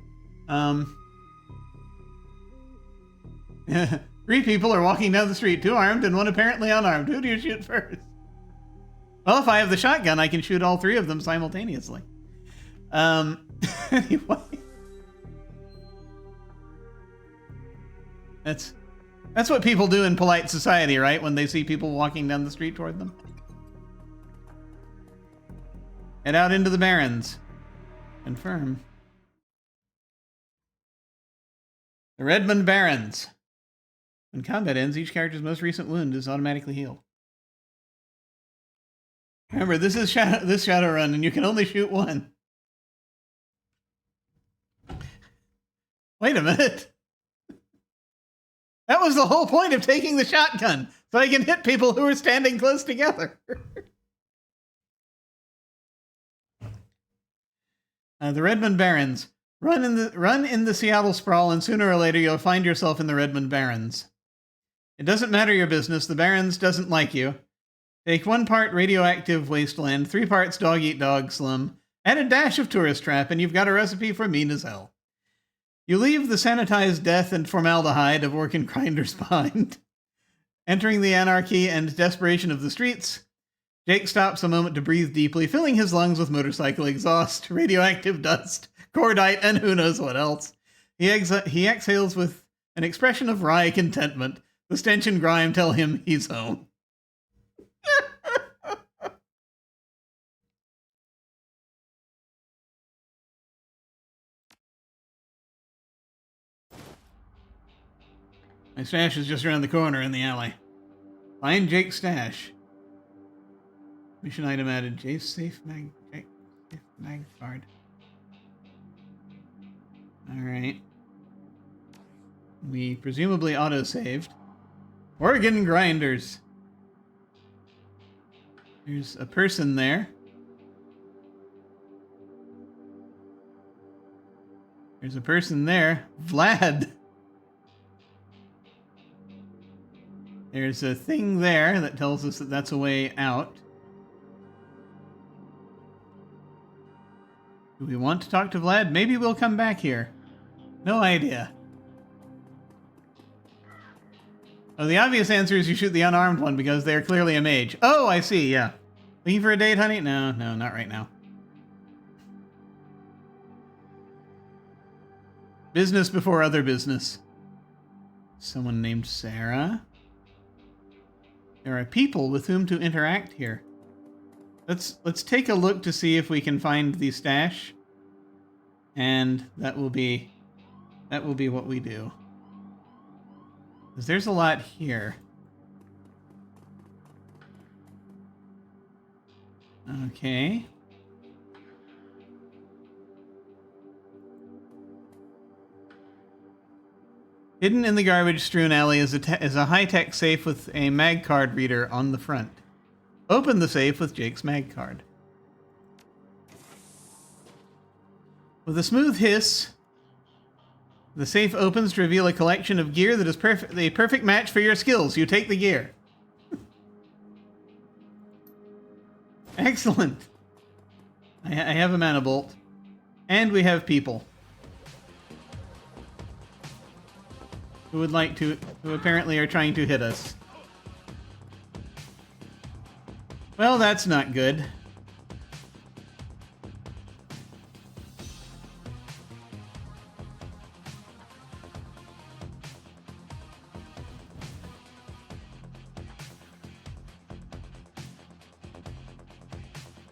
3 people are walking down the street, 2 armed and 1 apparently unarmed. Who do you shoot first? Well, if I have the shotgun, I can shoot all 3 of them simultaneously. Anyway. That's what people do in polite society, right? When they see people walking down the street toward them. Head out into the Barrens. Confirm. The Redmond Barrens. When combat ends, each character's most recent wound is automatically healed. Remember, this is Shadowrun, and you can only shoot 1. Wait a minute. That was the whole point of taking the shotgun, so I can hit people who are standing close together. The Redmond Barrens. Run in the Seattle sprawl, and sooner or later you'll find yourself in the Redmond Barrens. It doesn't matter your business, the Barrens doesn't like you. Take 1 part radioactive wasteland, 3 parts dog-eat-dog slum, add a dash of tourist trap, and you've got a recipe for mean as hell. You leave the sanitized death and formaldehyde of organ grinders behind. Entering the anarchy and desperation of the streets, Jake stops a moment to breathe deeply, filling his lungs with motorcycle exhaust, radioactive dust, cordite, and who knows what else. He exhales with an expression of wry contentment. The stench and grime tell him he's home. My stash is just around the corner in the alley. Find Jake's stash. Mission item added. Jake safe mag card. Alright. We presumably auto-saved. Organ grinders. There's a person there. There's a person there. Vlad. There's a thing there that tells us that that's a way out. Do we want to talk to Vlad? Maybe we'll come back here. No idea. Oh, the obvious answer is you shoot the unarmed one because they're clearly a mage. Oh, I see, yeah. Looking for a date, honey? No, not right now. Business before other business. Someone named Sarah. There are people with whom to interact here. Let's take a look to see if we can find the stash. And that will be what we do. Because there's a lot here. Okay. Hidden in the garbage-strewn alley is a high-tech safe with a mag card reader on the front. Open the safe with Jake's mag card. With a smooth hiss, the safe opens to reveal a collection of gear that is a perfect match for your skills. You take the gear. Excellent. I have a mana bolt. And we have people. Who apparently are trying to hit us. Well, that's not good.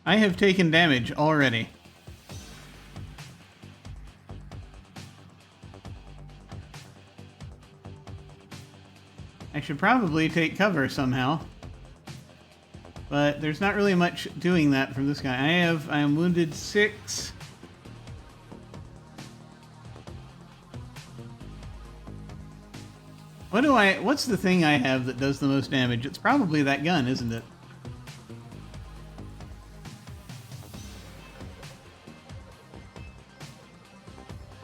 I have taken damage already. I should probably take cover somehow. But there's not really much doing that from this guy. I am wounded 6. What's the thing I have that does the most damage? It's probably that gun, isn't it?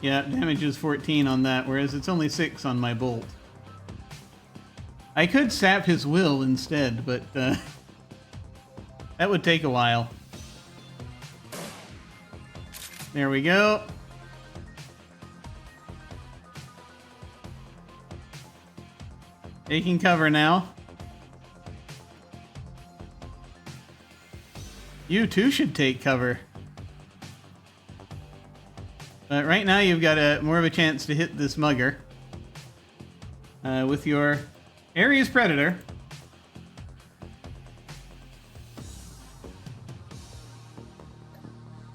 Yeah, damage is 14 on that, whereas it's only 6 on my bolt. I could sap his will instead, but that would take a while. There we go. Taking cover now. You too should take cover. But right now you've got more of a chance to hit this mugger with your Ares Predator.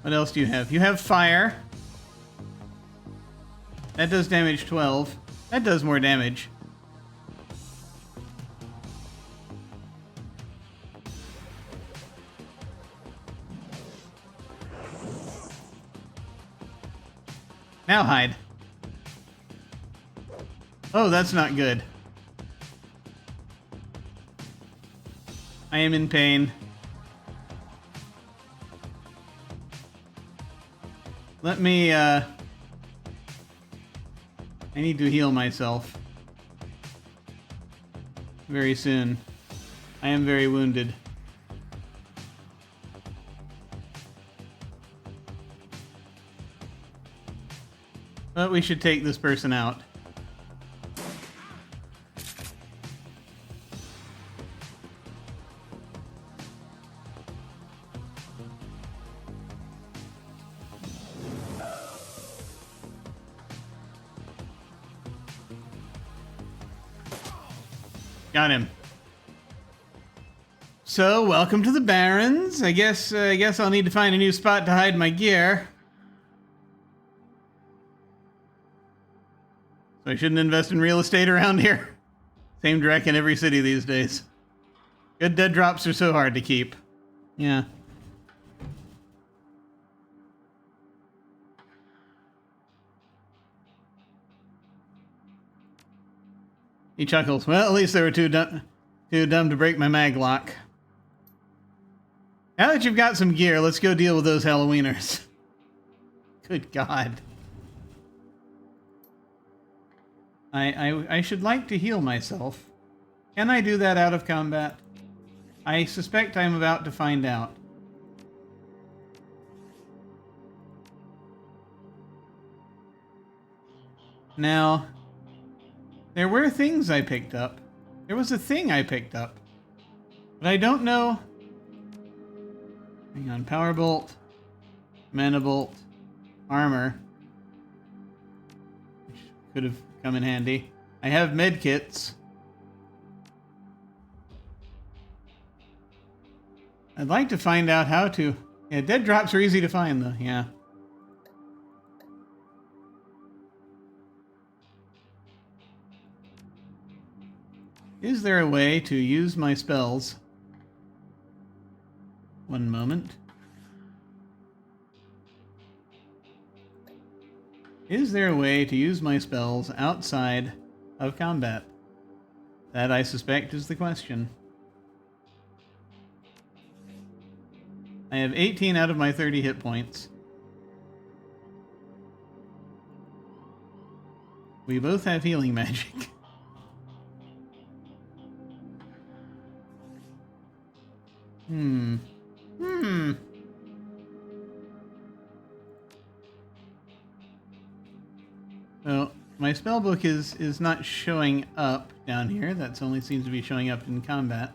What else do you have? You have fire. That does damage 12. That does more damage. Now hide. Oh, that's not good. I am in pain. Let me, I need to heal myself. Very soon. I am very wounded. But we should take this person out. Got him. So, welcome to the Barrens. I guess I'll need to find a new spot to hide my gear. So I shouldn't invest in real estate around here. Same direct in every city these days. Good dead drops are so hard to keep. Yeah. He chuckles. Well, at least they were too dumb to break my mag lock. Now that you've got some gear, let's go deal with those Halloweeners. Good God. I should like to heal myself. Can I do that out of combat? I suspect I'm about to find out. Now, there were things I picked up. There was a thing I picked up. But I don't know. Hang on. Power bolt, mana bolt, armor. Which could have come in handy. I have med kits. I'd like to find out how to... Yeah, dead drops are easy to find though, yeah. Is there a way to use my spells? One moment. Is there a way to use my spells outside of combat? That, I suspect, is the question. I have 18 out of my 30 hit points. We both have healing magic. So, my spellbook is not showing up down here. That only seems to be showing up in combat.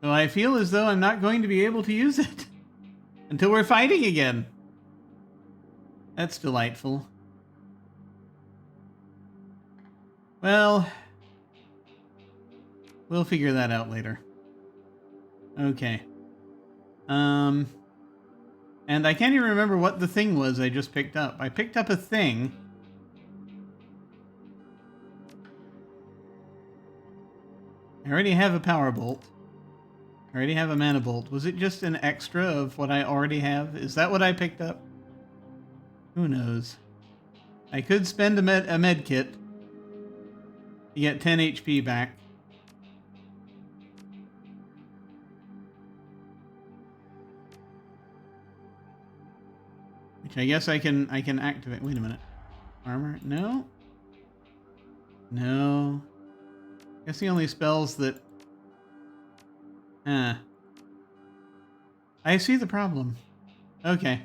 So I feel as though I'm not going to be able to use it until we're fighting again. That's delightful. Well, we'll figure that out later. Okay. And I can't even remember what the thing was I just picked up. I picked up a thing. I already have a power bolt. I already have a mana bolt. Was it just an extra of what I already have? Is that what I picked up? Who knows? I could spend a med kit to get 10 HP back. Which I guess I can activate. Wait a minute. Armor? No. No. I guess the only spells that... I see the problem. Okay.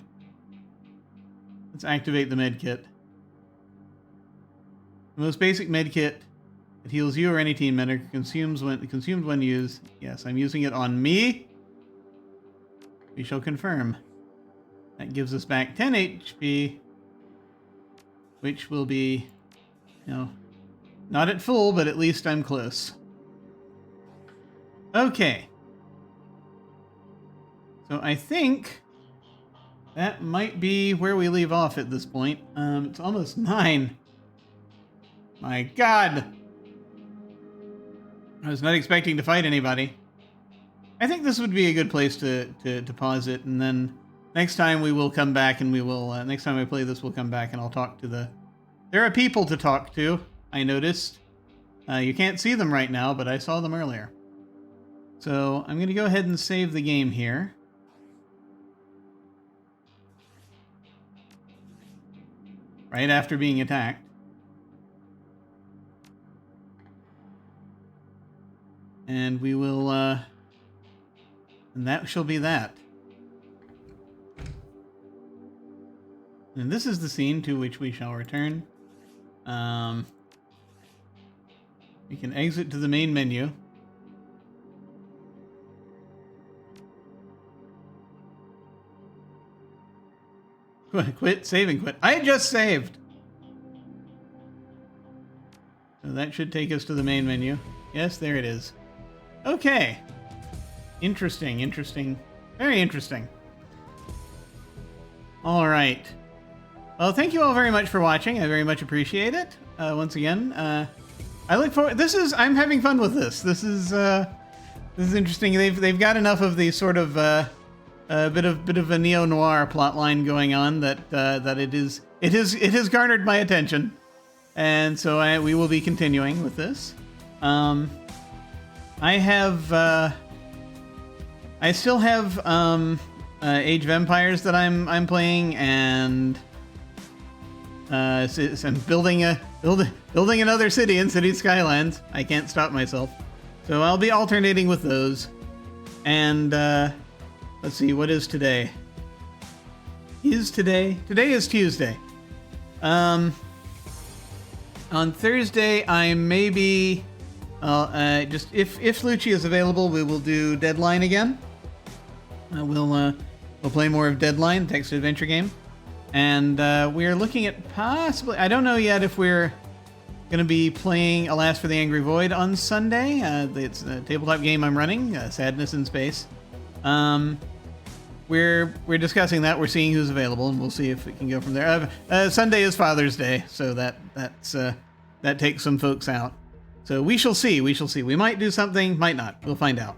Let's activate the medkit. The most basic medkit. It heals you or any team member. Consumed when used. Yes, I'm using it on me. We shall confirm. That gives us back 10 HP. Which will be, you know, not at full, but at least I'm close. Okay. So I think that might be where we leave off at this point. It's almost 9. My God. I was not expecting to fight anybody. I think this would be a good place to pause it, and then next time we will come back and we will, next time I play this, we'll come back and I'll talk to there are people to talk to, I noticed. You can't see them right now, but I saw them earlier. So I'm going to go ahead and save the game here. Right after being attacked. And we will, and that shall be that. And this is the scene to which we shall return. We can exit to the main menu. Quit, save and quit. I just saved! So that should take us to the main menu. Yes, there it is. Okay. Interesting, interesting. Very interesting. All right. Well, thank you all very much for watching. I very much appreciate it. Once again, I look forward. I'm having fun with this. This is interesting. They've got enough of the sort of bit of a neo-noir plotline going on that it has garnered my attention, and so we will be continuing with this. I still have Age of Empires that I'm playing, and so I'm building another city in City Skylines. I can't stop myself, so I'll be alternating with those. And let's see, what is today? Today is Tuesday. On Thursday, I maybe just if Lucci is available, we will do Deadline again. We'll play more of Deadline, text adventure game, and we're looking at possibly. I don't know yet if we're going to be playing Alas for the Angry Void on Sunday. It's a tabletop game I'm running, Sadness in Space. We're discussing that. We're seeing who's available, and we'll see if we can go from there. Sunday is Father's Day, so that takes some folks out. So we shall see. We shall see. We might do something, might not. We'll find out.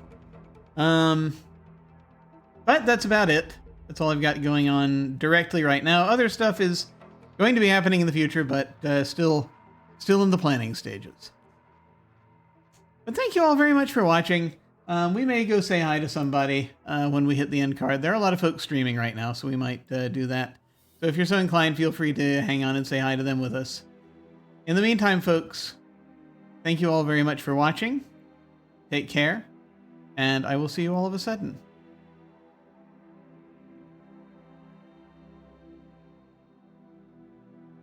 But that's about it. That's all I've got going on directly right now. Other stuff is going to be happening in the future, but still in the planning stages. But thank you all very much for watching. We may go say hi to somebody when we hit the end card. There are a lot of folks streaming right now, so we might do that. So if you're so inclined, feel free to hang on and say hi to them with us. In the meantime, folks, thank you all very much for watching. Take care, and I will see you all of a sudden.